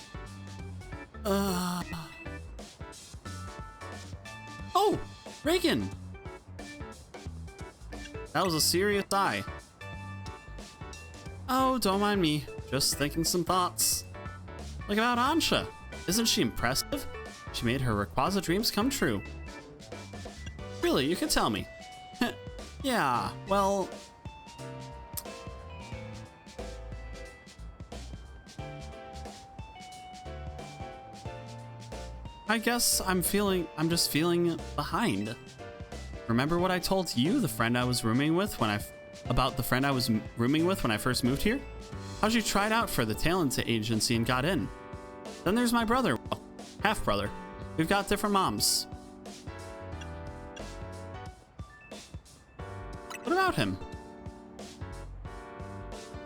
Oh, Reagan. That was a serious eye. Oh, don't mind me. Just thinking some thoughts. Like about Ansha. Isn't she impressive? She made her Rayquaza dreams come true. Really, you can tell me. Yeah, well... I guess I'm just feeling behind. Remember what I told you, the friend I was rooming with when I first moved here? How'd you try it out for the talent agency and got in? Then there's my brother, well, half-brother. We've got different moms. What about him?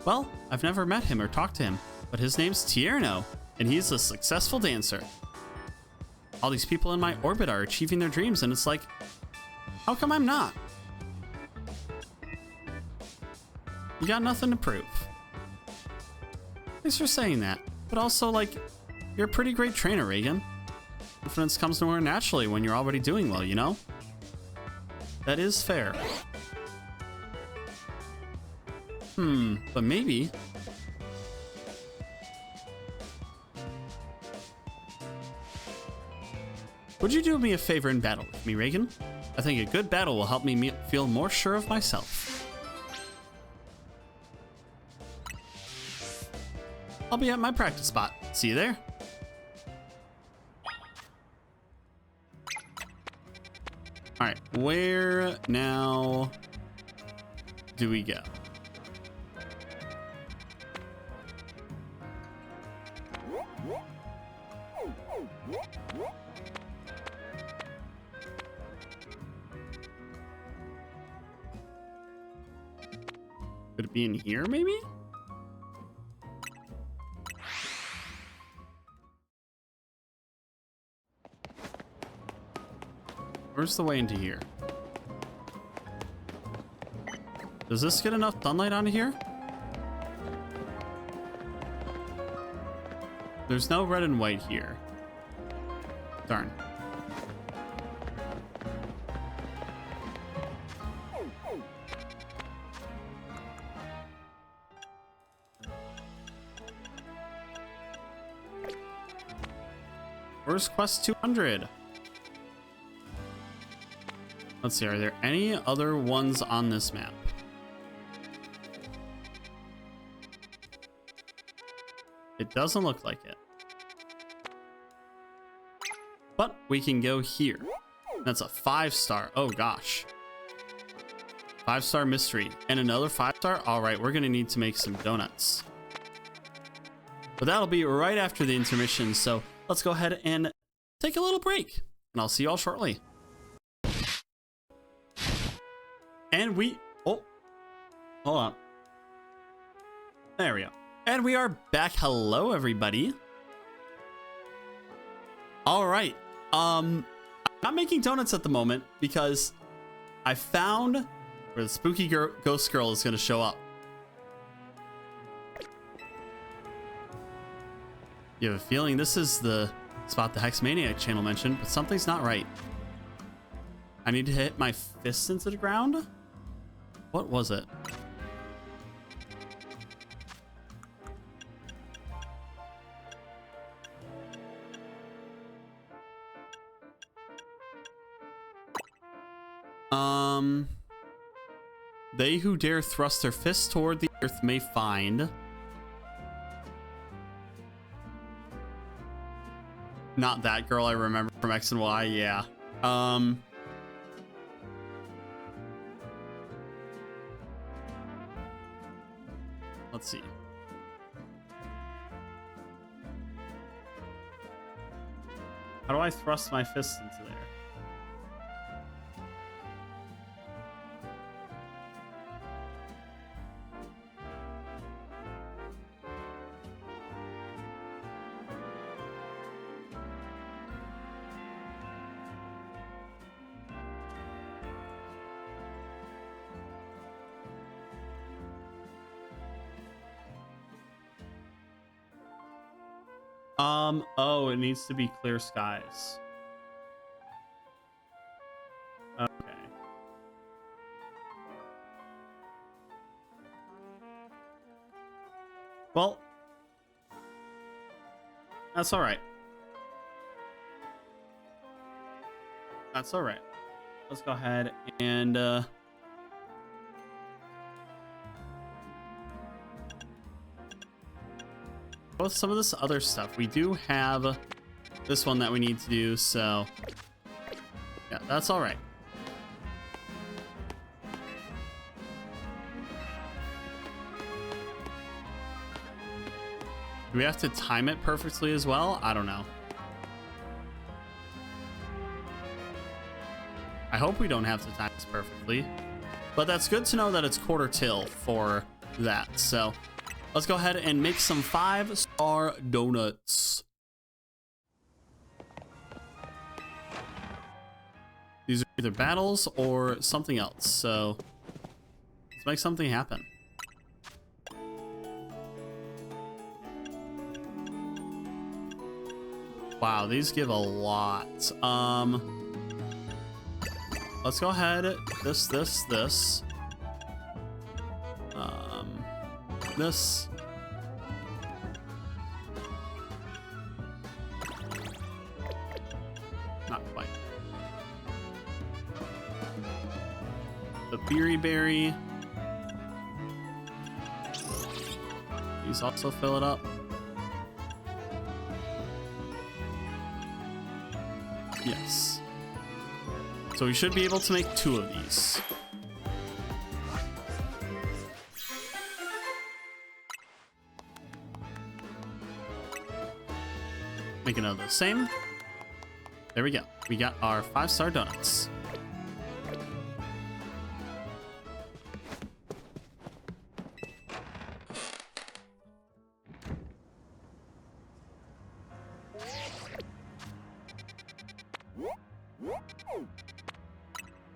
Well, I've never met him or talked to him, but his name's Tierno, and he's a successful dancer. All these people in my orbit are achieving their dreams, and it's like, how come I'm not? You got nothing to prove. Thanks for saying that, but also, like, you're a pretty great trainer, Reagan. Confidence comes more naturally when you're already doing well, you know? That is fair. But maybe... Would you do me a favor and battle with me, Reagan? I think a good battle will help me feel more sure of myself. I'll be at my practice spot. See you there. All right, where now do we go? Could it be in here, maybe? Where's the way into here? Does this get enough sunlight onto here? There's no red and white here. Darn. Where's quest 200? Let's see, are there any other ones on this map? It doesn't look like it. But we can go here. That's a 5-star. Oh gosh. 5-star mystery. And another 5-star? Alright, we're gonna need to make some donuts. But that'll be right after the intermission, so let's go ahead and take a little break. And I'll see you all shortly. And oh, hold on. There we go. And we are back. Hello, everybody. All right. I'm not making donuts at the moment because I found where the spooky ghost girl is going to show up. You have a feeling this is the spot the Hexmaniac channel mentioned, but something's not right. I need to hit my fist into the ground. What was it? They who dare thrust their fists toward the earth may find. Not that girl I remember from X and Y, yeah. Let's see. How do I thrust my fist into there? Oh, it needs to be clear skies. Okay. Well, that's all right. That's all right. Let's go ahead and with some of this other stuff. We do have this one that we need to do, so yeah, that's all right. Do we have to time it perfectly as well? I don't know. I hope we don't have to time this perfectly, but that's good to know that it's quarter till for that. So let's go ahead and make some 5-star donuts. These are either battles or something else, so let's make something happen. Wow, these give a lot. Let's go ahead. This. This. Not quite. The Beery Berry. These also fill it up. Yes. So we should be able to make 2 of these. Make another the same. There we go. We got our 5-star donuts.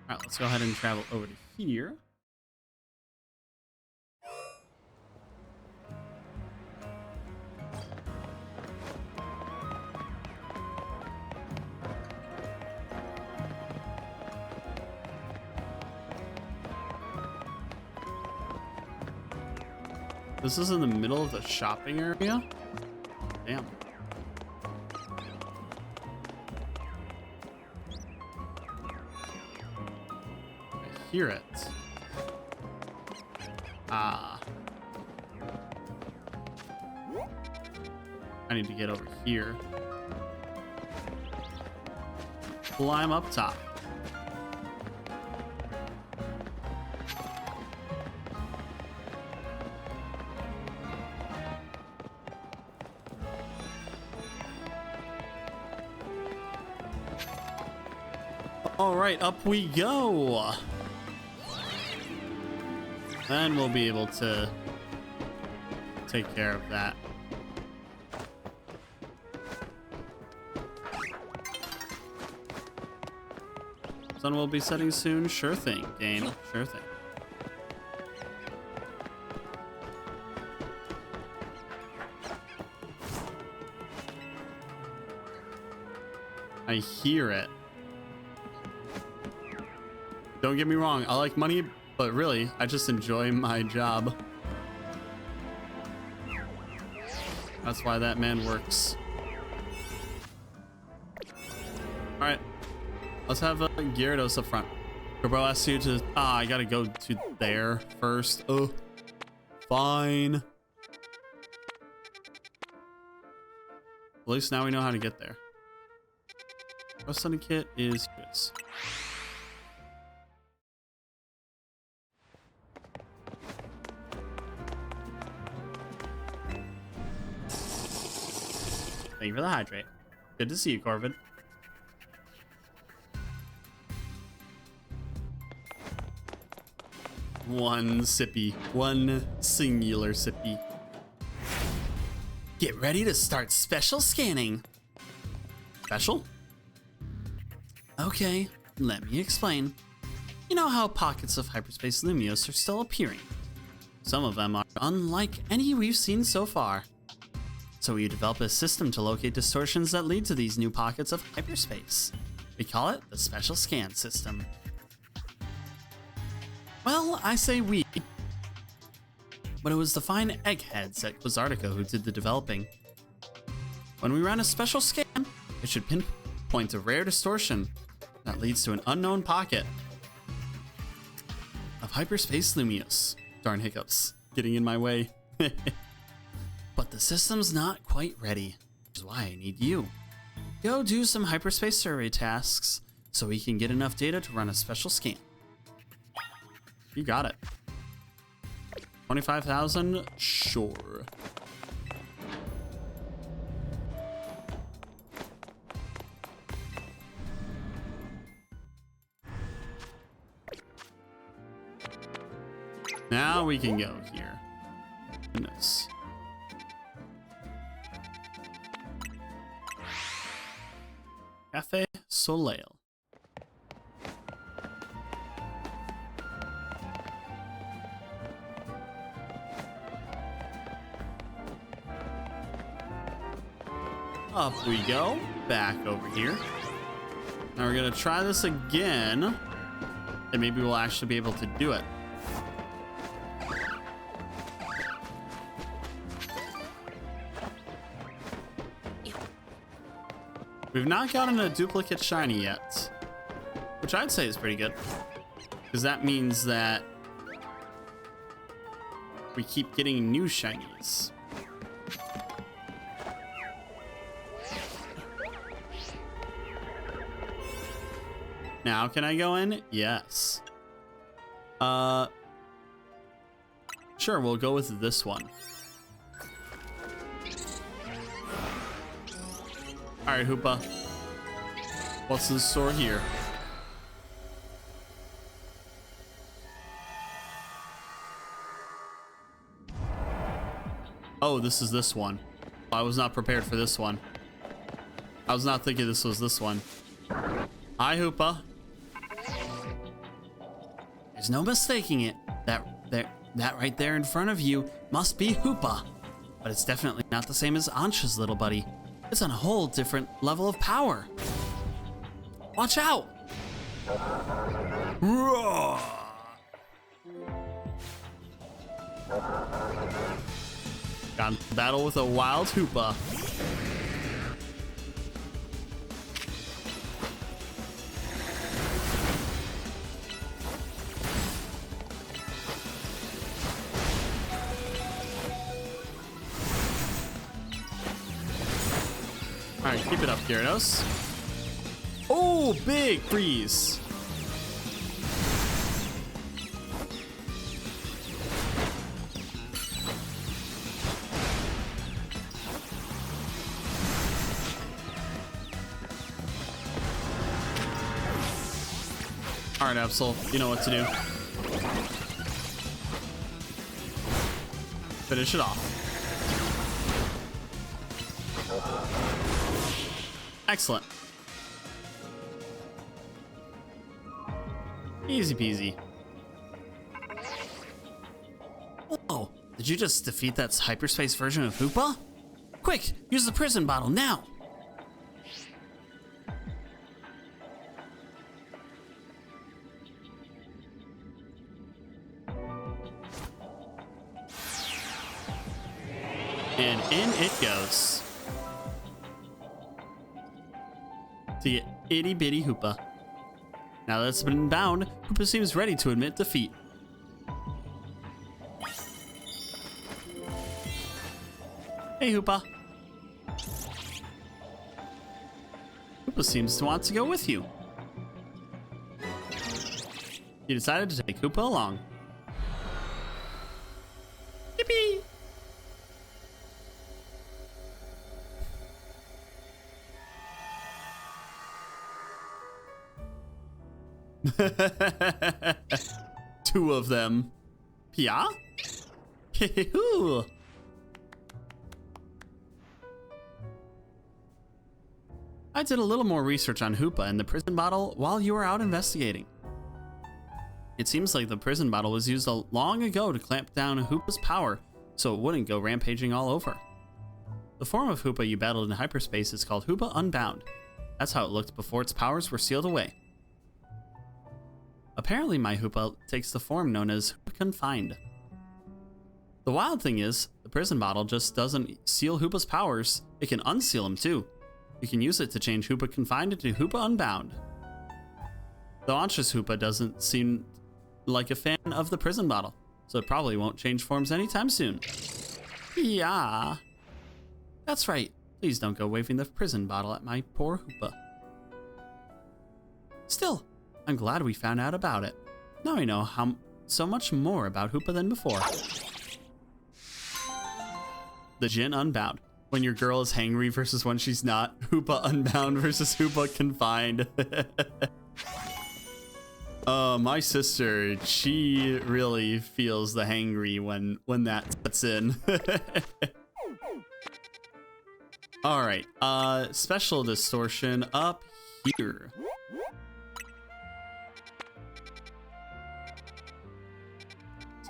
Alright, let's go ahead and travel over to here. This is in the middle of the shopping area? Damn. I hear it. Ah. I need to get over here. Climb up top. All right, up we go. Then we'll be able to take care of that. Sun will be setting soon. Sure thing, game. Sure thing. I hear it. Don't get me wrong, I like money, but really, I just enjoy my job. That's why that man works. Alright, let's have Gyarados up front. Bro asks you to... Ah, I gotta go to there first. Oh, fine. At least now we know how to get there. Our Sunny Kit is this. Thank you for the hydrate. Good to see you, Corvid. One sippy. One singular sippy. Get ready to start special scanning. Special? Okay, let me explain. You know how pockets of hyperspace Lumiose are still appearing? Some of them are unlike any we've seen so far. So we develop a system to locate distortions that lead to these new pockets of hyperspace. We call it the Special Scan System. Well, I say we, but it was the fine eggheads at Quasartica who did the developing. When we run a special scan, it should pinpoint a rare distortion that leads to an unknown pocket of hyperspace Lumiose. Darn hiccups, getting in my way. But the system's not quite ready, which is why I need you. Go do some hyperspace survey tasks so we can get enough data to run a special scan. You got it. 25,000? Sure. Now we can go here. Goodness. Cafe Soleil. Up we go, back over here. Now we're gonna try this again, and maybe we'll actually be able to do it. We've not gotten a duplicate shiny yet, which I'd say is pretty good, because that means that we keep getting new shinies. Now can I go in? Yes. Sure, we'll go with this one. Alright, Hoopa. What's in store here? Oh, this is this one. I was not prepared for this one. I was not thinking this was this one. Hi, Hoopa. There's no mistaking it. That right there in front of you must be Hoopa. But it's definitely not the same as Ansha's little buddy. It's on a whole different level of power. Watch out! Roar! Got into battle with a wild Hoopa. Alright, keep it up, Gyarados. Oh, big freeze. Alright, Absol, you know what to do. Finish it off. Excellent. Easy peasy. Whoa, did you just defeat that hyperspace version of Hoopa? Quick, use the prison bottle now. And in it goes. The itty bitty Hoopa. Now that it's been bound, Hoopa seems ready to admit defeat. Hey, Hoopa. Hoopa seems to want to go with you. You decided to take Hoopa along. Yippee! Two of them. Pia? I did a little more research on Hoopa and the prison bottle while you were out investigating. It seems like the prison bottle was used long ago to clamp down Hoopa's power so it wouldn't go rampaging all over. The form of Hoopa you battled in hyperspace is called Hoopa Unbound. That's how it looked before its powers were sealed away. Apparently my Hoopa takes the form known as Hoopa Confined. The wild thing is, the prison bottle just doesn't seal Hoopa's powers, it can unseal them too. You can use it to change Hoopa Confined into Hoopa Unbound. Though Ansha's Hoopa doesn't seem like a fan of the prison bottle, so it probably won't change forms anytime soon. Yeah. That's right, please don't go waving the prison bottle at my poor Hoopa. Still, I'm glad we found out about it. Now I know so much more about Hoopa than before. The Jin Unbound. When your girl is hangry versus when she's not. Hoopa Unbound versus Hoopa Confined. My sister, she really feels the hangry when that sets in. Alright, special distortion up here.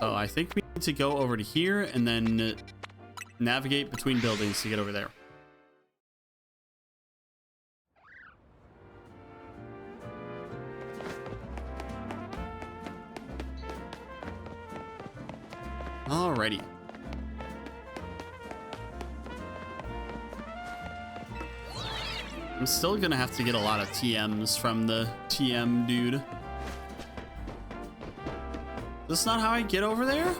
So I think we need to go over to here and then navigate between buildings to get over there. Alrighty. I'm still gonna have to get a lot of TMs from the TM dude. This is not how I get over there?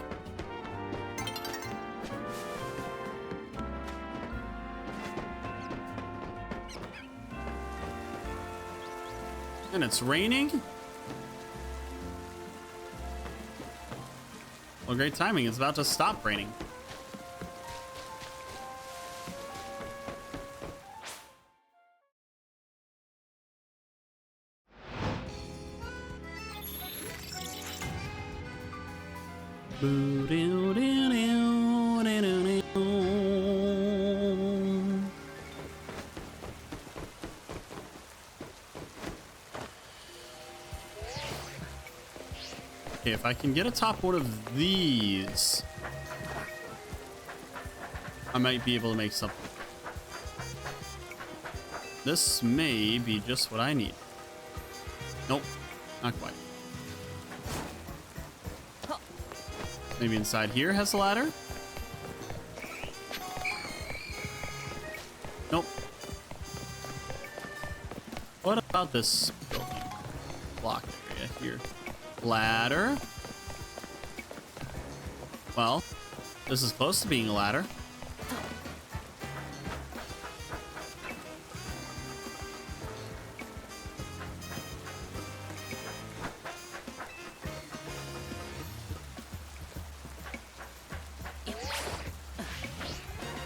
And it's raining? Well, great timing. It's about to stop raining. Okay, if I can get atop one of these, I might be able to make something. This may be just what I need. Nope, not quite. Maybe inside here has a ladder? Nope. What about this building? Block area here. Ladder. Well, this is close to being a ladder.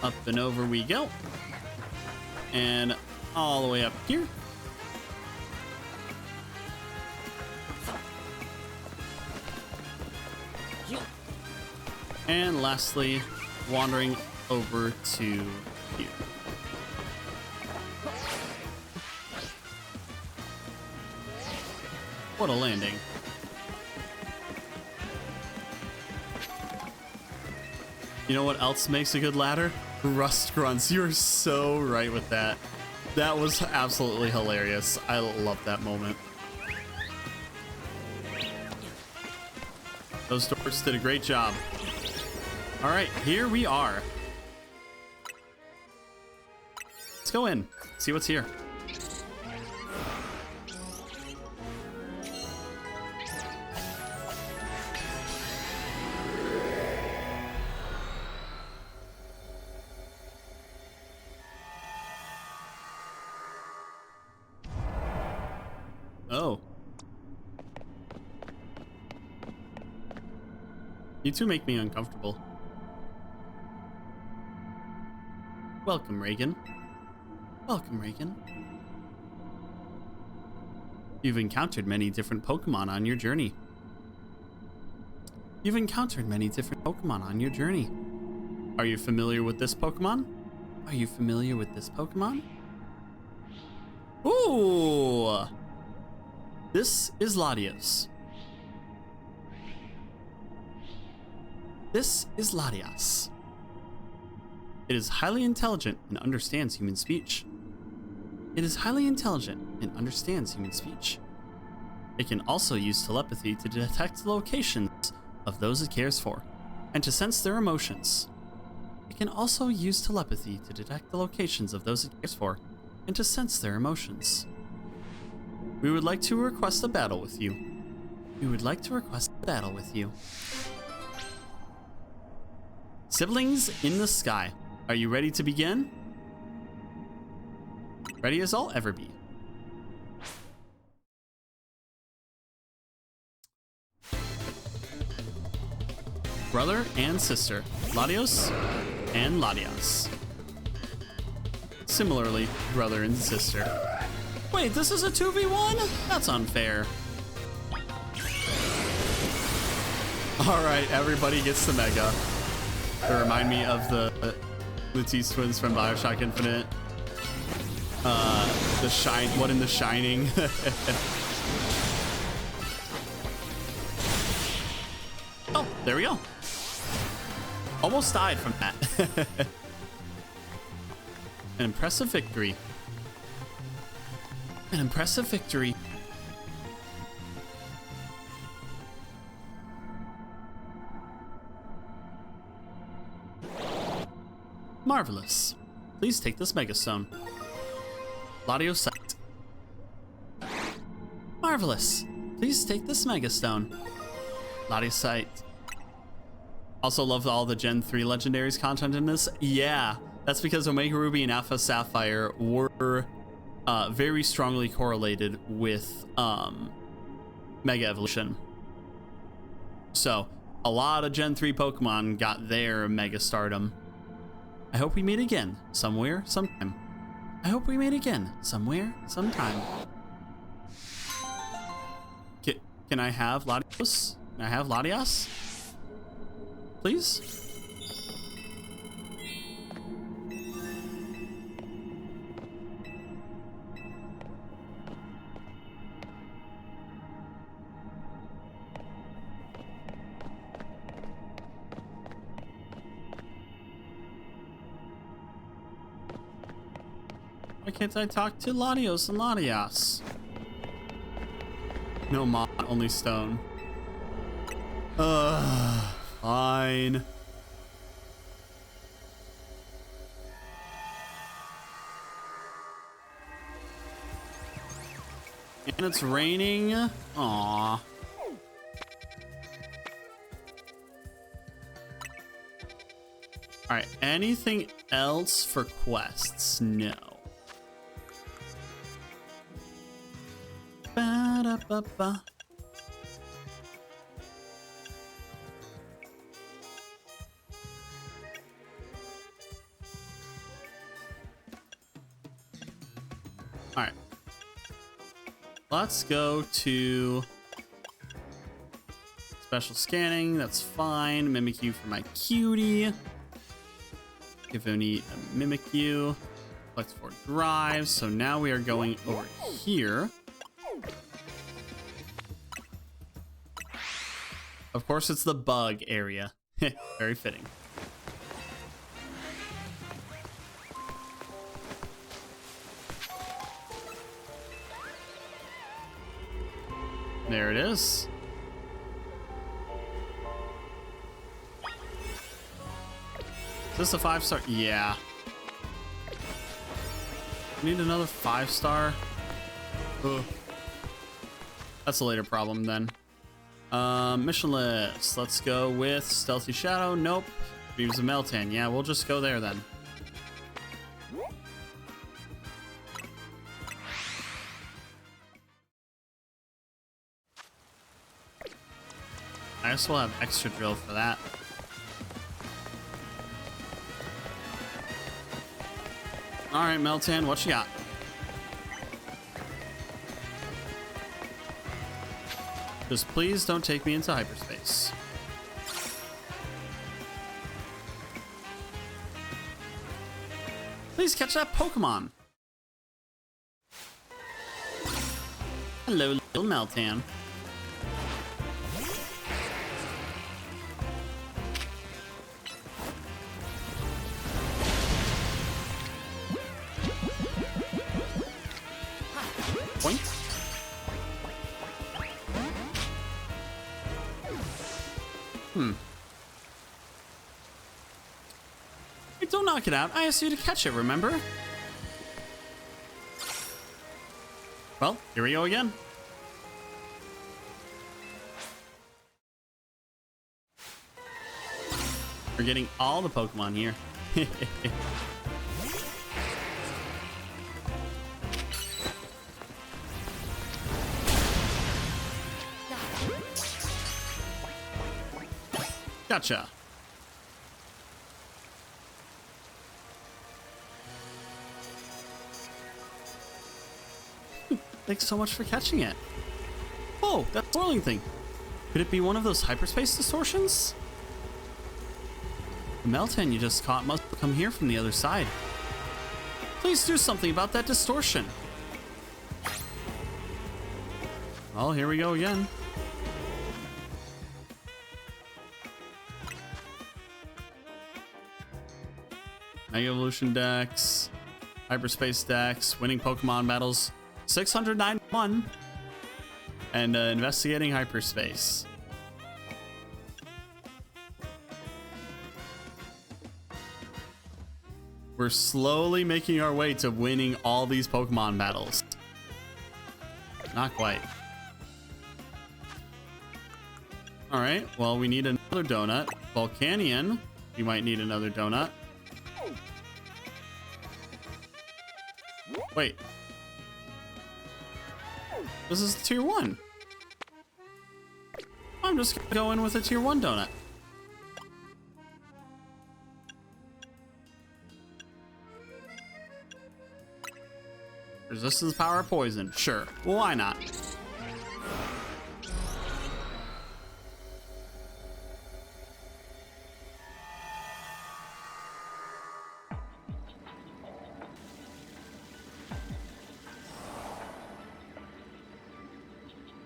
Up and over we go. And all the way up here. And lastly, wandering over to here. What a landing. You know what else makes a good ladder? Rust grunts. You're so right with that. That was absolutely hilarious. I love that moment. Those dorks did a great job. All right, here we are. Let's go in, see what's here. Oh. You two make me uncomfortable. Welcome, Reagan. Welcome, Reagan. You've encountered many different Pokemon on your journey. You've encountered many different Pokemon on your journey. Are you familiar with this Pokemon? Are you familiar with this Pokemon? Ooh! This is Latios. This is Latias. It is highly intelligent and understands human speech. It is highly intelligent and understands human speech. It can also use telepathy to detect the locations of those it cares for and to sense their emotions. It can also use telepathy to detect the locations of those it cares for and to sense their emotions. We would like to request a battle with you. We would like to request a battle with you. Siblings in the sky. Are you ready to begin? Ready as I'll ever be. Brother and sister, Latios and Latias. Similarly, brother and sister. Wait, this is a 2v1? That's unfair. Alright, everybody gets the Mega. They remind me of the Latisse twins from Bioshock Infinite. What in The Shining? Oh, there we go. Almost died from that. An impressive victory. An impressive victory. Marvelous. Please take this Megastone. Latios sight. Marvelous. Please take this Megastone. Latios sight. Also love all the Gen 3 legendaries content in this. Yeah, that's because Omega Ruby and Alpha Sapphire were very strongly correlated with Mega Evolution. So a lot of Gen 3 Pokemon got their Mega Stardom. I hope we meet again somewhere, sometime. I hope we meet again somewhere, sometime. Can I have Latios? Can I have Latias? Please? Why can't I talk to Latios and Latias? No mod, only stone. Fine. And it's raining. Aww. Alright, anything else for quests? No. Ba-da-ba-ba. Alright. Let's go to special scanning. That's fine. Mimikyu for my cutie. If I need a Mimikyu. Flex 4 drives. So now we are going over here. Of course, it's the bug area. Very fitting. There it is. Is this a 5-star? Yeah. We need another 5-star. Ugh. That's a later problem then. Mission list. Let's go with Stealthy Shadow. Nope. Beams of Meltan. Yeah, we'll just go there then. I guess we'll have extra drill for that. Alright, Meltan, what you got? Just please don't take me into hyperspace. Please catch that Pokemon. Hello, little Meltan. Boink. Hey, don't knock it out. I asked you to catch it, remember? Well, here we go again. We're getting all the Pokemon here. Gotcha. Thanks so much for catching it. Oh, that swirling thing. Could it be one of those hyperspace distortions? The Meltan you just caught must come here from the other side. Please do something about that distortion. Well, here we go again. Mega Evolution Dex, Hyperspace Dex, winning Pokemon battles, 691, and investigating hyperspace. We're slowly making our way to winning all these Pokemon battles. Not quite. Alright, well, we need another donut. Volcanion, you might need another donut. Wait, This is tier 1. I'm just gonna go in with a tier 1 donut. Resistance power poison. Sure. Why not?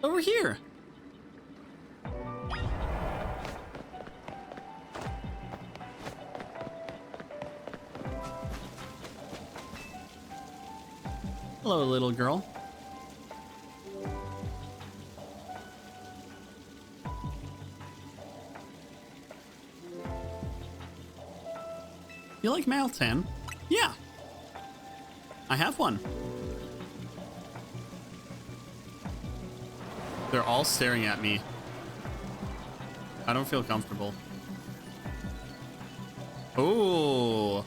Over here. Hello, little girl. You like Maltan? Yeah. I have one. They're all staring at me. I don't feel comfortable. Oh,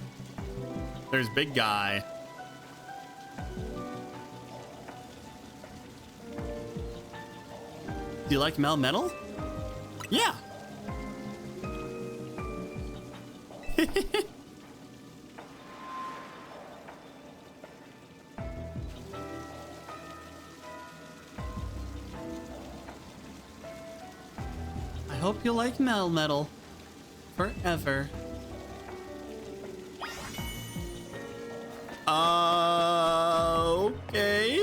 there's big guy. Do you like Melmetal? Yeah. I hope you like Melmetal forever. Okay.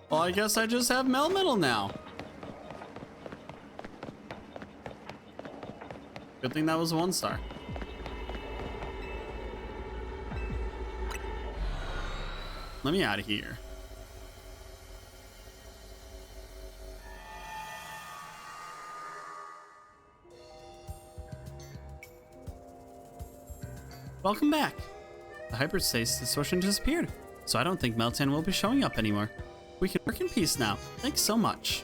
Well, I guess I just have Melmetal now. Good thing that was 1 star. Let me out of here. Welcome back. The hyperspace distortion disappeared, so I don't think Meltan will be showing up anymore. We can work in peace now. Thanks so much.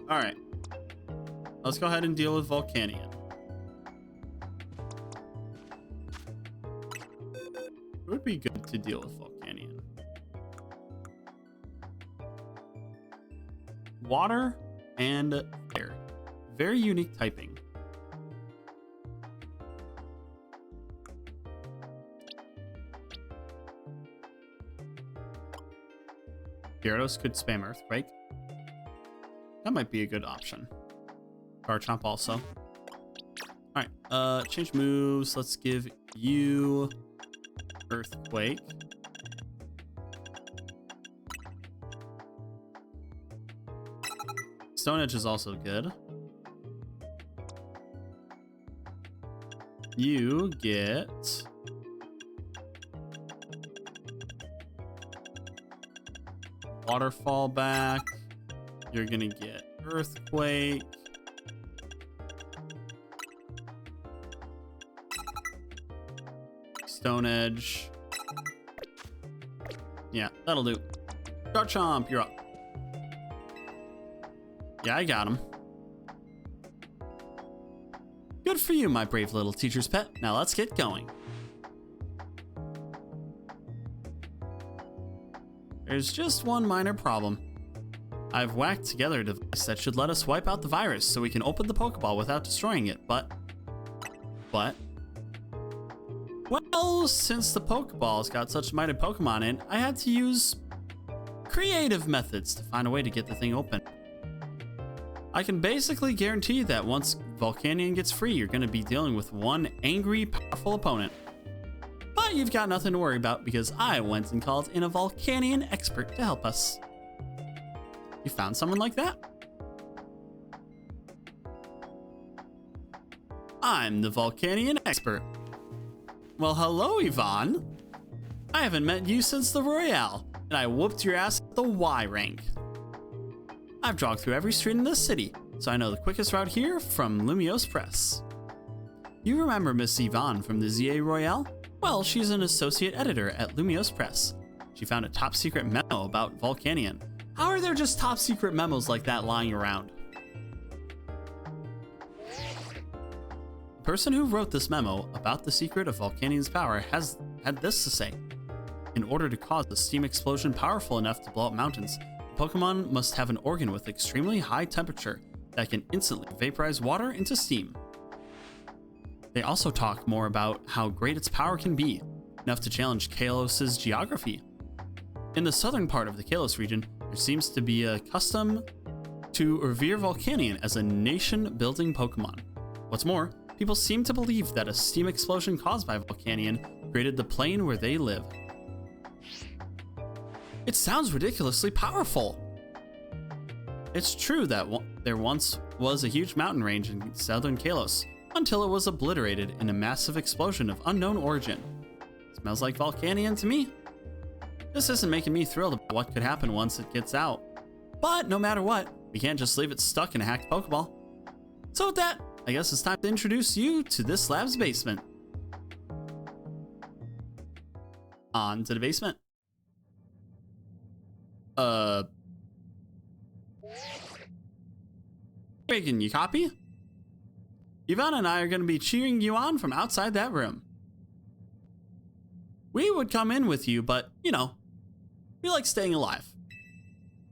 All right, let's go ahead and deal with Volcanion. It would be good to deal with Volcanion. Water and air. Very unique typing. Gyarados could spam Earthquake. That might be a good option. Garchomp also. Alright, change moves. Let's give you Earthquake. Stone Edge is also good. You get Waterfall back. You're gonna get Earthquake. Stone Edge. Yeah, that'll do. Garchomp, you're up. Yeah, I got him. Good for you, my brave little teacher's pet. Now let's get going. There's just one minor problem. I've whacked together a device that should let us wipe out the virus so we can open the Pokeball without destroying it, but... Well, since the Pokeball's got such mighty Pokemon in, I had to use creative methods to find a way to get the thing open. I can basically guarantee that once Volcanion gets free, you're going to be dealing with one angry, powerful opponent. But you've got nothing to worry about because I went and called in a Volcanion expert to help us. You found someone like that? I'm the Volcanion expert. Well, hello, Yvonne. I haven't met you since the Royale, and I whooped your ass at the Y rank. I've jogged through every street in this city, so I know the quickest route here from Lumiose Press. You remember Miss Yvonne from the ZA Royale? Well, she's an associate editor at Lumiose Press. She found a top secret memo about Volcanion. How are there just top secret memos like that lying around? The person who wrote this memo about the secret of Volcanion's power had this to say. In order to cause a steam explosion powerful enough to blow up mountains, the Pokemon must have an organ with extremely high temperature that can instantly vaporize water into steam. They also talk more about how great its power can be, enough to challenge Kalos's geography. In the southern part of the Kalos region, there seems to be a custom to revere Volcanion as a nation-building Pokemon. What's more, people seem to believe that a steam explosion caused by Volcanion created the plane where they live. It sounds ridiculously powerful! It's true that there once was a huge mountain range in southern Kalos, until it was obliterated in a massive explosion of unknown origin. Smells like Volcanion to me. This isn't making me thrilled about what could happen once it gets out. But no matter what, we can't just leave it stuck in a hacked Pokeball. So with that, I guess it's time to introduce you to this lab's basement. On to the basement. Reagan, you copy? Yvonne and I are going to be cheering you on from outside that room. We would come in with you, but, you know, we like staying alive.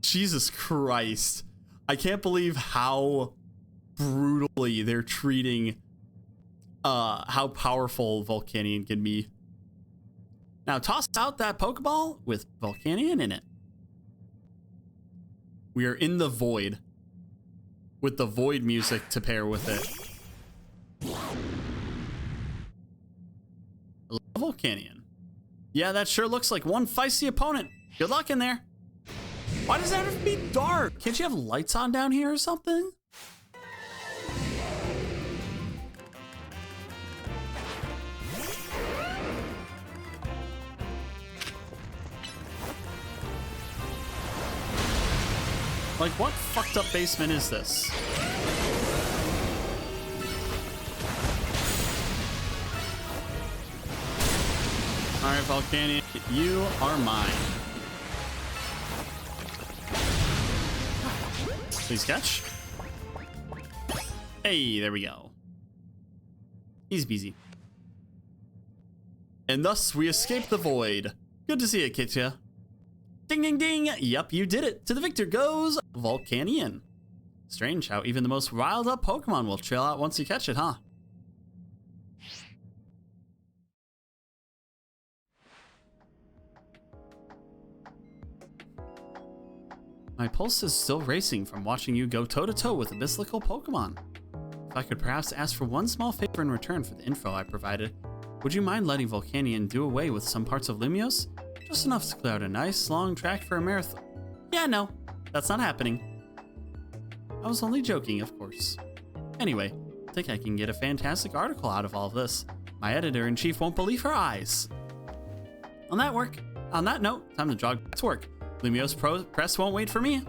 Jesus Christ. I can't believe how brutally they're treating how powerful Volcanion can be. Now toss out that Pokeball with Volcanion in it. We are in the void with the void music to pair with it. I love Volcanion. Yeah, that sure looks like one feisty opponent. Good luck in there. Why does it have to be dark? Can't you have lights on down here or something? Like, what fucked up basement is this? Alright, Volcanion, you are mine. Please catch. Hey, there we go. Easy peasy. And thus we escape the void. Good to see you, Kitya. Ding ding ding! Yup, you did it! To the victor goes Volcanion. Strange how even the most riled up Pokemon will trail out once you catch it, huh? My pulse is still racing from watching you go toe-to-toe with a mystical Pokemon. If I could perhaps ask for one small favor in return for the info I provided, would you mind letting Volcanion do away with some parts of Lumiose? Just enough to clear out a nice, long track for a marathon. Yeah, no, that's not happening. I was only joking, of course. Anyway, I think I can get a fantastic article out of all of this. My editor-in-chief won't believe her eyes. On that note, time to jog back to work. Lumiose Press won't wait for me.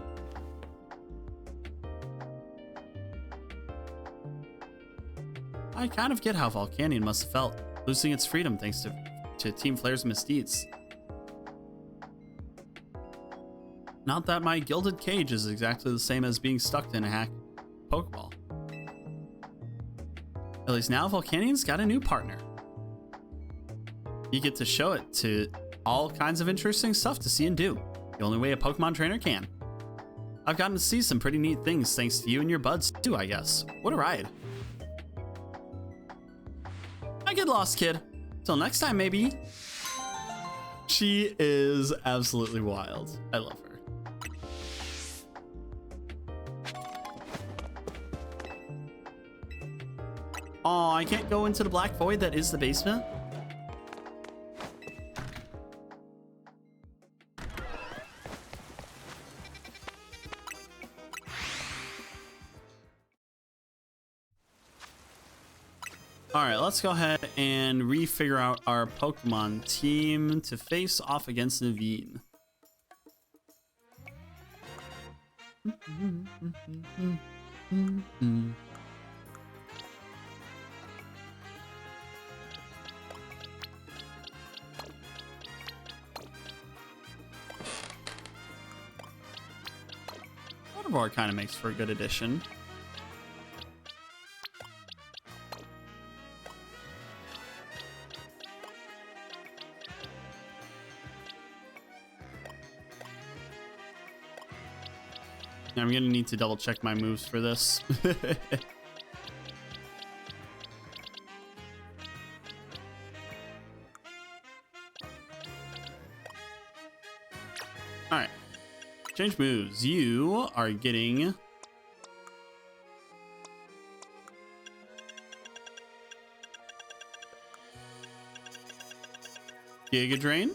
I kind of get how Volcanion must have felt, losing its freedom thanks to Team Flare's misdeeds. Not that my gilded cage is exactly the same as being stuck in a hacked Pokeball. At least now Volcanion's got a new partner. You get to show it to all kinds of interesting stuff to see and do, the only way a Pokemon trainer can. I've gotten to see some pretty neat things thanks to you and your buds too, I guess. What a ride. I get lost, kid. Till next time, maybe. She is absolutely wild. I love her. Oh, I can't go into the black void that is the basement. All right, let's go ahead and refigure out our Pokemon team to face off against Naveen. Waterboard kind of makes for a good addition. I'm gonna need to double check my moves for this. Alright. Change moves. You are getting Giga Drain.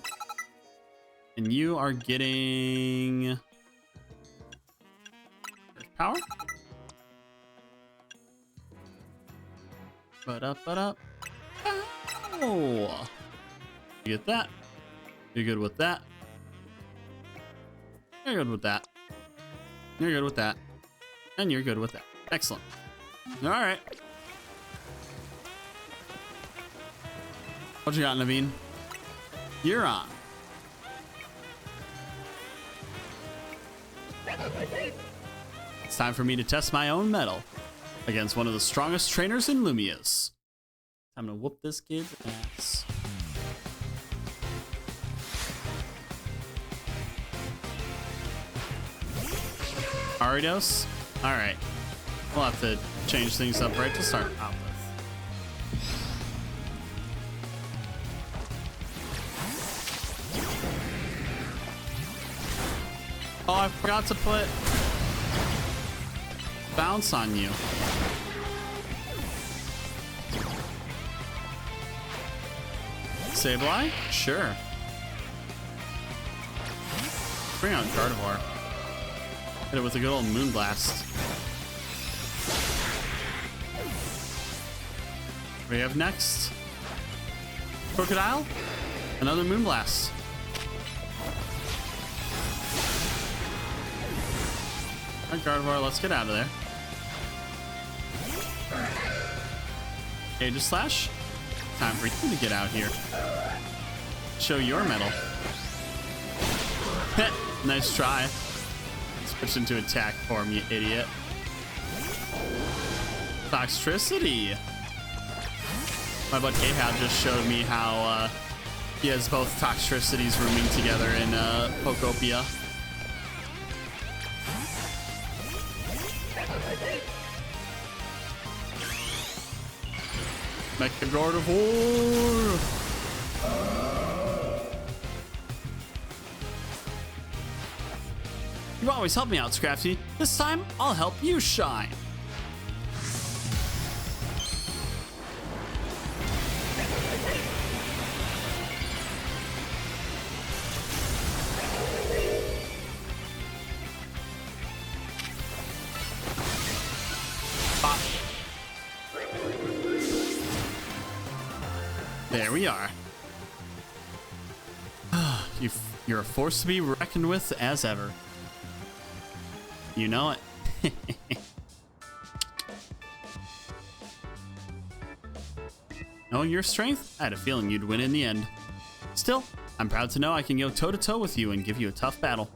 And you are getting Power. But up. Oh, you get that. You're good with that. You're good with that. You're good with that. And you're good with that. Excellent. All right. What you got, Naveen? You're on. It's time for me to test my own mettle against one of the strongest trainers in Lumia's. Time to whoop this kid's ass. Aridos? Alright. We'll have to change things up right to start out with. Oh, I forgot to put bounce on you. Sableye? Sure. Bring out Gardevoir. Hit it with a good old Moonblast. What do we have next? Crocodile? Another Moonblast. Alright, Gardevoir, let's get out of there. Aegis Slash. Time for you to get out here. Show your mettle. Nice try. Switch into attack form, you idiot. Toxtricity. My bud K-Hab just showed me how he has both Toxtricities rooming together in Pokopia. Mecha Gardevoir! You've always helped me out, Scrafty. This time, I'll help you shine. Bop. There we are. You're a force to be reckoned with as ever. You know it. Knowing your strength, I had a feeling you'd win in the end. Still, I'm proud to know I can go toe-to-toe with you and give you a tough battle.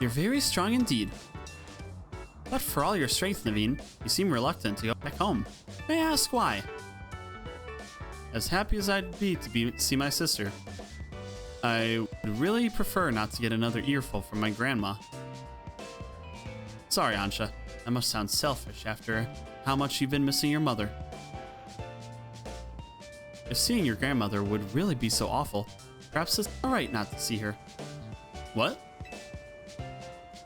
You're very strong indeed. But for all your strength, Naveen, you seem reluctant to go back home. May I ask why? As happy as I'd be to see my sister, I would really prefer not to get another earful from my grandma. Sorry, Ansha. I must sound selfish after how much you've been missing your mother. If seeing your grandmother would really be so awful, perhaps it's alright not to see her. What?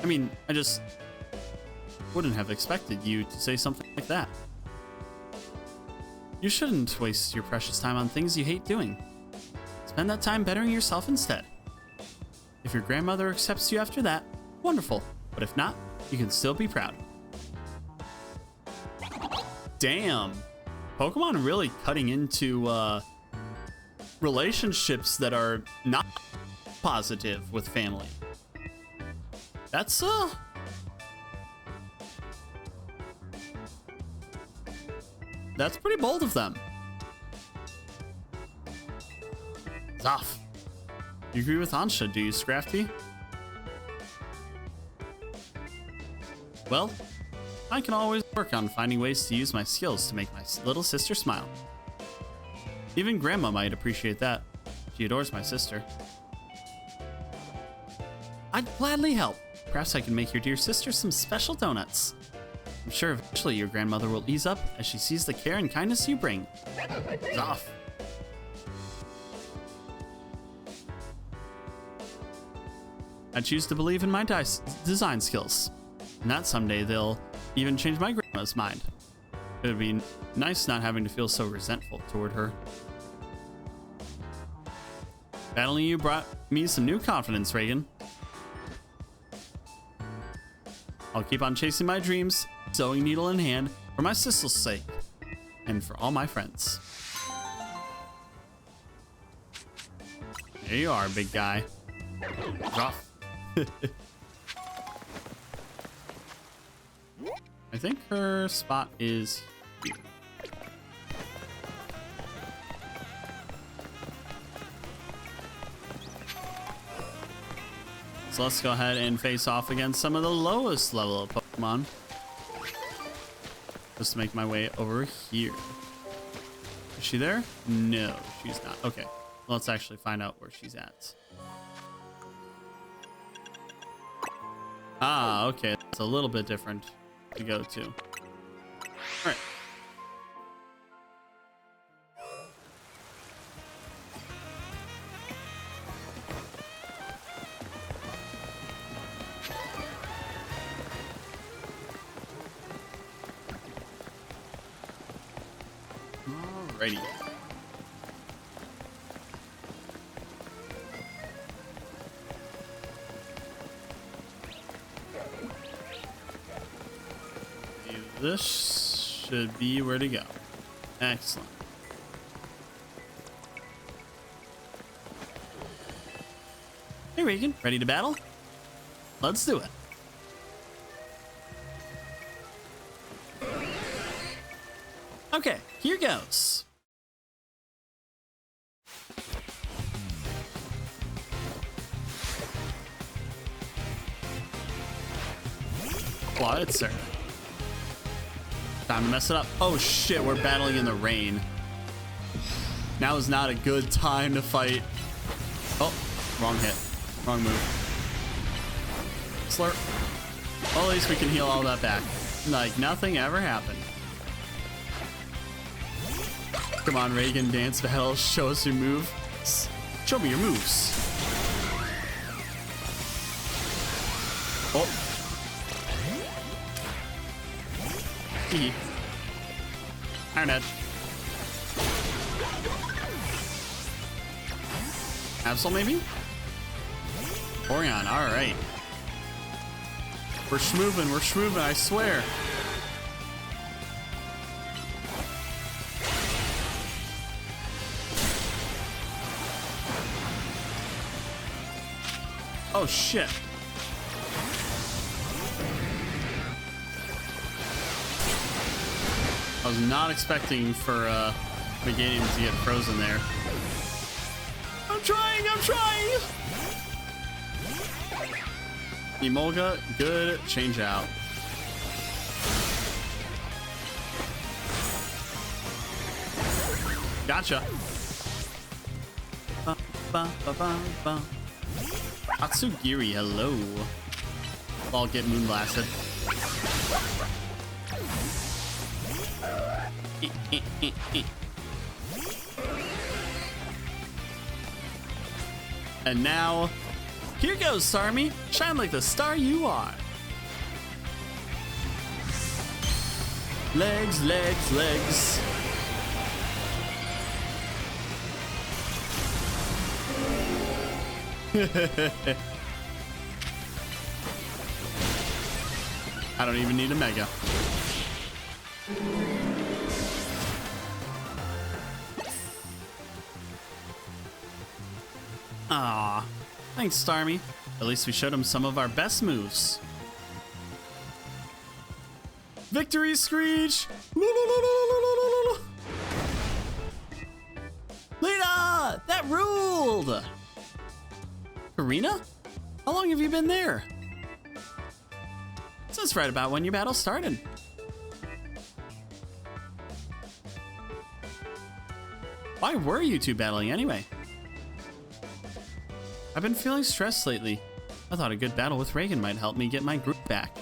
I mean, I just wouldn't have expected you to say something like that. You shouldn't waste your precious time on things you hate doing. Spend that time bettering yourself instead. If your grandmother accepts you after that, wonderful. But if not, you can still be proud. Damn. Pokemon really cutting into relationships that are not positive with family. That's pretty bold of them. Zoff. You agree with Ansha, do you, Scrafty? Well, I can always work on finding ways to use my skills to make my little sister smile. Even Grandma might appreciate that. She adores my sister. I'd gladly help. Perhaps I can make your dear sister some special donuts. I'm sure eventually your grandmother will ease up as she sees the care and kindness you bring. Zoff. I choose to believe in my design skills, and that someday they'll even change my grandma's mind. It would be nice not having to feel so resentful toward her. Battling you brought me some new confidence, Reagan. I'll keep on chasing my dreams, sewing needle in hand, for my sister's sake, and for all my friends. There you are, big guy. Rough. I think her spot is here. So let's go ahead and face off against some of the lowest level of Pokemon. Just to make my way over here. Is she there? No, she's not. Okay, let's actually find out where she's at. Ah, okay, it's a little bit different to go to. All right. Alrighty. This should be where to go. Excellent. Hey Reagan, ready to battle? Let's do it. Okay, here goes. Quiet, sir. Time to mess it up. Oh shit, we're battling in the rain. Now is not a good time to fight. Oh, wrong hit. Wrong move. Slurp. Well, at least we can heal all that back. Like nothing ever happened. Come on, Reagan, dance battle. Show us your moves. Show me your moves. Oh. Hee. Iron Head. Absol, maybe? Orion, alright. We're schmoovin', I swear. Oh shit. I was not expecting for Meganium to get frozen there. I'm trying! Emolga, good change out. Gotcha. Atsugiri, hello. I'll get moonblasted. And now, here goes, Sarmy. Shine like the star you are. Legs, legs, legs. I don't even need a mega. Ah, thanks, Starmie. At least we showed him some of our best moves. Victory Screech! Lita! That ruled! Karina? How long have you been there? Since right about when your battle started. Why were you two battling anyway? I've been feeling stressed lately. I thought a good battle with Reagan might help me get my group back.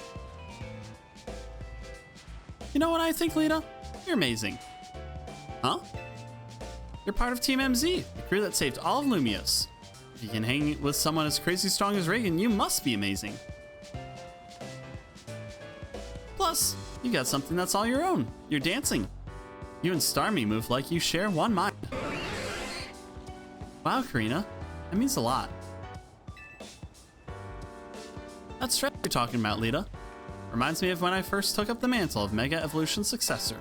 You know what I think, Lita? You're amazing. Huh? You're part of Team MZ, the crew that saved all of Lumios. If you can hang with someone as crazy strong as Reagan, you must be amazing. Plus, you got something that's all your own. You're dancing. You and Starmie move like you share one mind. Wow, Karina. That means a lot. That stress you're talking about, Lita. Reminds me of when I first took up the mantle of Mega Evolution's successor.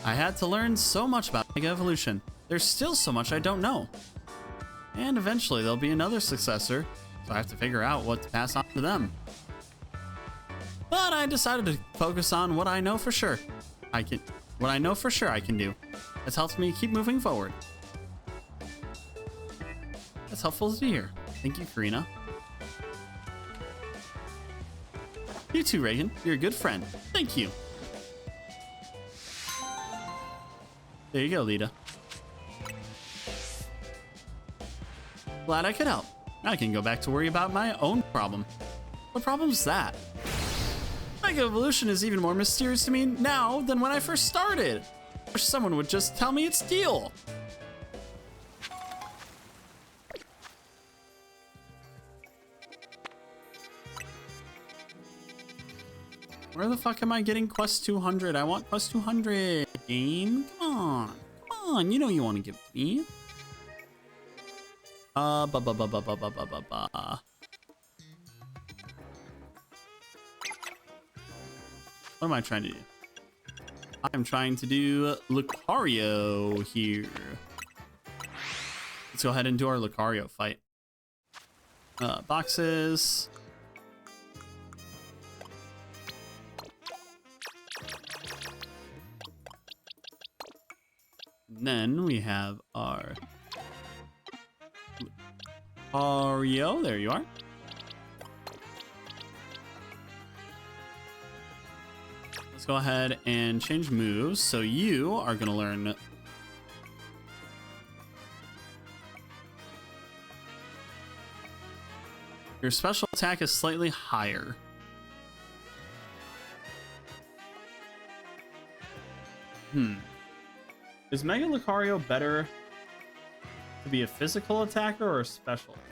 I had to learn so much about Mega Evolution. There's still so much I don't know. And eventually there'll be another successor, so I have to figure out what to pass on to them. But I decided to focus on what I know for sure I can do. That's helped me keep moving forward. That's helpful to hear. Thank you, Karina. You too, Reagan. You're a good friend. Thank you. There you go, Lita. Glad I could help. Now I can go back to worry about my own problem. What problem's that? Mega Evolution is even more mysterious to me now than when I first started. I wish someone would just tell me its deal. Where the fuck am I getting quest 200? I want quest 200. Game, come on. Come on, you know you want to give it to me. What am I trying to do? I'm trying to do Lucario here. Let's go ahead and do our Lucario fight. Boxes. And then we have our Lucario. There you are. Let's go ahead and change moves. So you are going to learn your special attack is slightly higher. Is Mega Lucario better to be a physical attacker or a special attacker?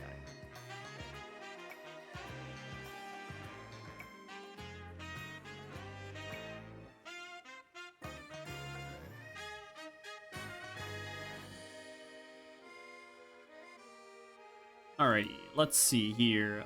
Alrighty, let's see here.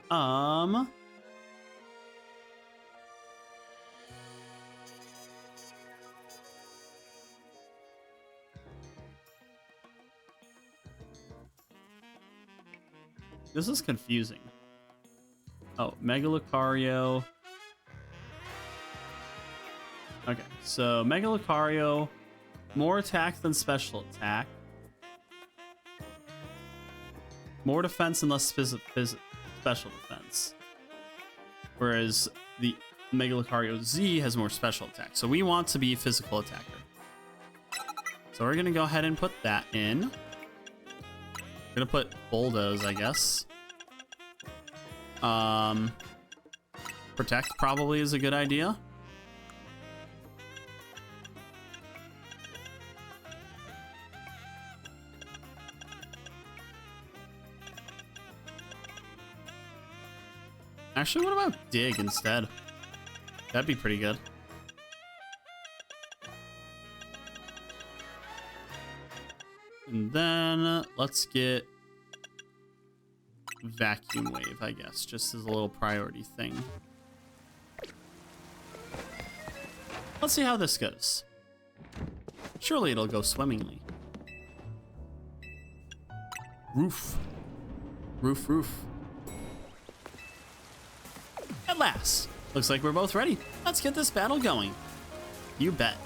This is confusing. Oh, Mega Lucario. Okay, so Mega Lucario, more attack than special attack. More defense and less special defense. Whereas the Mega Lucario Z has more special attack. So we want to be a physical attacker. So we're going to go ahead and put that in. We're going to put Bulldoze, I guess. Protect probably is a good idea. Actually, what about Dig instead? That'd be pretty good. And then let's get Vacuum Wave, I guess, just as a little priority thing. Let's see how this goes. Surely it'll go swimmingly. Roof. Roof, roof. At last. Looks like we're both ready. Let's get this battle going. You bet.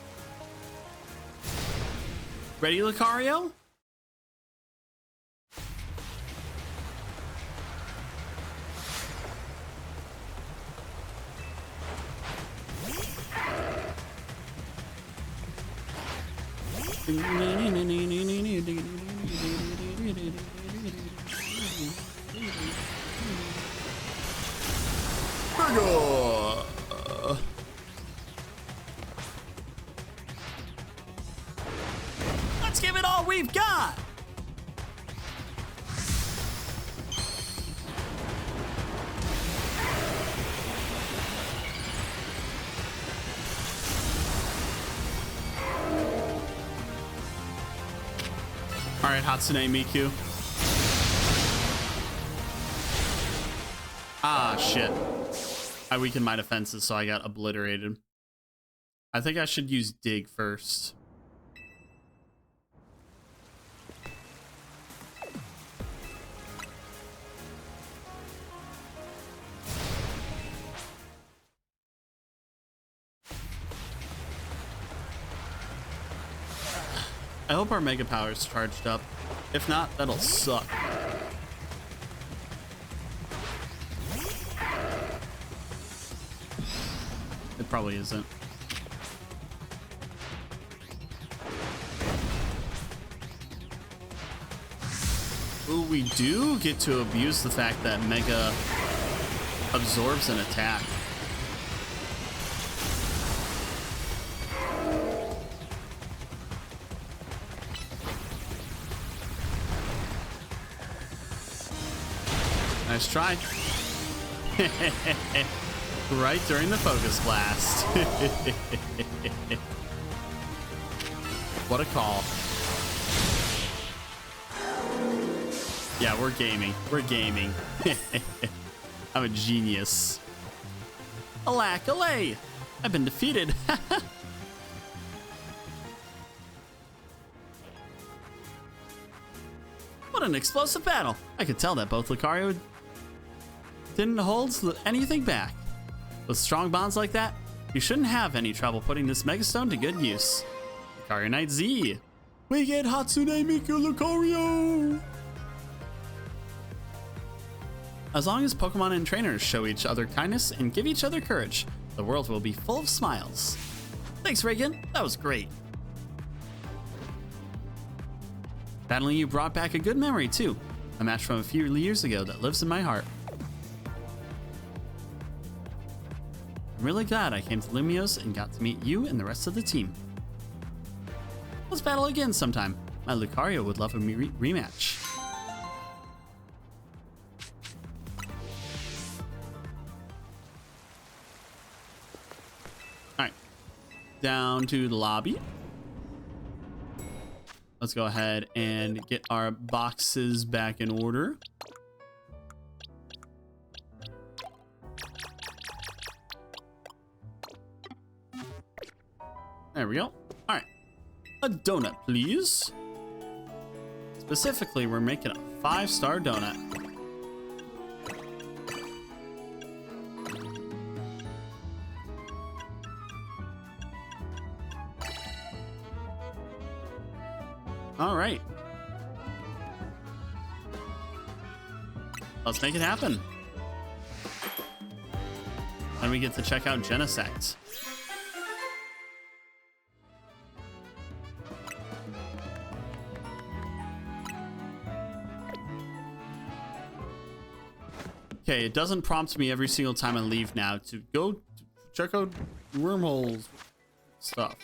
Ready, Lucario? Let's give it all we've got. All right, Hatsune Miku. Ah, shit. I weakened my defenses, so I got obliterated. I think I should use Dig first. I hope our Mega Power's charged up. If not, that'll suck. It probably isn't. Ooh, we do get to abuse the fact that Mega absorbs an attack. Nice try. Right during the focus blast. What a call. Yeah, we're gaming. We're gaming. I'm a genius. Alack, alay! I've been defeated. What an explosive battle. I could tell that both Lucario didn't hold anything back. With strong bonds like that, you shouldn't have any trouble putting this Megastone to good use. Lucario Knight Z. We get Hatsune Miku Lucario! As long as Pokemon and trainers show each other kindness and give each other courage, the world will be full of smiles. Thanks, Reagan. That was great. Battling you brought back a good memory, too. A match from a few years ago that lives in my heart. I'm really glad I came to Lumiose and got to meet you and the rest of the team. Let's battle again sometime. My Lucario would love a rematch. Alright. Down to the lobby. Let's go ahead and get our boxes back in order. There we go. All right. A donut, please. Specifically, we're making a 5-star donut. All right. Let's make it happen. And we get to check out Genesect. Okay, it doesn't prompt me every single time I leave now to go check out wormholes stuff.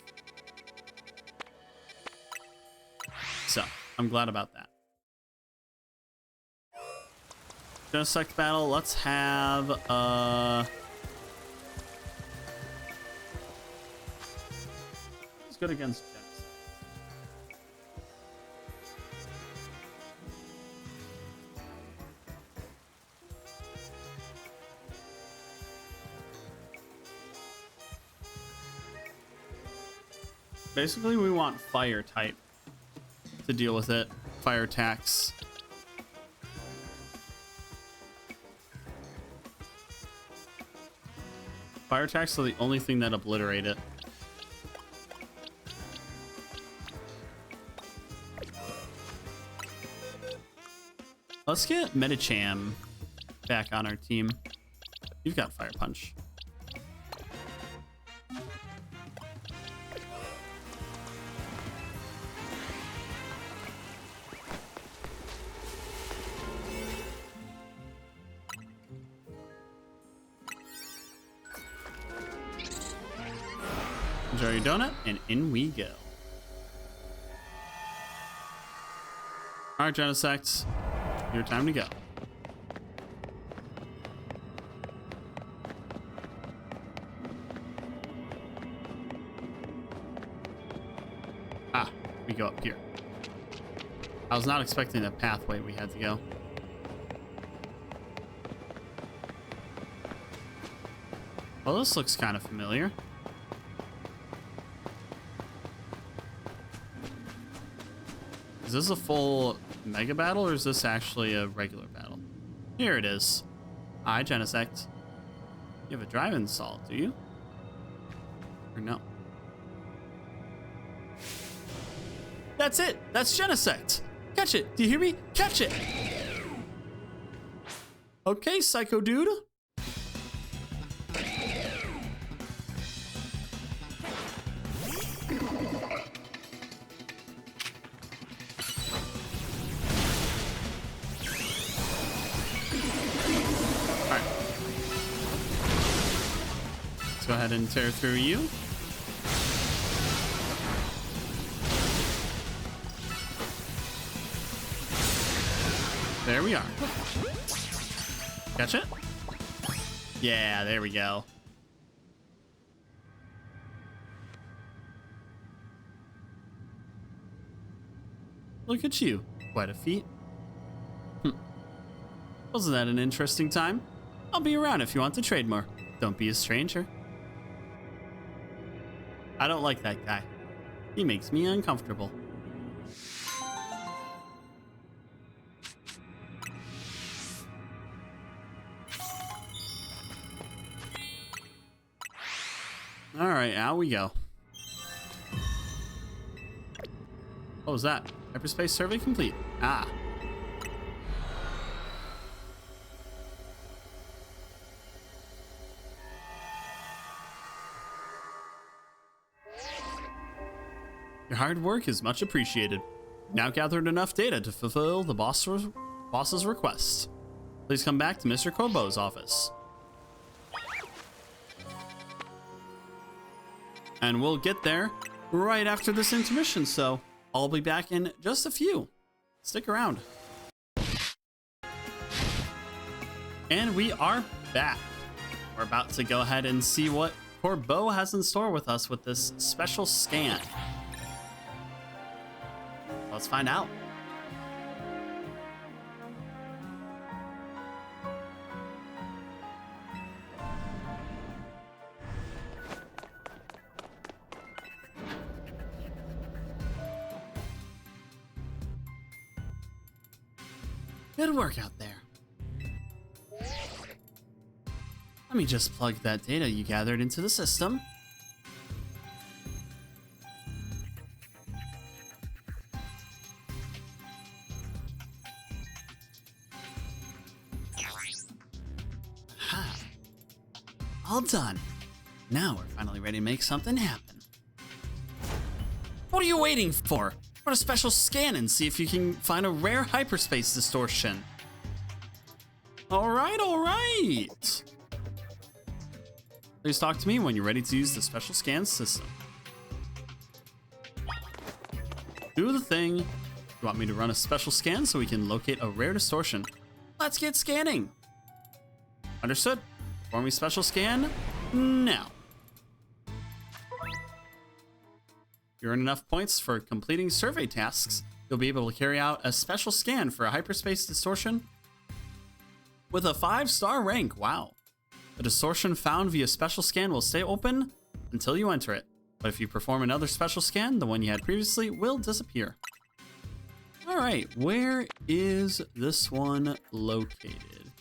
So, I'm glad about that. Genesect battle, let's have let's go against Genesect. Basically, we want fire type to deal with it. Fire attacks. Fire attacks are the only thing that obliterate it. Let's get Medicham back on our team. You've got Fire Punch. Enjoy your donut, and in we go. Alright, Genesect, your time to go. Ah, we go up here. I was not expecting the pathway we had to go. Well, this looks kind of familiar. Is this a full mega battle or is this actually a regular battle? Here it is. Hi, Genesect. You have a drive installed, do you? Or no? That's it! That's Genesect! Catch it! Do you hear me? Catch it! Okay, Psycho Dude. Go ahead and tear through you. There we are. Catch it? Yeah, there we go. Look at you. Quite a feat. Wasn't that an interesting time? I'll be around if you want to trade more. Don't be a stranger. I don't like that guy. He makes me uncomfortable. All right, out we go. What was that? Hyperspace survey complete. Ah. Your hard work is much appreciated. You've now gathered enough data to fulfill the boss's request. Please come back to Mr. Corbo's office. And we'll get there right after this intermission, so I'll be back in just a few. Stick around. And we are back. We're about to go ahead and see what Corbo has in store with us with this special scan. Let's find out. Good work out there. Let me just plug that data you gathered into the system. All done. Now we're finally ready to make something happen. What are you waiting for? Run a special scan and see if you can find a rare hyperspace distortion. All right. Please talk to me when you're ready to use the special scan system. Do the thing. You want me to run a special scan so we can locate a rare distortion? Let's get scanning. Understood. Perform me special scan now. You earn enough points for completing survey tasks. You'll be able to carry out a special scan for a hyperspace distortion with a 5-star rank. Wow. The distortion found via special scan will stay open until you enter it. But if you perform another special scan, the one you had previously will disappear. All right, where is this one located?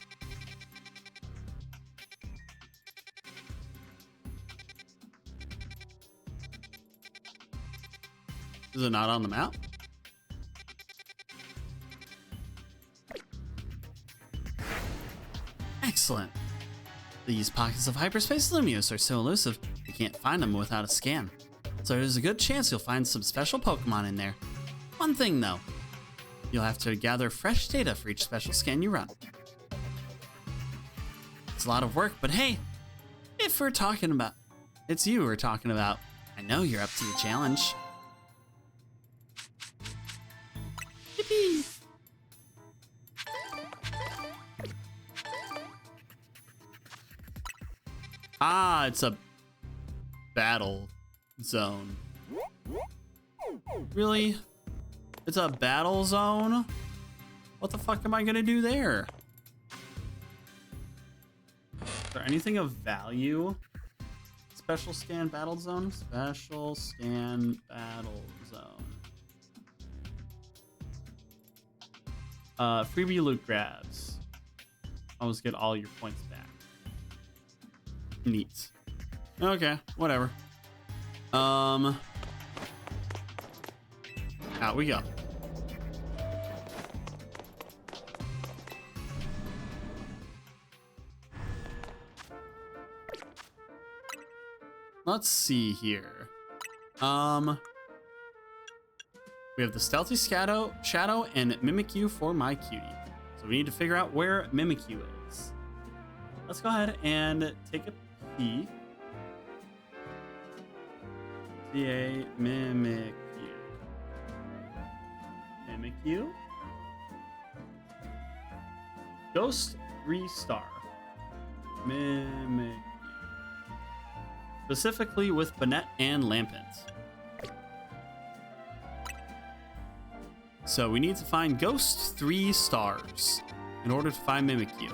Is it not on the map? Excellent. These pockets of hyperspace Lumios are so elusive, you can't find them without a scan. So there's a good chance you'll find some special Pokemon in there. One thing though, you'll have to gather fresh data for each special scan you run. It's a lot of work, but hey, if we're talking about, it's you we're talking about, I know you're up to the challenge. Yippee! Ah, it's a battle zone. Really? It's a battle zone? What the fuck am I gonna do there? Is there anything of value? Special scan battle zone? Special scan battle zone. Freebie loot grabs. Always get all your points back. Neat. Okay, whatever. Out we go. Let's see here. We have the Stealthy Shadow and Mimikyu for my cutie. So we need to figure out where Mimikyu is. Let's go ahead and take a peek. CA Mimikyu. Mimikyu. Ghost 3-star. Mimikyu. Specifically with Banette and Lampent. So we need to find Ghost 3 stars in order to find Mimikyu.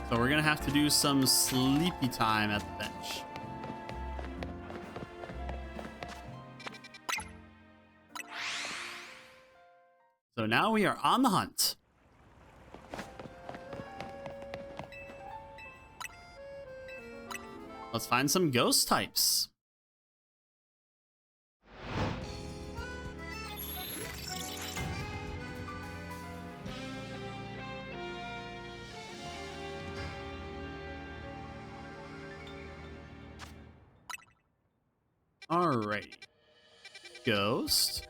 So we're gonna have to do some sleepy time at the bench. So now we are on the hunt. Let's find some ghost types. Alrighty. Ghost.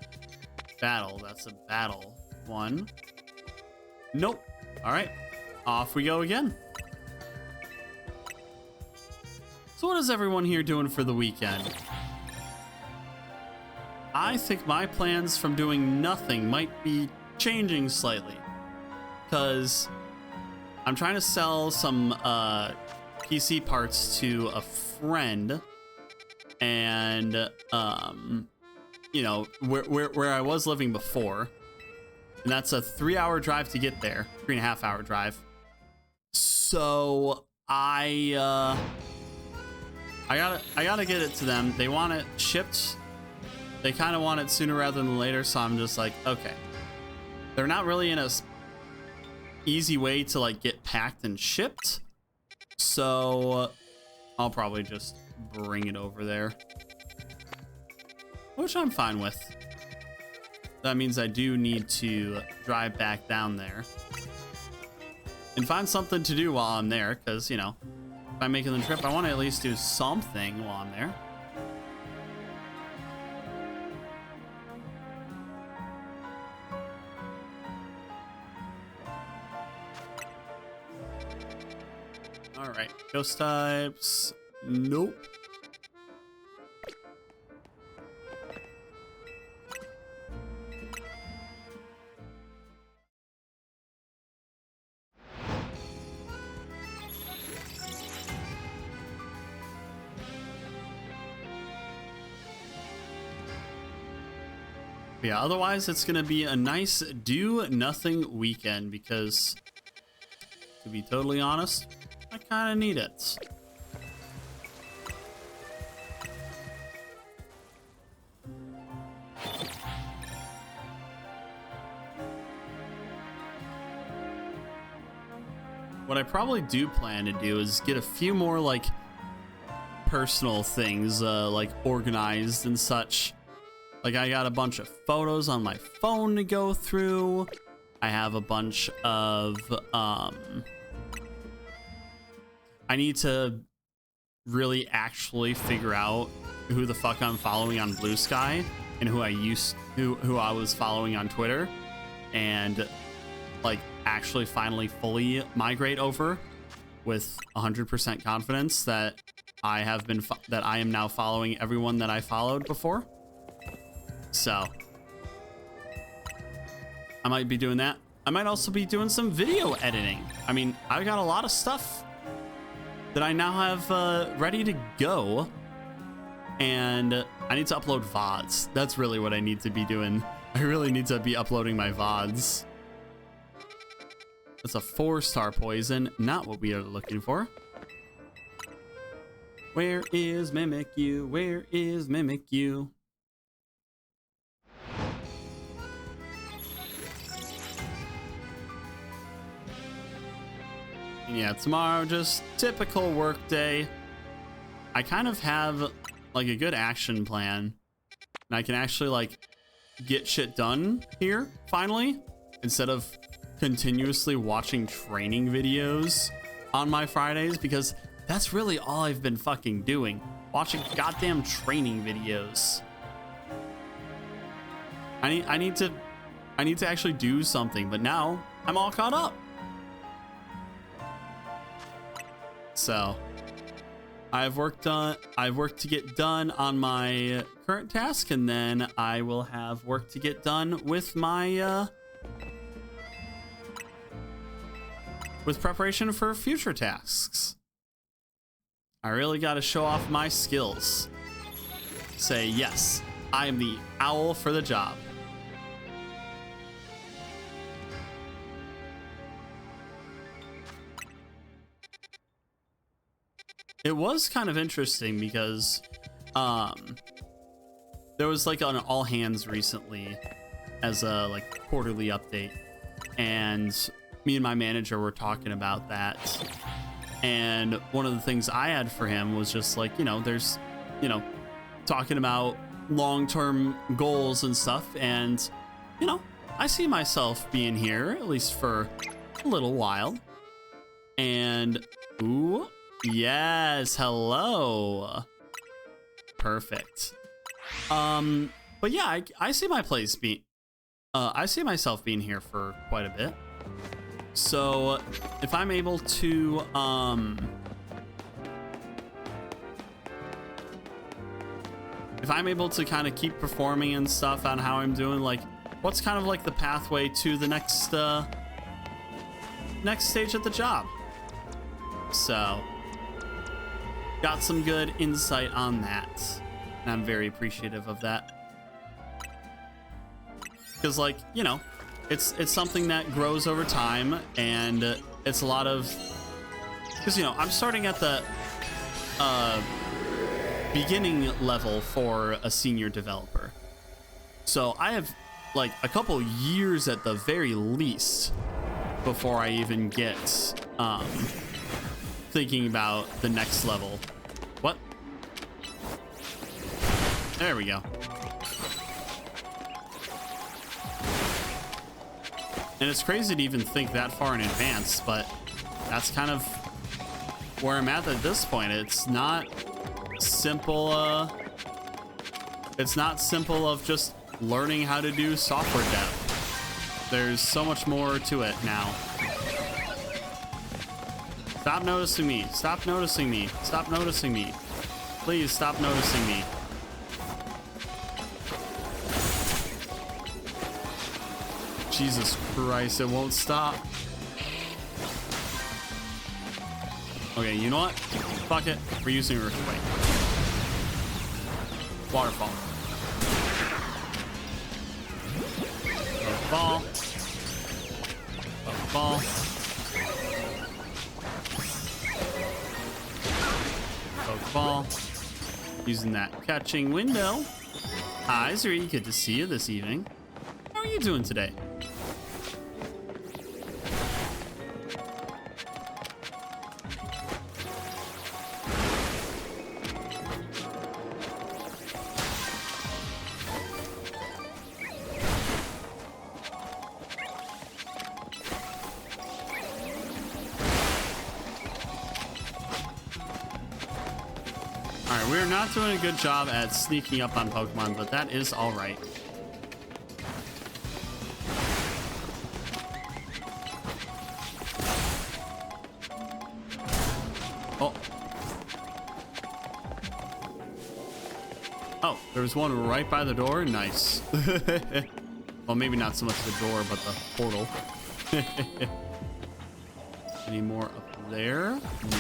Battle. That's a battle one. Nope. Alright. Off we go again. So what is everyone here doing for the weekend? I think my plans from doing nothing might be changing slightly. Because I'm trying to sell some PC parts to a friend. And, you know, where I was living before. And that's a 3-hour drive to get there. 3.5-hour drive. So I gotta get it to them. They want it shipped. They kind of want it sooner rather than later. So I'm just like, okay. They're not really in a easy way to like get packed and shipped. So I'll probably just bring it over there, which I'm fine with. That means I do need to drive back down there and find something to do while I'm there, because, you know, if I'm making the trip, I want to at least do something while I'm there. All right, ghost types. Nope. Yeah, otherwise it's gonna be a nice do nothing weekend because, to be totally honest, I kind of need it. What I probably do plan to do is get a few more like personal things like organized and such. Like I got a bunch of photos on my phone to go through. I have a bunch of I need to really actually figure out who the fuck I'm following on Blue Sky and who I was following on Twitter, and like actually finally fully migrate over with 100% confidence that I am now following everyone that I followed before. So I might be doing that. I might also be doing some video editing. I mean, I got a lot of stuff that I now have ready to go, and I need to upload VODs. That's really what I need to be doing. I really need to be uploading my VODs. That's a 4-star poison, not what we are looking for. Where is Mimikyu? Where is Mimikyu? Yeah, tomorrow, just typical work day. I kind of have like a good action plan, and I can actually like get shit done here finally, instead of continuously watching training videos on my Fridays, because that's really all I've been fucking doing, watching goddamn training videos. I need to actually do something, but now I'm all caught up. So I've worked to get done on my current task, and then I will have work to get done with my with preparation for future tasks. I really got to show off my skills. Say, yes, I am the owl for the job. It was kind of interesting because there was like an all hands recently as a like quarterly update, and me and my manager were talking about that. And one of the things I had for him was just like, there's, talking about long-term goals and stuff. And, I see myself being here at least for a little while. And, ooh, yes, hello. Perfect. But yeah, I see my place being, I see myself being here for quite a bit. So if I'm able to, kind of keep performing and stuff on how I'm doing, like what's kind of like the pathway to the next stage at the job. So got some good insight on that, and I'm very appreciative of that, because like, it's something that grows over time, and it's a lot of, because I'm starting at the beginning level for a senior developer, so I have like a couple years at the very least before I even get thinking about the next level. What? There we go. And it's crazy to even think that far in advance, but that's kind of where I'm at this point. It's not simple. It's not simple of just learning how to do software dev. There's so much more to it now. Stop noticing me. Stop noticing me. Stop noticing me. Please stop noticing me. Jesus Christ, it won't stop. Okay, you know what? Fuck it. We're using Earthquake. Waterfall. Ball. Ball. Ball. Using that catching window. Hi, Zuri. Good to see you this evening. How are you doing today? Alright, we're not doing a good job at sneaking up on Pokemon, but that is alright. Oh. Oh, there's one right by the door. Nice. Well, maybe not so much the door, but the portal. Any more up there? No.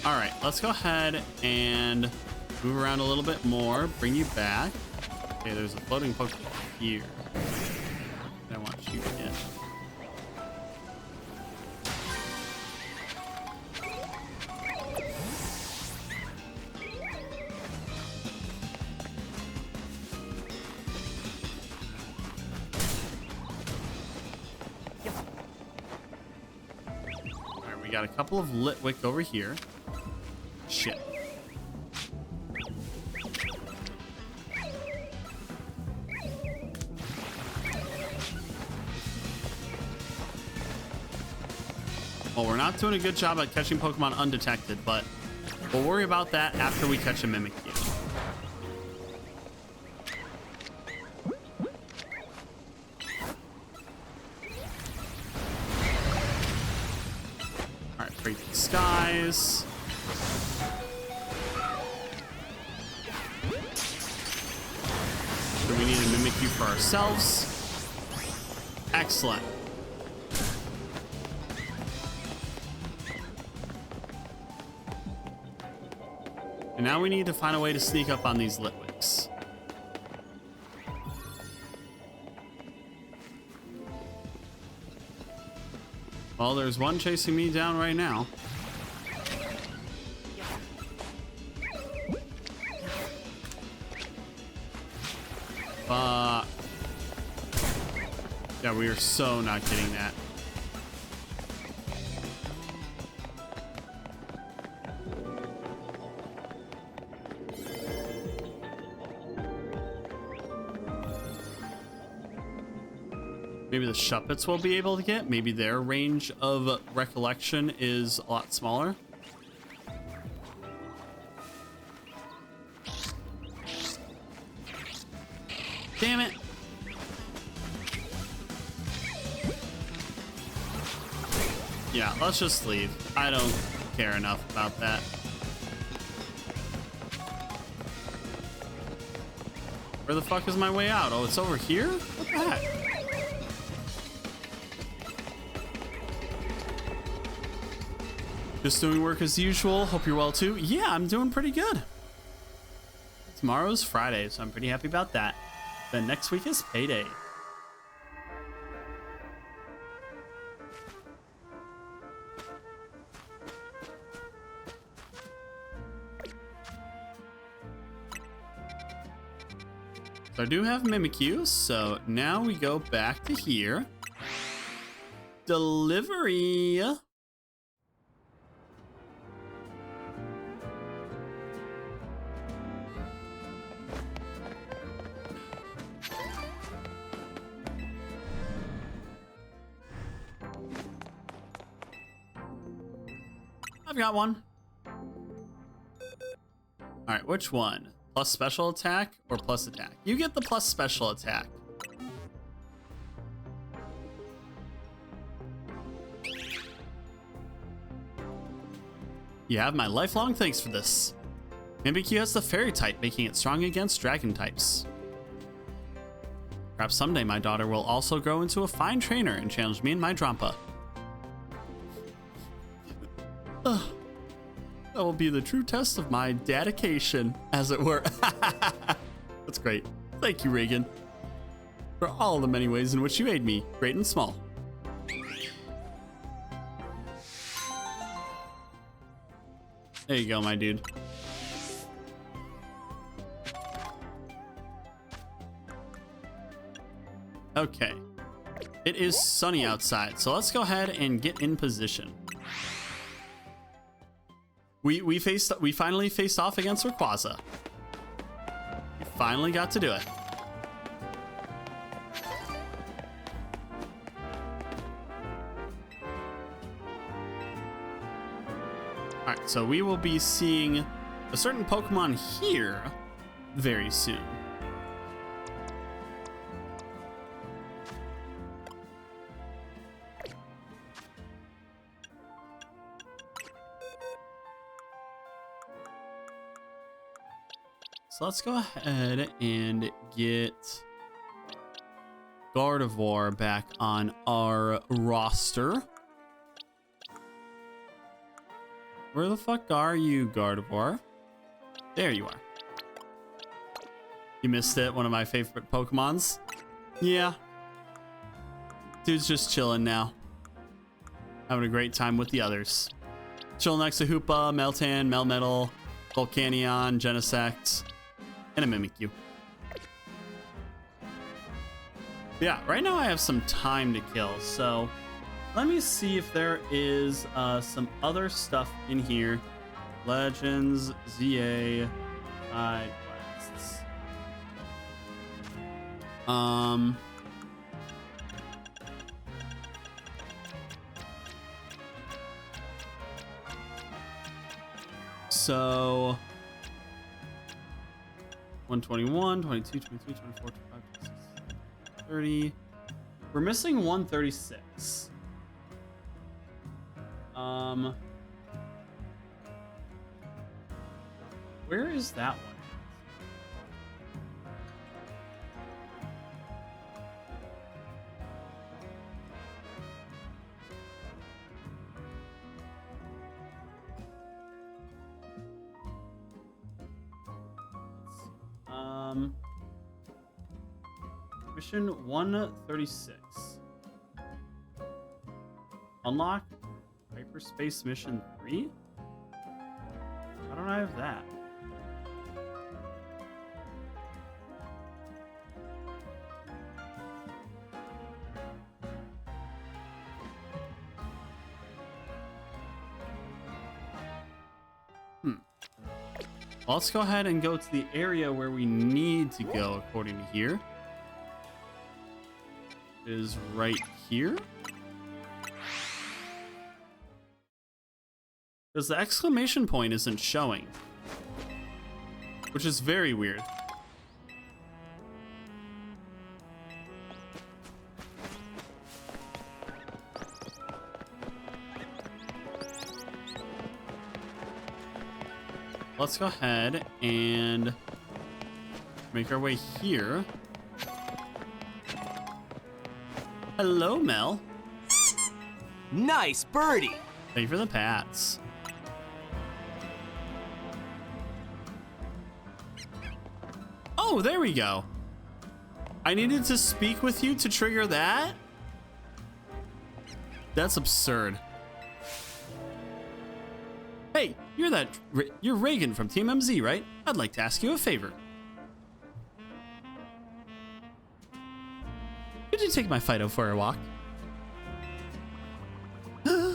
All right, let's go ahead and move around a little bit more. Bring you back. Okay, there's a floating Pokemon here. I want you to get. All right, we got a couple of Litwick over here. Shit. Well, we're not doing a good job at catching Pokemon undetected, but we'll worry about that after we catch a Mimikyu. All right, break the skies. So we need a Mimikyu for ourselves. Excellent. And now we need to find a way to sneak up on these Litwicks. Well, there's one chasing me down right now. Yeah, we are so not getting that. Maybe the Shuppets will be able to get. Maybe their range of recollection is a lot smaller. Damn it. Yeah, let's just leave. I don't care enough about that. Where the fuck is my way out? Oh, it's over here? What the heck? Just doing work as usual. Hope you're well too. Yeah, I'm doing pretty good. Tomorrow's Friday, so I'm pretty happy about that. Then next week is payday. So I do have Mimikyu, so now we go back to here. Delivery. I've got one. All right, which one? Plus special attack or plus attack? You get the plus special attack. You have my lifelong thanks for this. Mimikyu has the fairy type, making it strong against dragon types. Perhaps someday my daughter will also grow into a fine trainer and challenge me in my Drampa. That will be the true test of my dedication, as it were. That's great. Thank you, Reagan, for all the many ways in which you aid me, great and small. There you go, my dude. Okay. It is sunny outside, so let's go ahead and get in position. We finally faced off against Rayquaza. We finally got to do it. Alright, so we will be seeing a certain Pokemon here very soon. So let's go ahead and get Gardevoir back on our roster. Where the fuck are you, Gardevoir? There you are. You missed it, one of my favorite Pokemons. Yeah. Dude's just chilling now. Having a great time with the others. Chilling next to Hoopa, Meltan, Melmetal, Volcanion, Genesect, and a Mimikyu. Yeah, right now I have some time to kill, so let me see if there is some other stuff in here. Legends, ZA, side quests. So 121, 22, 23, 24, 25, 26, 30. We're missing 136. Where is that one? Mission 136. Unlock Hyperspace Mission 3? Why don't I have that? Well, let's go ahead and go to the area where we need to go according to here. It is right here. Because the exclamation point isn't showing, which is very weird. Let's go ahead and make our way here. Hello, Mel. Nice birdie. Thank you for the pats. Oh, there we go. I needed to speak with you to trigger that? That's absurd. Hey, you're Reagan from Team MZ, right? I'd like to ask you a favor. Could you take my Fido for a walk? Fido!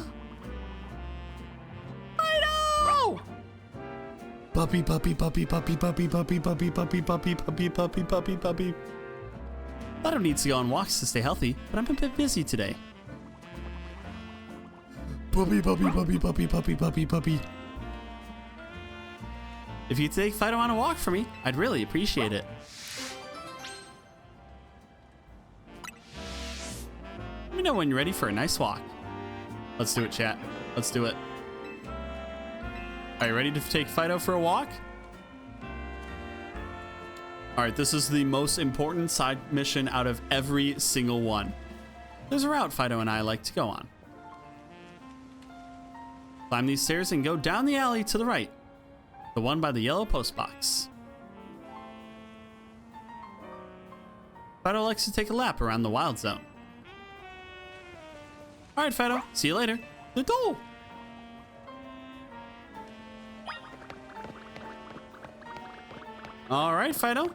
Puppy, puppy, puppy, puppy, puppy, puppy, puppy, puppy, puppy, puppy, puppy, puppy, puppy. Fido needs to go on walks to stay healthy, but I'm a bit busy today. Puppy, puppy, puppy, puppy, puppy, puppy, puppy. If you take Fido on a walk for me, I'd really appreciate it. Let me know when you're ready for a nice walk. Let's do it, chat. Let's do it. Are you ready to take Fido for a walk? All right, this is the most important side mission out of every single one. There's a route Fido and I like to go on. Climb these stairs and go down the alley to the right. The one by the yellow post box. Fido likes to take a lap around the wild zone. All right, Fido. See you later. The goal. All right, Fido.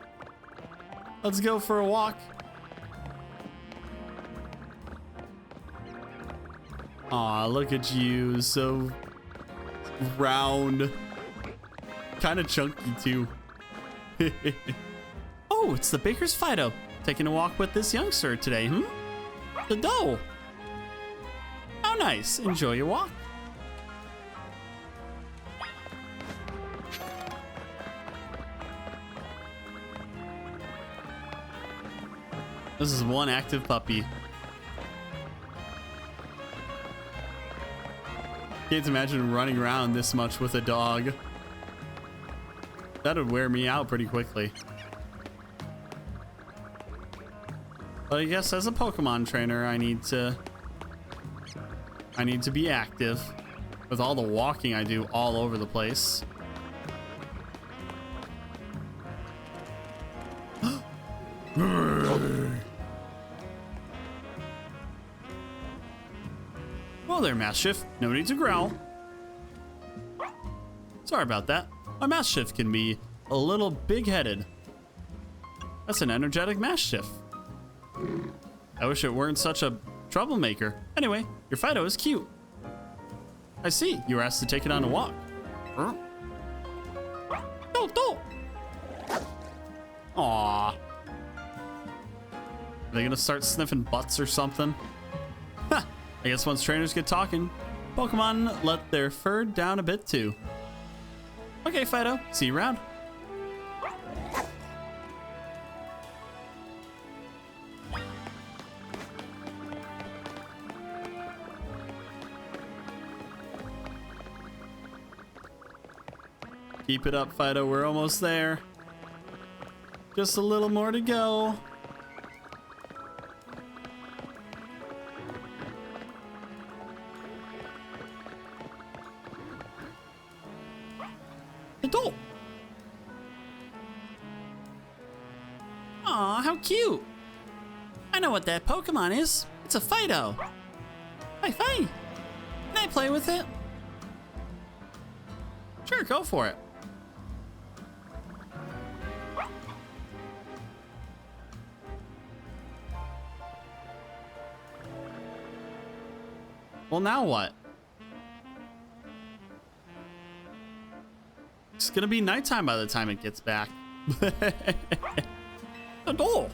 Let's go for a walk. Aw, look at you. So round. Kind of chunky, too. Oh, it's the baker's Fido. Taking a walk with this youngster today, The dough. How nice. Enjoy your walk. This is one active puppy. Can't imagine running around this much with a dog. That would wear me out pretty quickly. But I guess as a Pokemon trainer, I need to be active with all the walking I do all over the place. Well there, Mastiff. No need to growl. Sorry about that. My Mastiff can be a little big-headed. That's an energetic Mastiff. I wish it weren't such a troublemaker. Anyway, your Fido is cute. I see. You were asked to take it on a walk. No. Aww. Are they gonna start sniffing butts or something? Ha! I guess once trainers get talking, Pokemon let their fur down a bit too. Okay, Fido. See you around. Keep it up, Fido. We're almost there. Just a little more to go. Adult. Aw, how cute. I know what that Pokemon is. It's a Fido. Hi. Can I play with it? Sure, go for it. Well, now what? It's gonna be nighttime by the time it gets back. A door.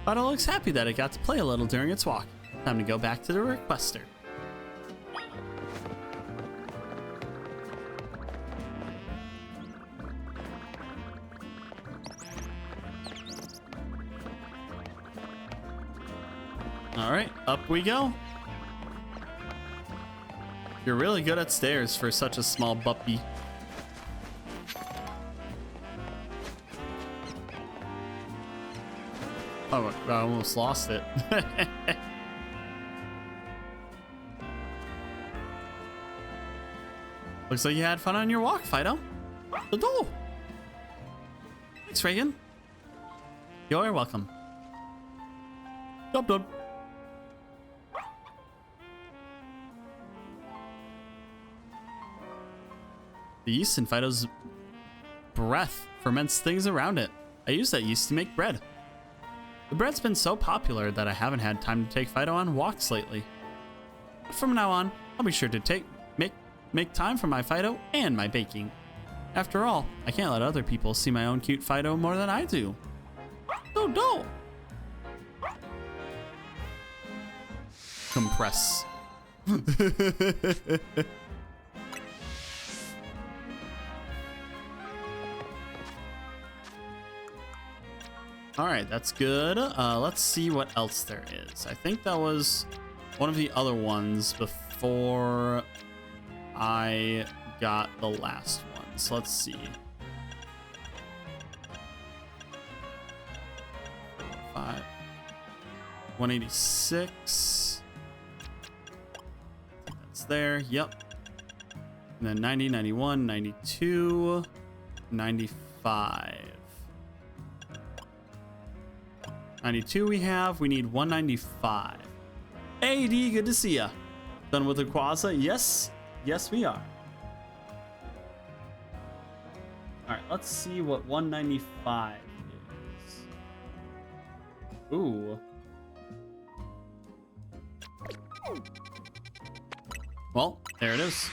Fido looks happy that it got to play a little during its walk. Time to go back to the requester. All right, up we go. You're really good at stairs for such a small puppy. Oh, I almost lost it. Looks like you had fun on your walk, Fido. The door. Thanks, Reagan. You're welcome. Dub. The yeast in Fido's breath ferments things around it. I use that yeast to make bread. The bread's been so popular that I haven't had time to take Fido on walks lately. But from now on, I'll be sure to make time for my Fido and my baking. After all, I can't let other people see my own cute Fido more than I do. No. Compress. All right, that's good. Let's see what else there is. I think that was one of the other ones before I got the last one. So let's see. 5, 186. That's there. Yep. And then 90, 91, 92, 95. 92 we need 195. AD, good to see ya. Done with Rayquaza? Yes, we are. All right, let's see what 195 is. Ooh. Well, there it is.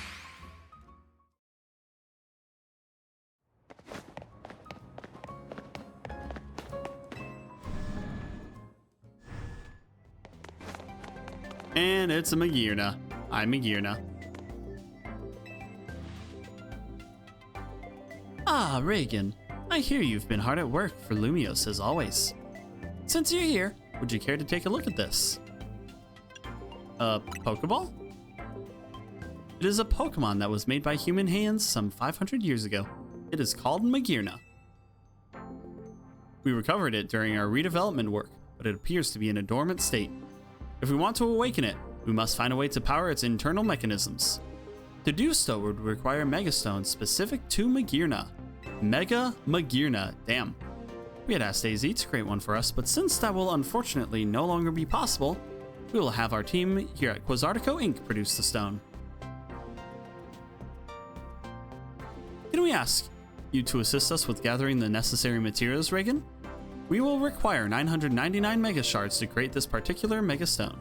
And it's a Magearna. I'm Magearna. Ah, Reagan. I hear you've been hard at work for Lumios as always. Since you're here, would you care to take a look at this? A Pokeball? It is a Pokemon that was made by human hands some 500 years ago. It is called Magearna. We recovered it during our redevelopment work, but it appears to be in a dormant state. If we want to awaken it, we must find a way to power its internal mechanisms. To do so would require Megastones specific to Magearna. Mega Magearna, damn. We had asked AZ to create one for us, but since that will unfortunately no longer be possible, we will have our team here at Quasartico Inc. produce the stone. Can we ask you to assist us with gathering the necessary materials, Reagan? We will require 999 Mega Shards to create this particular Mega Stone.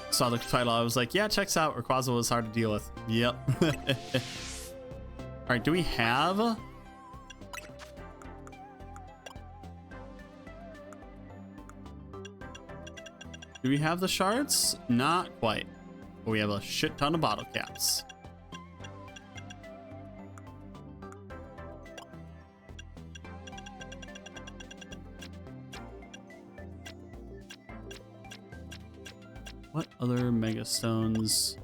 Saw the title, I was like, yeah, checks out. Rayquaza was hard to deal with. Yep. Alright, do we have... Do we have the shards? Not quite. But we have a shit ton of bottle caps. What other Mega Stones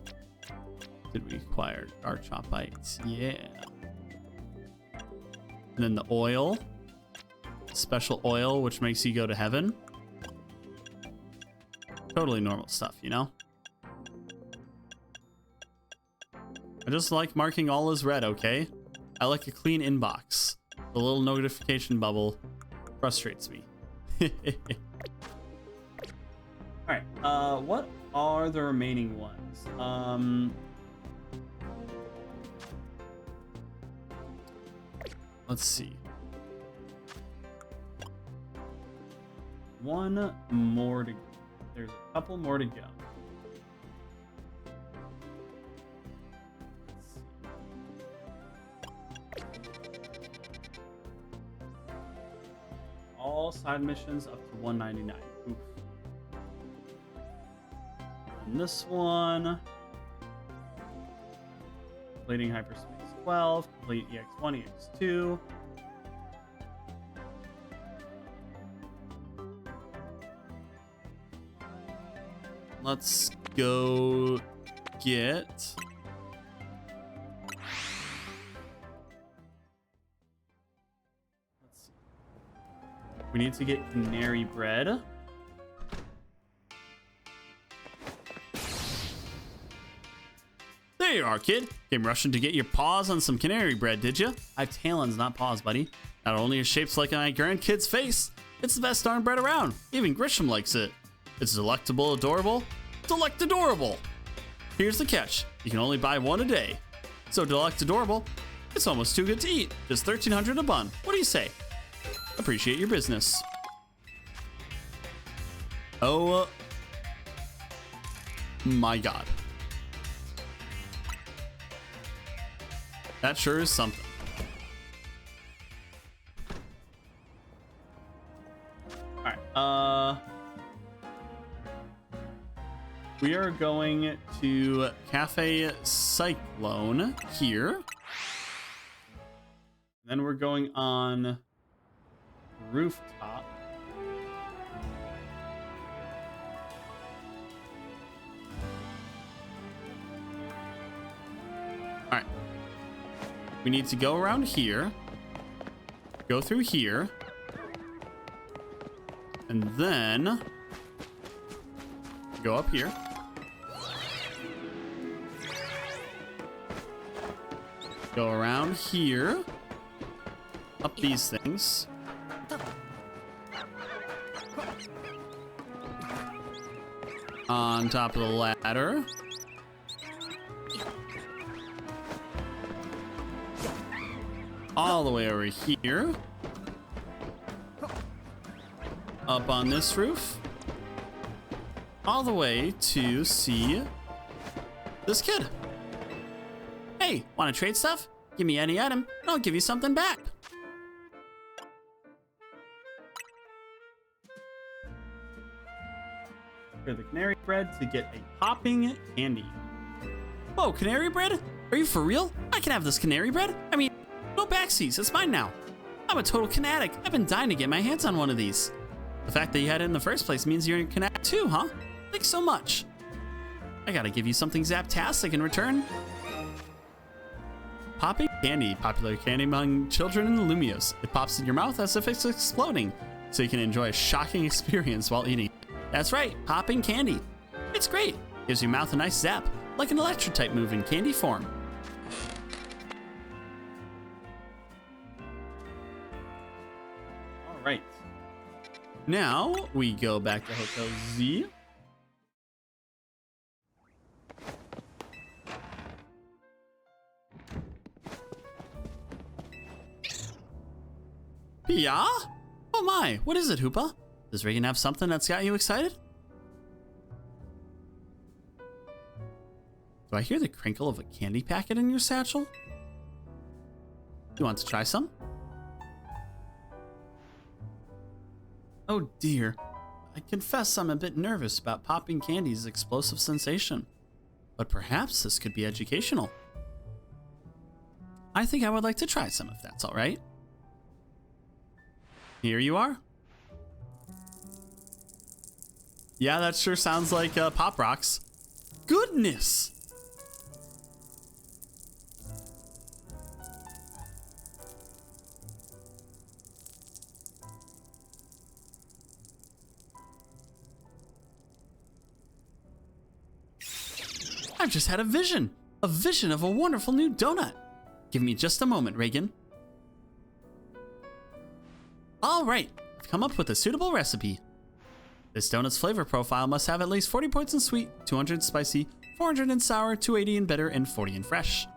did we acquire? Garchompites, yeah. And then the oil. Special oil, which makes you go to heaven. Totally normal stuff, you know? I just like marking all as red, okay? I like a clean inbox. The little notification bubble frustrates me. Alright, what are the remaining ones? Let's see. One more to... There's a couple more to go. All side missions up to 199. Oof. And this one, completing hyperspace 12, complete EX1, EX2. Let's go get... Let's see. We need to get canary bread. There you are, kid. Came rushing to get your paws on some canary bread, did you? I have talons, not paws, buddy. Not only is shaped like my grandkid's face, it's the best darn bread around. Even Grisham likes it. It's delectable, adorable, delect-adorable. Here's the catch. You can only buy one a day. So delect-adorable, it's almost too good to eat. Just $1,300 a bun. What do you say? Appreciate your business. Oh my god. That sure is something. Alright, we are going to Cafe Cyclone here. Then we're going on rooftop. Alright. We need to go around here. Go through here. And then go up here. Go around here. Up these things. On top of the ladder. All the way over here. Up on this roof. All the way to see this kid. Hey, want to trade stuff? Give me any item, and I'll give you something back. For the canary bread to get a popping candy. Whoa, canary bread? Are you for real? I can have this canary bread? I mean, no backseats, it's mine now. I'm a total fanatic. I've been dying to get my hands on one of these. The fact that you had it in the first place means you're a fanatic too, huh? Thanks so much. I gotta give you something zaptastic in return. Popping candy, popular candy among children in Lumios. It pops in your mouth as if it's exploding, so you can enjoy a shocking experience while eating. That's right, popping candy. It's great. Gives your mouth a nice zap, like an electrotype move in candy form. All right. Now we go back to Hotel Z. Yeah? Oh my, what is it, Hoopa? Does Reagan have something that's got you excited? Do I hear the crinkle of a candy packet in your satchel? You want to try some? Oh dear. I confess I'm a bit nervous about popping candy's explosive sensation. But perhaps this could be educational. I think I would like to try some if that's all right. Here you are. Yeah, that sure sounds like Pop Rocks. Goodness! I've just had a vision of a wonderful new donut. Give me just a moment, Reagan. All right, I've come up with a suitable recipe. This donut's flavor profile must have at least 40 points in sweet, 200 in spicy, 400 in sour, 280 in bitter, and 40 in fresh.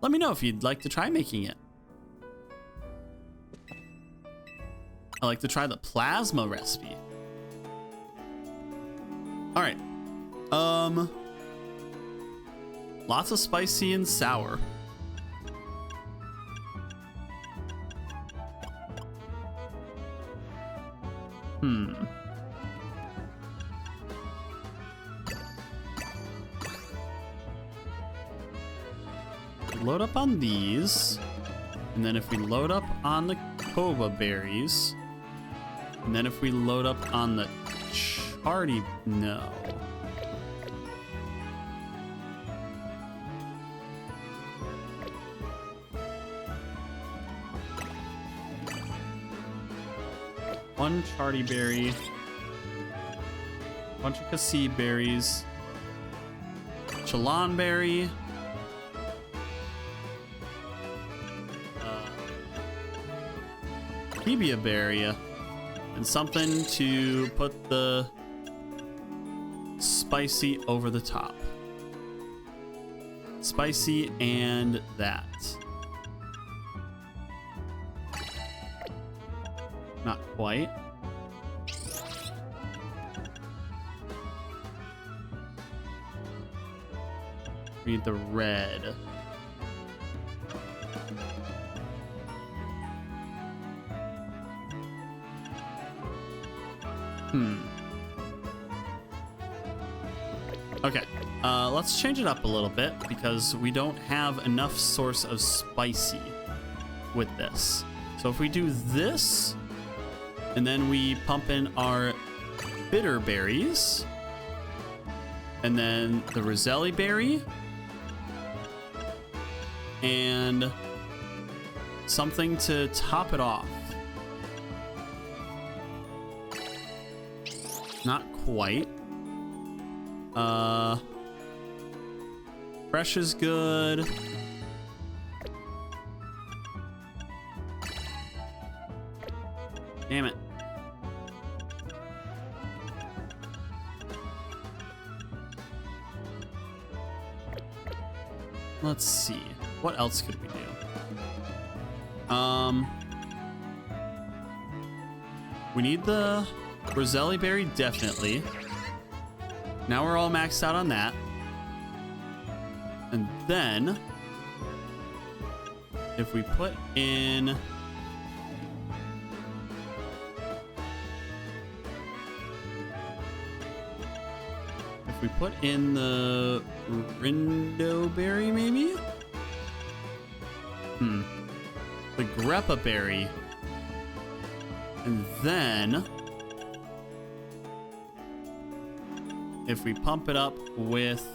Let me know if you'd like to try making it. I like to try the plasma recipe. All right. Lots of spicy and sour. Load up on these, and then if we load up on the Koba berries, and then if we load up on the Charty, no. One Charty berry, bunch of Cassie berries, Chalon berry, Hebia berry, and something to put the spicy over the top. Spicy and that. Not quite. We need the red. Okay, let's change it up a little bit because we don't have enough source of spicy with this. So if we do this, and then we pump in our bitter berries, and then the Roselli berry, and something to top it off. Not quite. Fresh is good. Damn it. Let's see. What else could we do? We need the Roselli berry, definitely. Now we're all maxed out on that. And then if we put in the Rindo berry, maybe? The Greppa Berry. And then if we pump it up with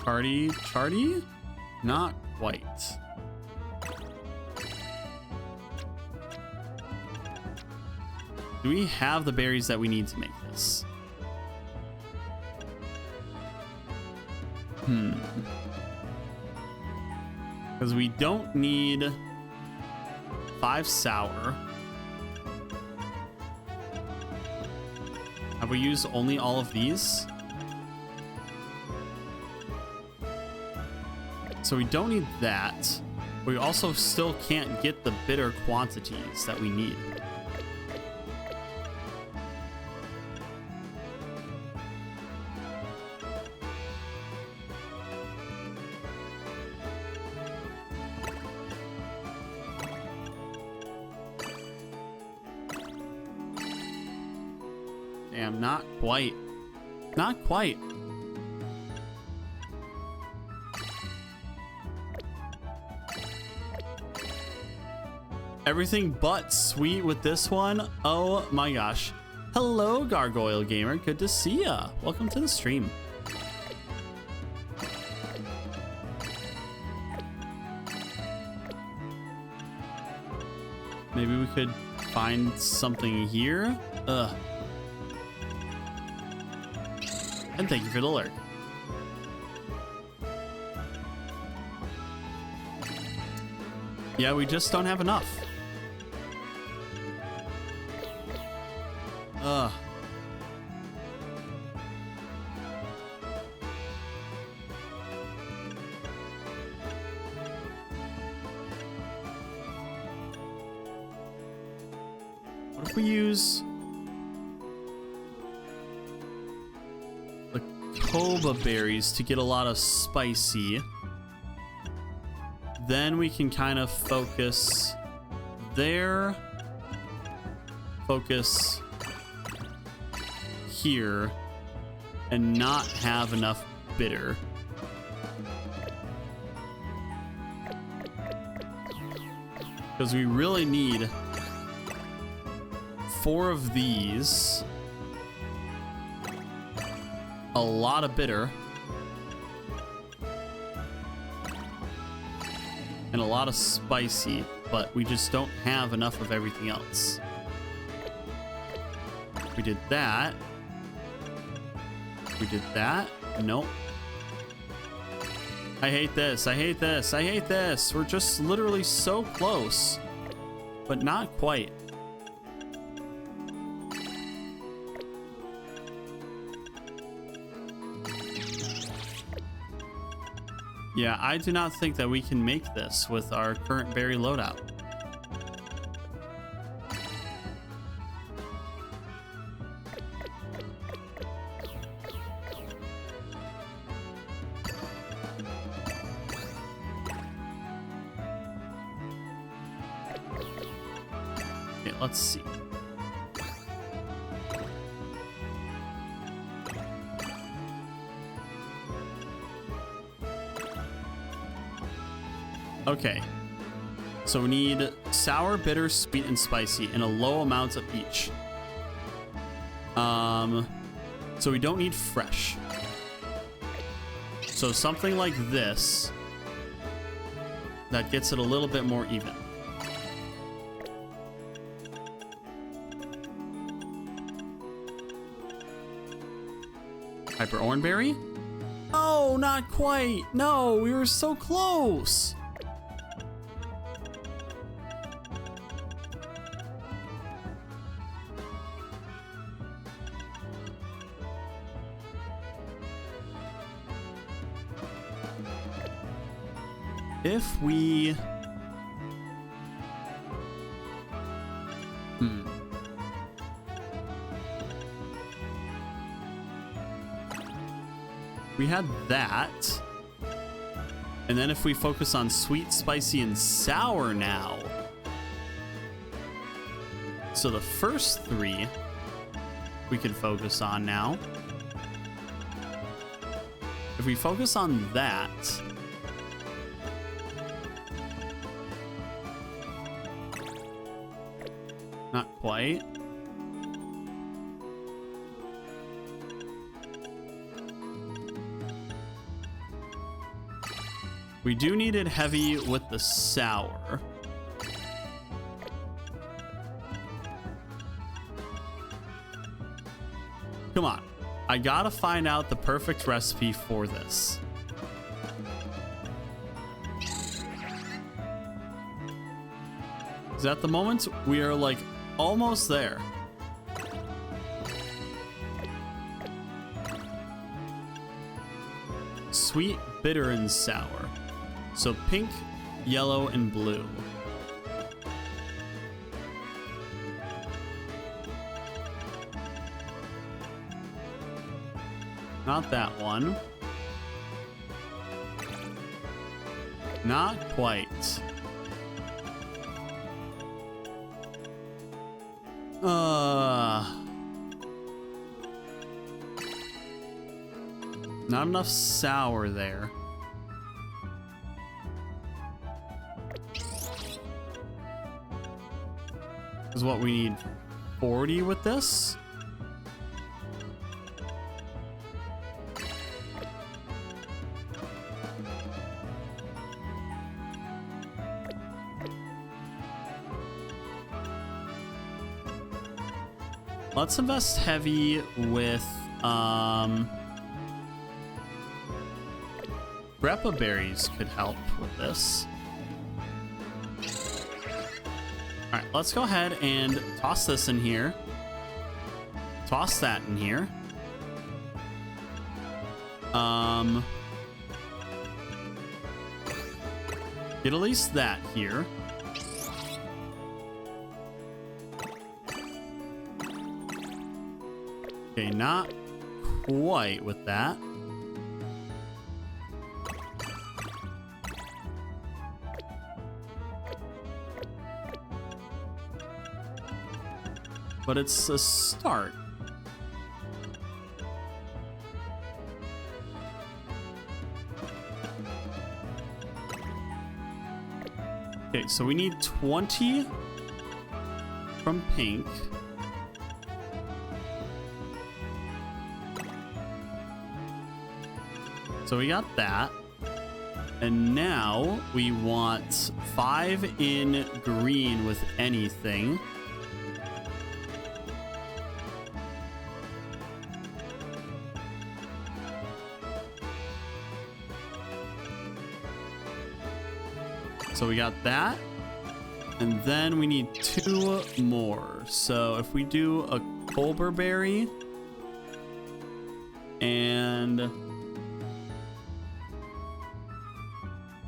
Charty? Not quite. Do we have the berries that we need to make this? Because we don't need 5 sour. Have we used only all of these? So we don't need that. We also still can't get the bitter quantities that we need. Damn, not quite. Not quite. Everything but sweet with this one. Oh my gosh. Hello, Gargoyle Gamer. Good to see ya. Welcome to the stream. Maybe we could find something here. Ugh. And thank you for the alert. Yeah, we just don't have enough. Ugh. What if we use the Koba berries to get a lot of spicy? Then we can kind of focus there, focus here, and not have enough bitter. Because we really need 4 of these, a lot of bitter, and a lot of spicy, but we just don't have enough of everything else. We did that. We did that. Nope. I hate this. I hate this. I hate this. We're just literally so close, but not quite. Yeah, I do not think that we can make this with our current berry loadout. Okay, let's see. Okay, so we need sour, bitter, sweet, and spicy in a low amount of each. So we don't need fresh. So something like this that gets it a little bit more even. Hyper Oranberry? Oh, not quite. No, we were so close. If we... We had that. And then if we focus on sweet, spicy, and sour now. So the first 3 we can focus on now. if we focus on that, not quite. We do need it heavy with the sour. Come on. I gotta find out the perfect recipe for this. Because at the moment, we are like almost there. Sweet, bitter, and sour. So pink, yellow, and blue. Not that one. Not quite. Not enough sour there. Is what we need 40 with this? Let's invest heavy with Grappa berries could help with this. All right, let's go ahead and toss this in here. Toss that in here. Get at least that here. Okay, not quite with that. But it's a start. Okay, so we need 20 from pink. So we got that. And now we want 5 in green with anything. So we got that. And then we need 2 more. So if we do a Culber berry and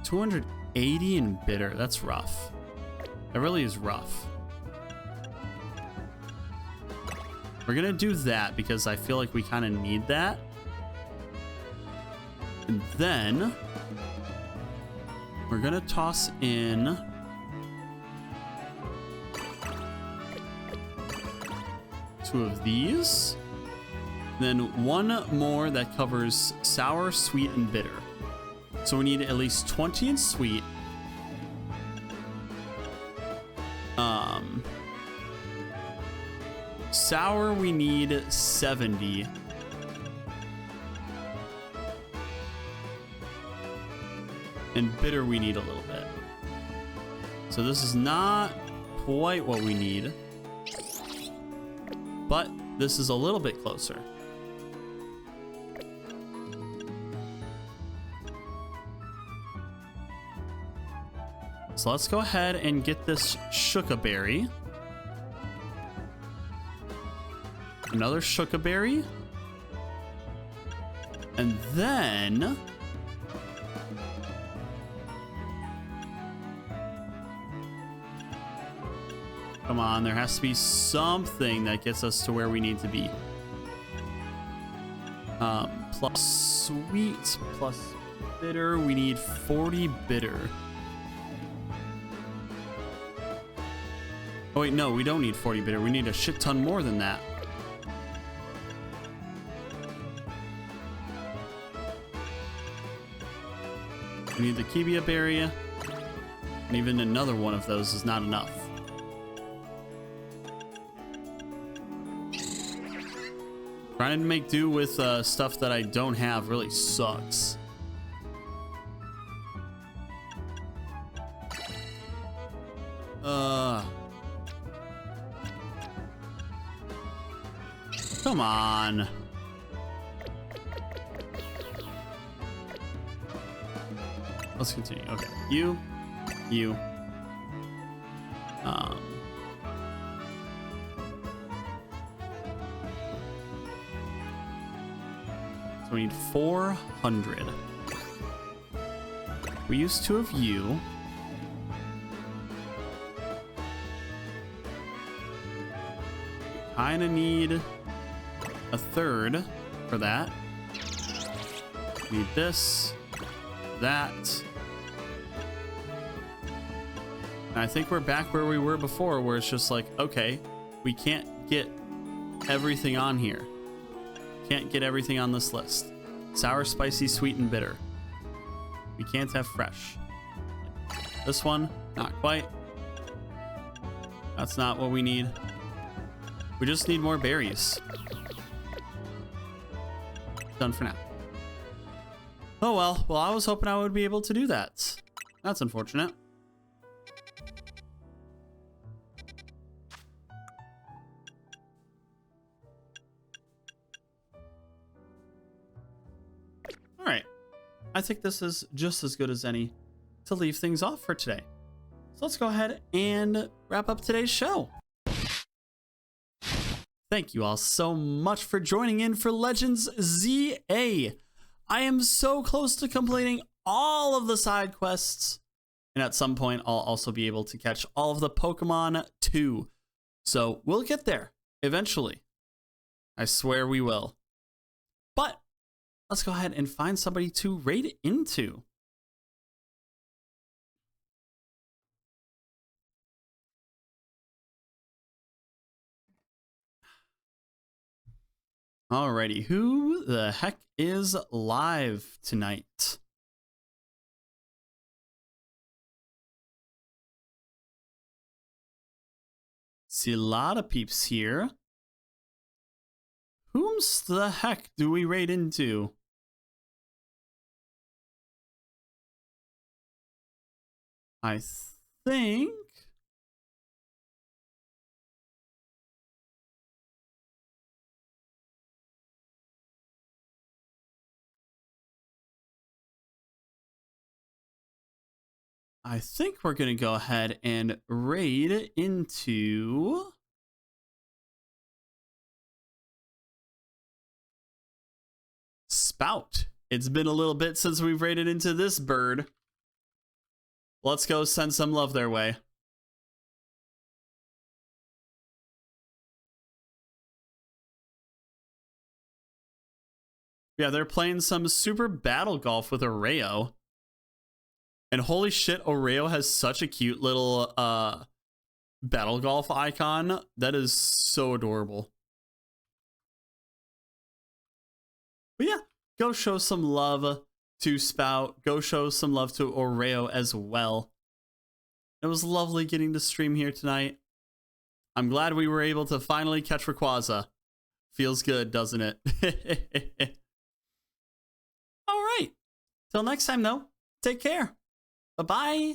280 in bitter, that's rough. That really is rough. We're gonna do that because I feel like we kind of need that. And then we're gonna toss in two of these. Then 1 more that covers sour, sweet, and bitter. So we need at least 20 in sweet. Sour, we need 70. And bitter, we need a little bit. So this is not quite what we need. But this is a little bit closer. So let's go ahead and get this Shuka berry. Another Shuka berry. And then come on, there has to be something that gets us to where we need to be. Plus sweet, plus bitter. We need 40 bitter. Oh wait, no, we don't need 40 bitter. We need a shit ton more than that. We need the Kibia berry. And even another one of those is not enough. Trying to make do with stuff that I don't have really sucks. Come on. Let's continue. Okay, you. So we need 400. We use 2 of you. Kinda need a 3rd for that. Need this, that. And I think we're back where we were before, where it's just like, okay, we can't get everything on here. Can't get everything on this list. Sour, spicy, sweet, and bitter. We can't have fresh. This one, not quite. That's not what we need. We just need more berries. Done for now. Oh well. Well, I was hoping I would be able to do that. That's unfortunate. All right. I think this is just as good as any to leave things off for today. So let's go ahead and wrap up today's show. Thank you all so much for joining in for Legends ZA. I am so close to completing all of the side quests. And at some point, I'll also be able to catch all of the Pokemon too. So we'll get there eventually. I swear we will. But let's go ahead and find somebody to raid into. Alrighty, who the heck is live tonight? See a lot of peeps here. Whom's the heck do we raid into? I think... we're going to go ahead and raid into... Spout. It's been a little bit since we've raided into this bird. Let's go send some love their way. Yeah, they're playing some super battle golf with Oreo. And holy shit, Oreo has such a cute little battle golf icon. That is so adorable. But yeah, go show some love to Spout. Go show some love to Oreo as well. It was lovely getting to stream here tonight. I'm glad we were able to finally catch Rayquaza. Feels good, doesn't it? All right. Till next time, though, take care. Bye-bye.